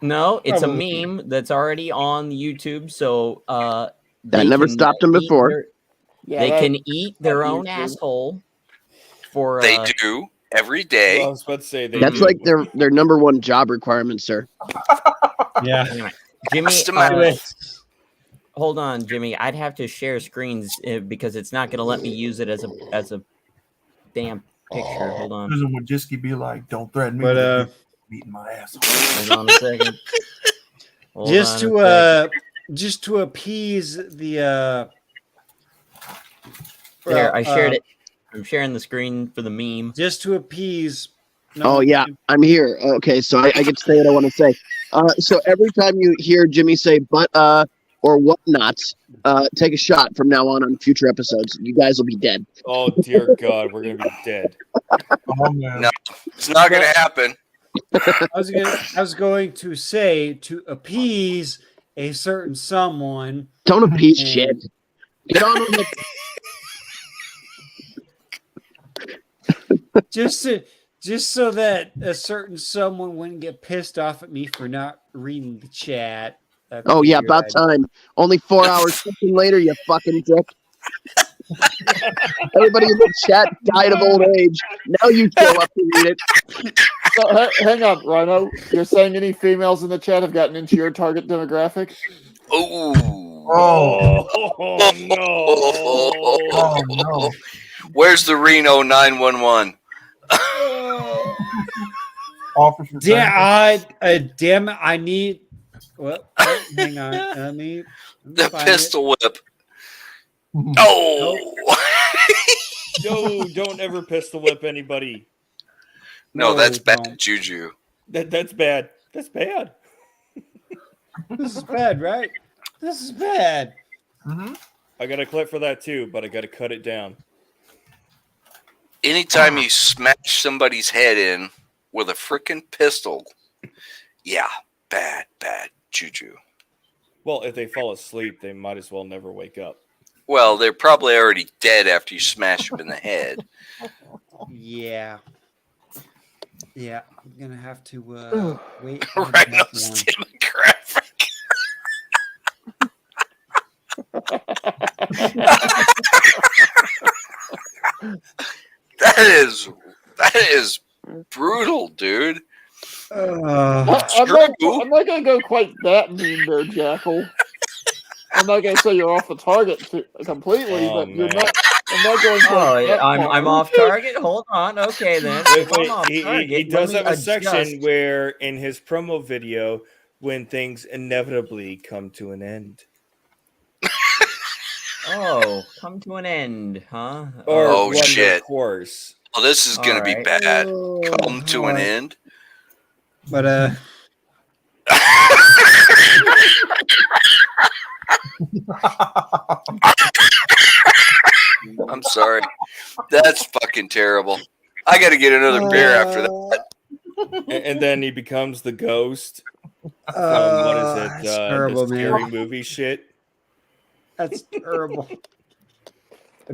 No, it's Probably. a meme that's already on YouTube. So That they never can, stopped them eat before. they can eat their own YouTube. asshole for. They do every day. Well, I was about to say they That's do. like their number one job requirement, sir. Yeah. Anyway, Jimmy, hold on, Jimmy. I'd have to share screens because it's not going to let me use it as a damn picture. Hold on. Susan would just be like, "Don't threaten me." But, with beating my ass. Hold on a second. Hold just on to a second. just to appease the There, I shared it. I'm sharing the screen for the meme. Just to appease. Oh yeah, I'm here. Okay, so I get to say what I want to say. So every time you hear Jimmy say "but" or "whatnot," take a shot from now on future episodes. You guys will be dead. Oh dear God, we're gonna be dead. Oh man, No, it's not going to happen. I was going to say to appease a certain someone. Don't appease shit. Get on with it. Just so that a certain someone wouldn't get pissed off at me for not reading the chat. Oh yeah, about time. Only 4 hours later, you fucking dick. Everybody in the chat died of old age. Now you show up to read it. So, hang on, Rhino. You're saying any females in the chat have gotten into your target demographic? Ooh. Oh no! Oh no! Where's the Reno 911? Officer. Damn it! I need. Well, hang on. Let me The find pistol whip. Oh. No, don't ever pistol whip anybody. No, that's bad don't. juju. That's bad. That's bad. This is bad, right? This is bad. Mm-hmm. I got a clip for that too, but I got to cut it down. Anytime you smash somebody's head in with a freaking pistol, yeah, bad juju. Well, if they fall asleep, they might as well never wake up. Well, they're probably already dead after you smash them in the head. Yeah. Yeah, I'm gonna have to wait. on Right, that no one. demographic. That is brutal, dude. I'm not going to go quite that mean there, Jackal. I'm not going to say you're off the target completely, but you're not. I'm not going. I'm off target. Hold on. Okay, then. If I'm off target, he does let have me a section adjust. where, in his promo video, when things inevitably come to an end. Oh, come to an end, huh? Or Oh, one shit. course. Well, this is going to be Alright. bad. Come to an end. But I'm sorry. That's fucking terrible. I got to get another beer after that. And then he becomes the ghost. What is it? That's terrible, the scary man. movie shit. That's terrible.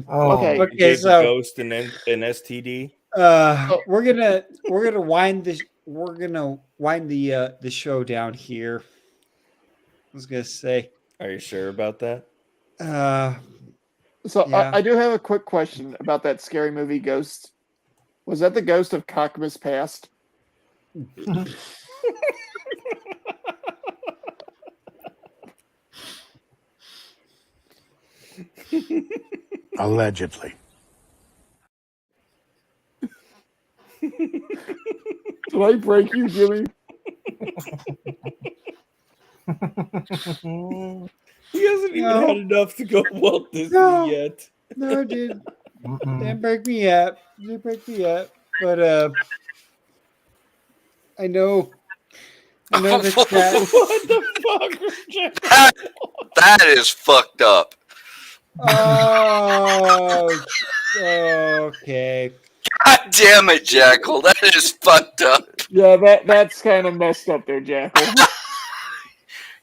Okay. He gave the So ghost an STD. we're gonna wind the show down here. I was gonna say. Are you sure about that? So Yeah. I do have a quick question about that scary movie Ghost. Was that the ghost of Cockmas Past? Allegedly. Did I break you, Jimmy? He hasn't even had enough to go Walt Disney yet. No, dude. Didn't break me up. But I know the chat. What the fuck, That is fucked up. Oh, okay. God damn it, Jackal. That is fucked up. Yeah, that's kind of messed up there, Jackal.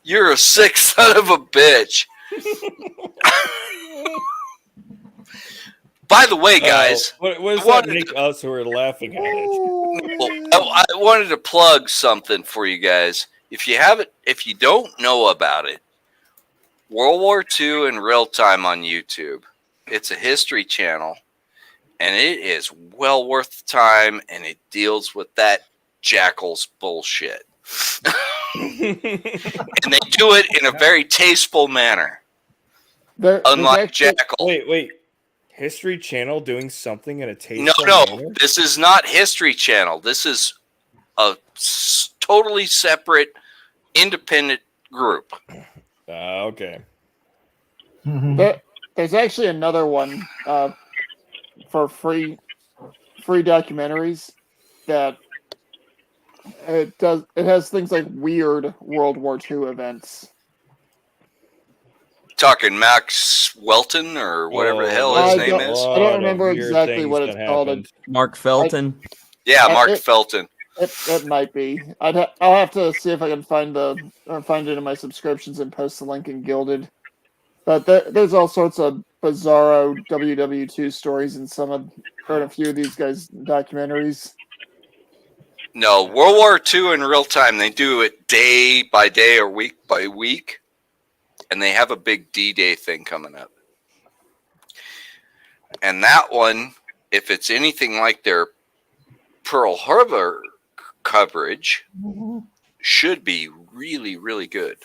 You're a sick son of a bitch. By the way, guys, what does that make us who are laughing at it? I wanted to plug something for you guys. If you don't know about it, World War II in real time on YouTube. It's a history channel, and it is well worth the time, and it deals with that Jackal's bullshit. And they do it in a very tasteful manner. Unlike Jackal. Wait. History Channel doing something in a tasteful No, manner? this is not History Channel. This is a totally separate, independent group. Okay. There's actually another one for free documentaries that it has things like weird World War II events. Talking Max Welton or whatever the hell his name is. I don't remember exactly what it's called. Mark Felton. Mark Felton. It might be. I'll have to see if I can find it in my subscriptions and post the link in Gilded. But there's all sorts of bizarro WW2 stories in a few of these guys' documentaries. No, World War II in real time. They do it day by day or week by week. And they have a big D-Day thing coming up. And that one, if it's anything like their Pearl Harbor coverage, should be really, really good.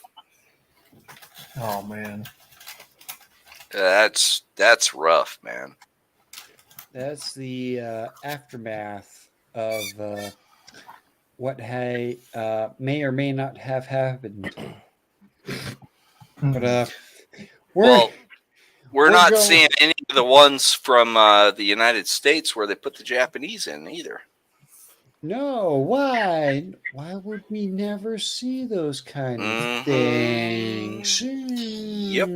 Oh, man. That's rough, man. That's the aftermath of what may or may not have happened. But we're not seeing any of the ones from the United States where they put the Japanese in either. No, why? Why would we never see those kind of things? Yep.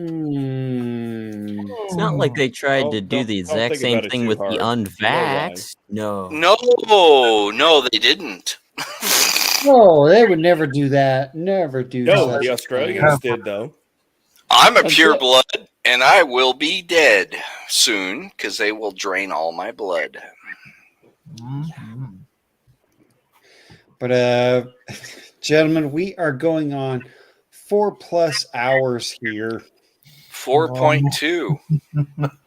It's not like they tried to do the exact same thing with the unvaxxed. No, they didn't. No, they would never do that. Never do that. No, the Australians did, though. I'm a pure blood, and I will be dead soon because they will drain all my blood. But, gentlemen, we are going on 4+ hours here. 4.2.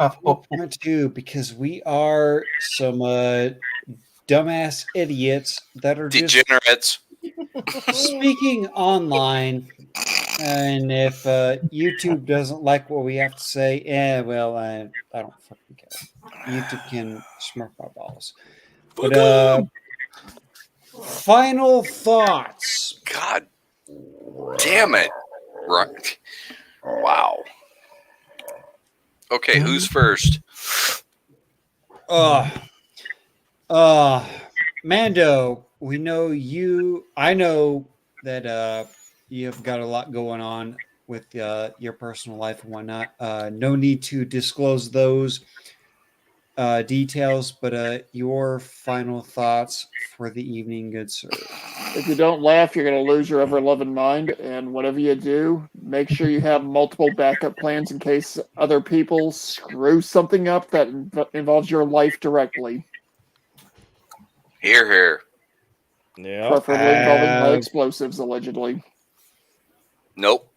4.2, because we are some dumbass idiots that are degenerates. Speaking online. And if YouTube doesn't like what we have to say, I don't fucking care. YouTube can smirk my balls. But final thoughts. God damn it. Right. Wow. Okay, who's first? Mando, we know you. I know that you've got a lot going on with your personal life and whatnot. No need to disclose those details, but your final thoughts for the evening, good sir. If you don't laugh, you're going to lose your ever-loving mind, and whatever you do, make sure you have multiple backup plans in case other people screw something up that involves your life directly. Hear, hear. Yeah. Preferably involving high explosives, allegedly. Nope.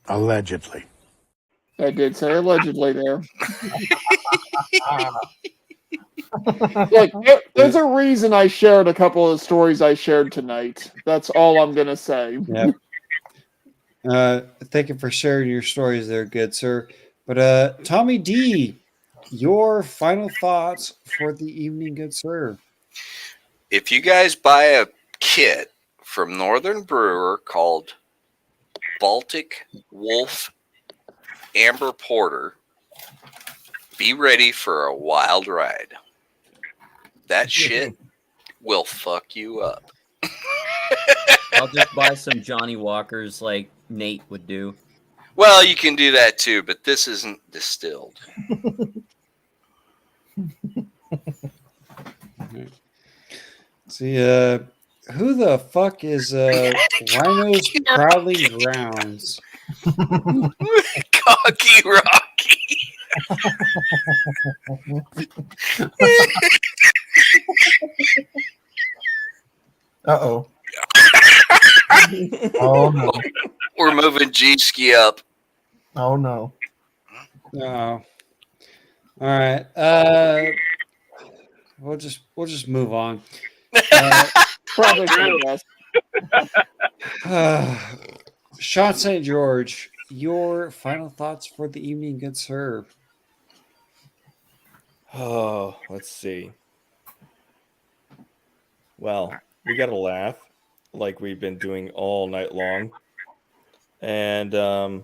Allegedly. I did say allegedly there. Look, there's a reason I shared a couple of stories I shared tonight. That's all I'm going to say. Yep. Thank you for sharing your stories there, good sir. But Tommy D, your final thoughts for the evening, good sir. If you guys buy a kit from Northern Brewer called Baltic Wolf Amber Porter, be ready for a wild ride. That shit will fuck you up. I'll just buy some Johnny Walkers like Nate would do. Well, you can do that too, but this isn't distilled. See, who the fuck is Rhino's Prowling Grounds? Cocky Rocky. Uh-oh. Oh no. We're moving G-ski up. Oh no. No. All right. We'll just move on. Probably for the best. Sean St. George, your final thoughts for the evening, good sir. Oh, let's see. Well, we got to laugh like we've been doing all night long. And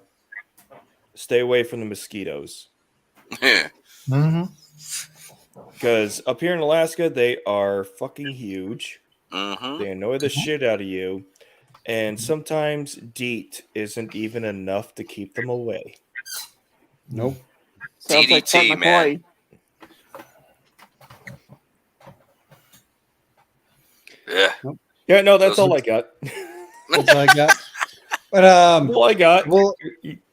stay away from the mosquitoes. Mm-hmm. Because up here in Alaska, they are fucking huge. Mm-hmm. They annoy the shit out of you. And sometimes DEET isn't even enough to keep them away. Nope. Sounds like Fort DDT, man. McCoy. Yeah. Yeah, no, that's all I got. That's all I got. But all I got. I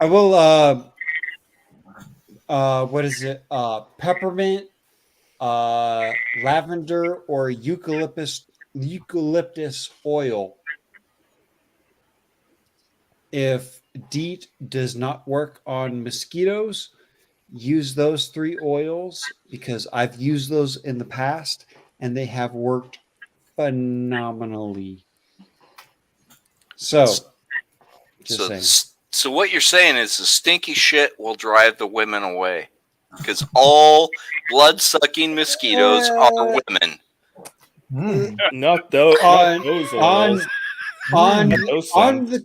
will what is it? Peppermint, lavender, or eucalyptus oil. If DEET does not work on mosquitoes, use those 3 oils because I've used those in the past and they have worked phenomenally. So, just saying. So what you're saying is the stinky shit will drive the women away because all blood-sucking mosquitoes are women. Not those. Not those oils. On the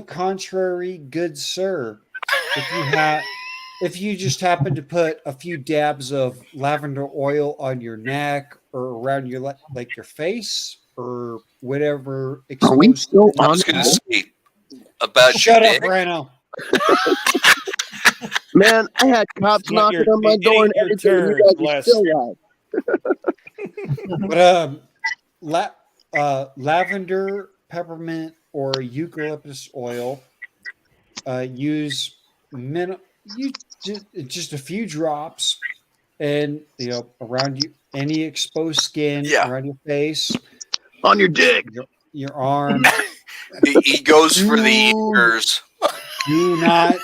contrary, good sir, if you just happen to put a few dabs of lavender oil on your neck or around your your face or whatever exposed. Are we still I on? was going to say about Shut your up, dick. Rhino. Man, I had cops knocking on my door and everything. And you guys are still live. But lavender, peppermint, or eucalyptus oil. Use just a few drops, and around you, any exposed skin around your face, on your dick, your arm. He goes for the ears. Do not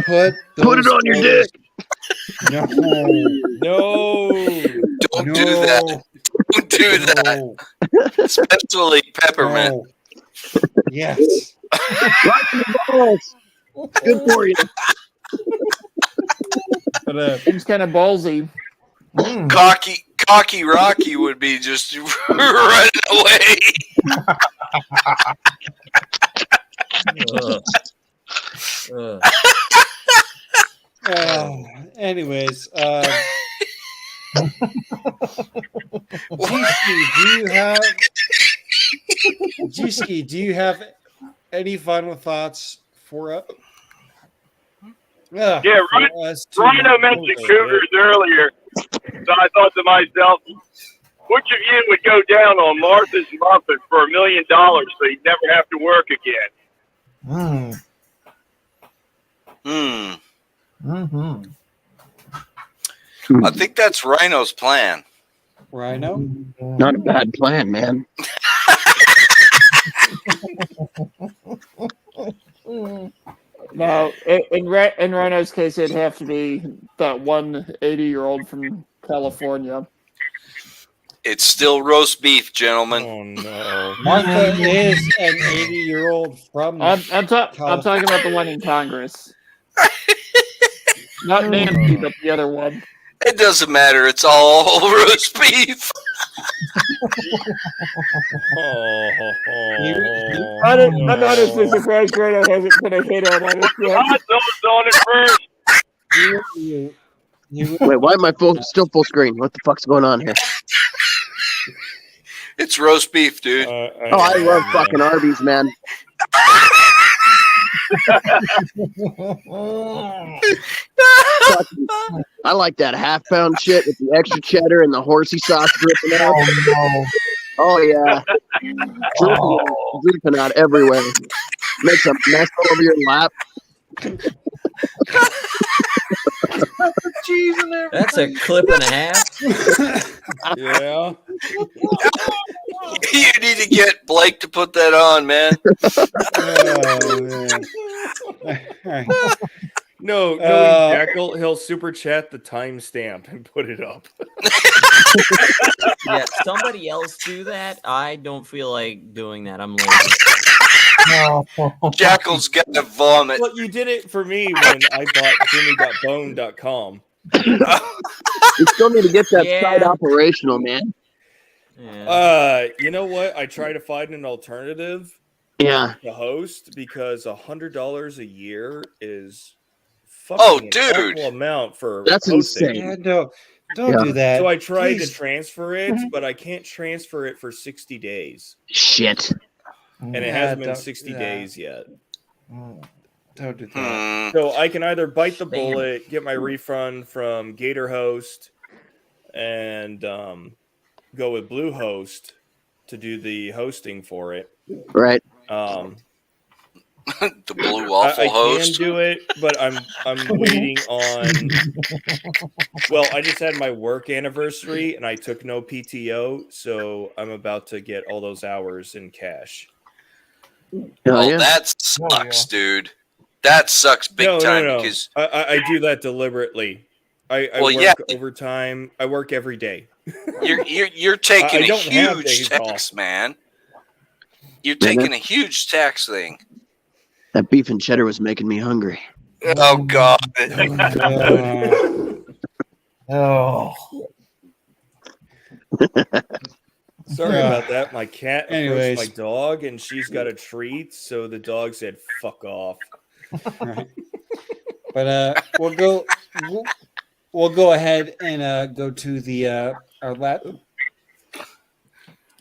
put it on your dick. No. Don't do that. Don't do that. Especially peppermint. No. Yes. Good for you. But Seems kind of ballsy. Cocky Rocky would be just running away. Anyways, G-Ski, do you have any final thoughts for us? Yeah, Rhino mentioned cougars earlier, so I thought to myself, which of you would go down on Martha's Muffin for $1 million so you'd never have to work again? I think that's Rhino's plan. Rhino? Not a bad plan, man. No, in Rhino's case, it'd have to be that 180-year-old from California. It's still roast beef, gentlemen. Oh no! Martha is an 80-year-old from. I'm talking about the one in Congress. Not Nancy, but the other one. It doesn't matter. It's all roast beef. I'm honestly surprised Rhino hasn't put a hit on it yet. Hot dogs on it first. Wait, why am I still full screen? What the fuck's going on here? It's roast beef, dude. I love fucking Arby's, man. I like that half-pound shit with the extra cheddar and the horsey sauce dripping out. Oh yeah, dripping out everywhere. Makes a mess all over your lap. That's a clip and a half. Yeah. You need to get Blake to put that on, man. No, Jackal, he'll super chat the timestamp and put it up. Yeah, somebody else do that. I don't feel like doing that. I'm lazy. Jackal's got to vomit. Well, you did it for me when I bought jimmygotbone.com. You still need to get that site operational, man. You know what? I try to find an alternative. Yeah. To host because $100 a year is fucking an awful amount for That's hosting. insane. Yeah, don't do that. So I tried Please. to transfer it, but I can't transfer it for 60 days. Shit. And it Yeah, hasn't been don't 60 do that. days yet. Don't do that. So I can either bite the bullet, get my refund from Gator Host, and go with Bluehost to do the hosting for it. Right. The Blue Waffle I host. can do it, but I'm waiting on. Well, I just had my work anniversary and I took no PTO, so I'm about to get all those hours in cash. Well, that sucks, dude. That sucks big time because I do that deliberately. I Well, work yeah. overtime. I work every day. you're taking I a don't have huge days tax, off. man. You're taking a huge tax thing. That beef and cheddar was making me hungry. Oh God. Oh. Sorry about that. My cat approached Anyways. my dog, and she's got a treat, so the dog said, "Fuck off." Right. But we'll go ahead and go to the our lap.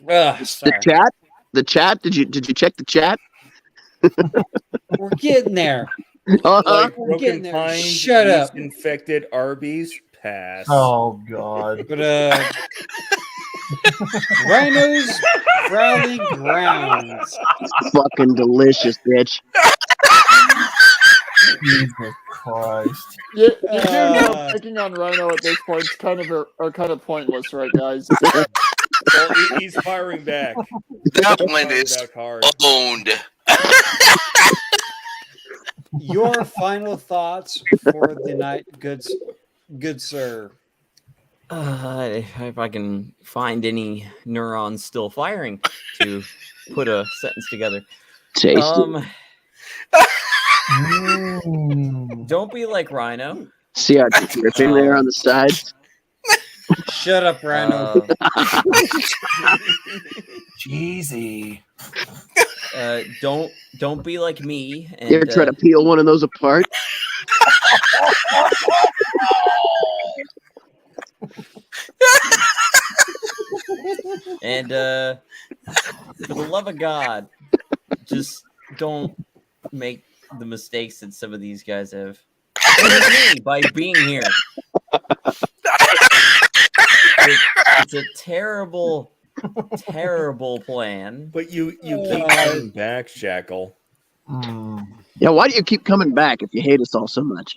The chat? The chat? Did you check the chat? We're getting there. Like We're Broken getting there. Pines, Shut up. infected Arby's, pass. Oh God. But Rhinos Prowling Grounds. Fucking delicious, bitch. Jesus Christ. You do know picking on Rhino at this point is kind of pointless, right, guys? Well, he's firing back. That He's one firing is back hard. owned. Your final thoughts for the night, good sir. If I can find any neurons still firing to put a sentence together. Tasty. Don't be like Rhino. See how it's dripping there on the sides? Shut up, Rhino. Jeezy. Don't be like me. And, You ever try to peel one of those apart? And for the love of God, just don't make the mistakes that some of these guys have made by being here. It's a terrible, terrible plan. But you keep coming back, Jackal. Yeah, why do you keep coming back if you hate us all so much?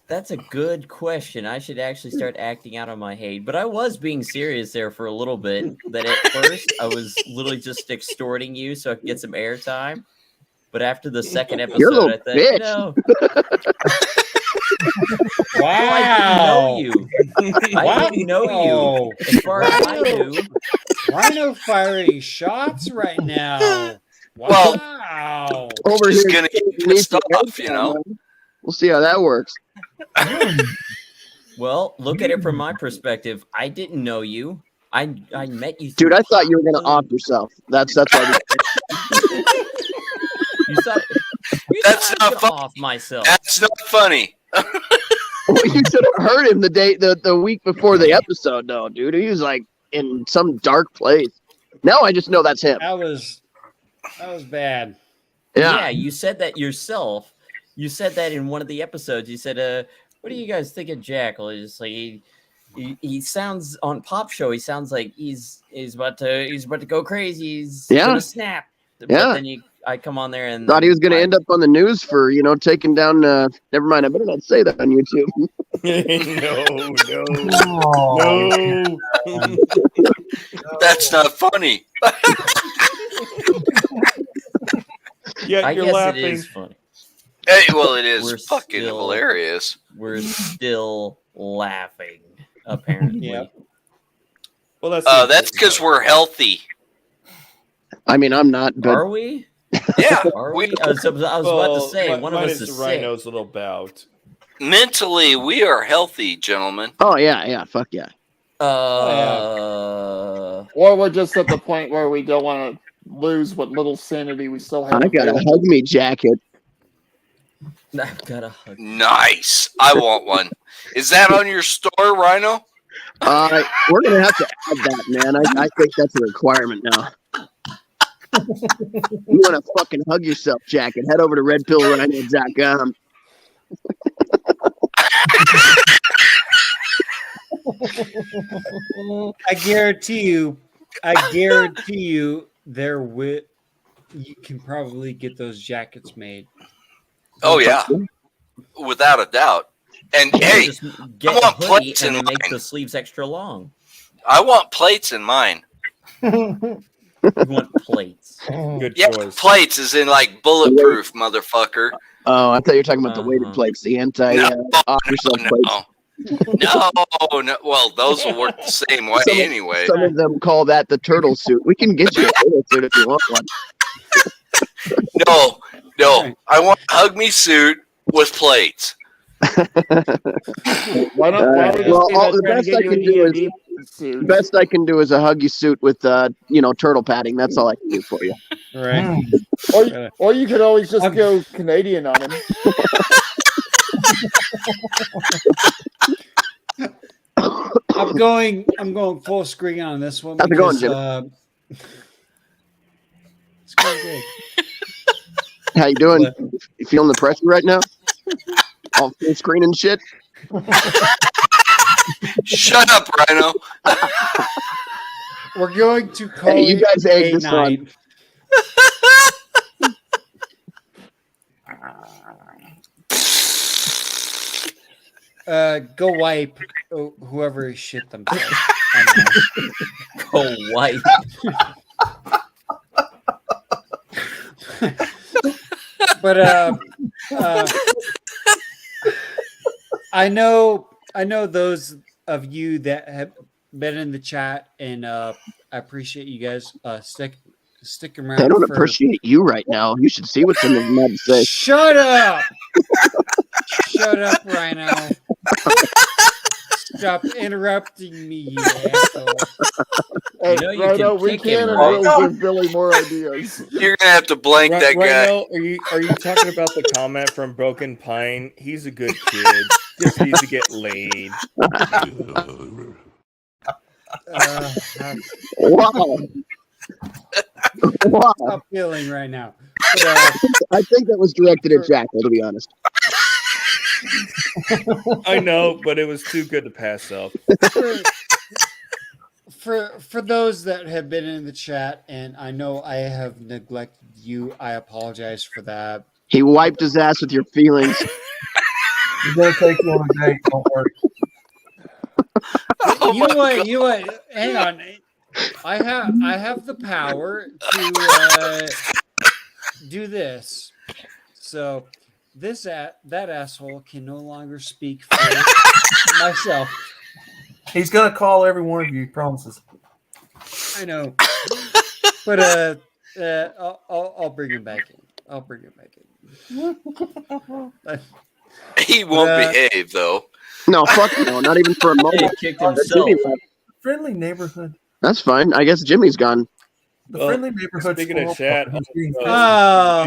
That's a good question. I should actually start acting out on my hate. But I was being serious there for a little bit. That at first I was literally just extorting you so I could get some airtime. But after the second You're a episode, little I thought, bitch. you know, Wow. I didn't know you. As far as I knew. Rhino firing shots right now. Well, Wow. Over Just here, gonna get pissed off, you know. We'll see how that works. Well, look at it from my perspective. I didn't know you. I met you. Dude, I thought you were gonna off yourself. That's why. You thought That's I not was funny. off myself. That's not funny. Well, you should have heard him the week before the episode, though, dude. He was like in some dark place. Now I just know that's him. That was bad. Yeah. You said that yourself. You said that in one of the episodes. You said, "What do you guys think of Jackal?" It's like he sounds on Pop Show. He sounds like he's about to go crazy. He's gonna snap. But then I come on there and Thought he was going to end up on the news for, taking down. Never mind. I better not say that on YouTube. That's not funny. Yeah, I you're guess laughing. it is funny. Hey, well, it is We're fucking still- hilarious. We're still laughing, apparently. Yep. Well, that's because we're healthy. I mean, I'm not, but Are we? Yeah. Are we? I was about to say, one of us minus is the sick. Rhino's little bout. Mentally, we are healthy, gentlemen. oh yeah, fuck yeah. Or we're just at the point where we don't want to lose what little sanity we still have. I got a available. hug me jacket. I've got a hug. Nice. I want one. Is that on your store, Rhino? We're gonna have to add that, man. I think that's a requirement now. You want to fucking hug yourself jacket? Head over to redpillrhino.com. I guarantee you, you can probably get those jackets made. Oh yeah, without a doubt. And hey, Just I get want a hoodie plates and in then make mine. the sleeves extra long. I want plates in mine. You want plates. Good Yeah, choice. plates is in like bulletproof, motherfucker. Oh, I thought you were talking about the weighted plates, the anti off yourself plates. No. Well, those will work the same way anyway. Some of them call that the turtle suit. We can get you a turtle suit if you want one. No. I want a hug me suit with plates. Why don't we just well, do the that, best try I to can get you do a is D&D suit? the best I can do is a huggy suit with turtle padding. That's all I can do for you. Right. Or you could always just go Canadian on him. I'm going full screen on this one. How's it going, because, it's going good. How you doing? You feeling the pressure right now? All full screen and shit. Shut up, Rhino. We're going to call Hey, you it guys egg a this night. one. Go wipe whoever shit themselves. Go wipe. But I know those of you that have been in the chat, and I appreciate you guys sticking around. I don't appreciate you right now. You should see what some of them had to say. Shut up! Shut up, Rhino. Stop interrupting me, you asshole. Hey, You know you Rhino, can we kick can him, and right? will give Billy more ideas. You're gonna have to blank that guy. Rhino, are you talking about the comment from Broken Pine? He's a good kid. Just needs to get laid. Wow. Wow. Stop feeling right now. But, I think that was directed at Jackal, to be honest. I know, but it was too good to pass up. For those that have been in the chat, and I know I have neglected you, I apologize for that. He wiped his ass with your feelings. He's gonna take you on a date. Don't worry. You know what? Hang on. I have the power to do this. So that asshole can no longer speak for myself. He's gonna call every one of you. He promises. I know, but I'll bring him back in. I'll bring him back in. He won't behave though. No, fuck no, not even for a moment. He kicked himself. Friendly neighborhood. That's fine. I guess Jimmy's gone. The friendly neighborhood. Speaking of chat, he's being when no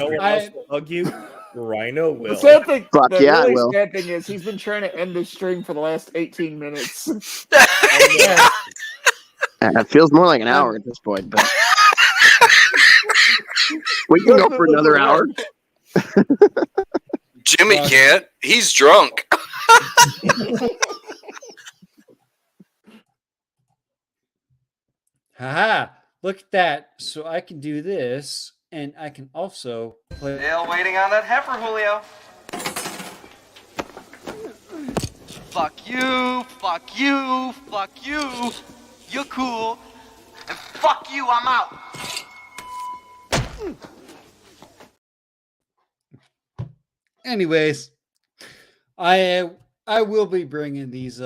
one else will hug you, Rhino will. The sad thing, Fuck the yeah, really I will. sad thing is he's been trying to end this stream for the last 18 minutes. It feels more like an hour at this point, but we can go for another hour. Jimmy can't. He's drunk. Haha! Look at that. So I can do this, and I can also play. Still waiting on that heifer, Julio. Fuck you, fuck you, fuck you. You're cool. And fuck you, I'm out. Anyways, I will be bringing these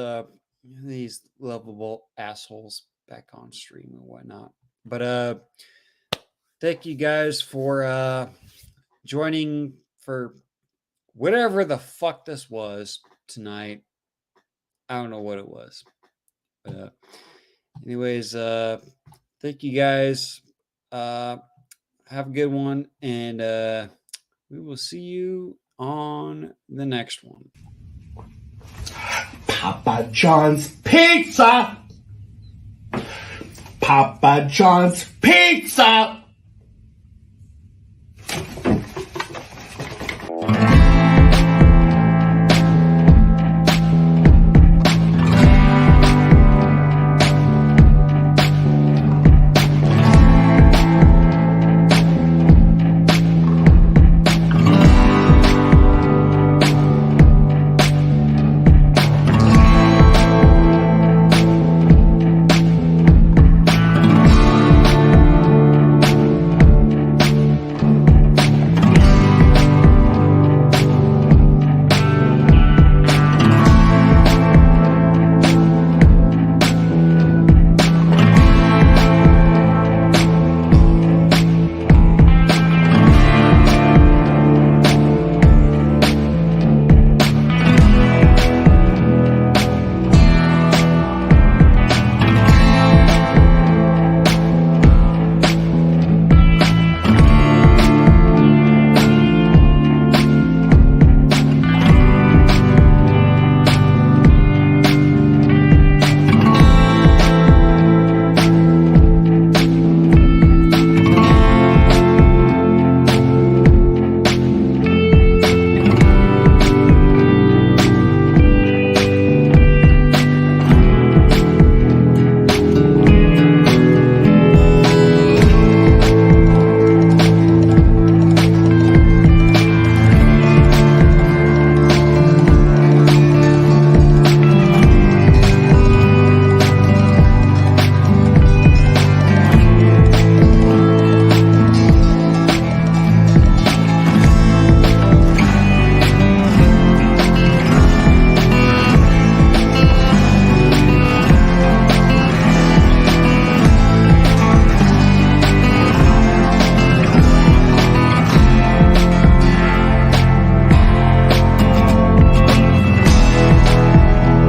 lovable assholes back on stream and whatnot. But thank you guys for joining for whatever the fuck this was tonight. I don't know what it was. But anyways, thank you guys. Have a good one, and we will see you on the next one. Papa John's Pizza! Papa John's Pizza!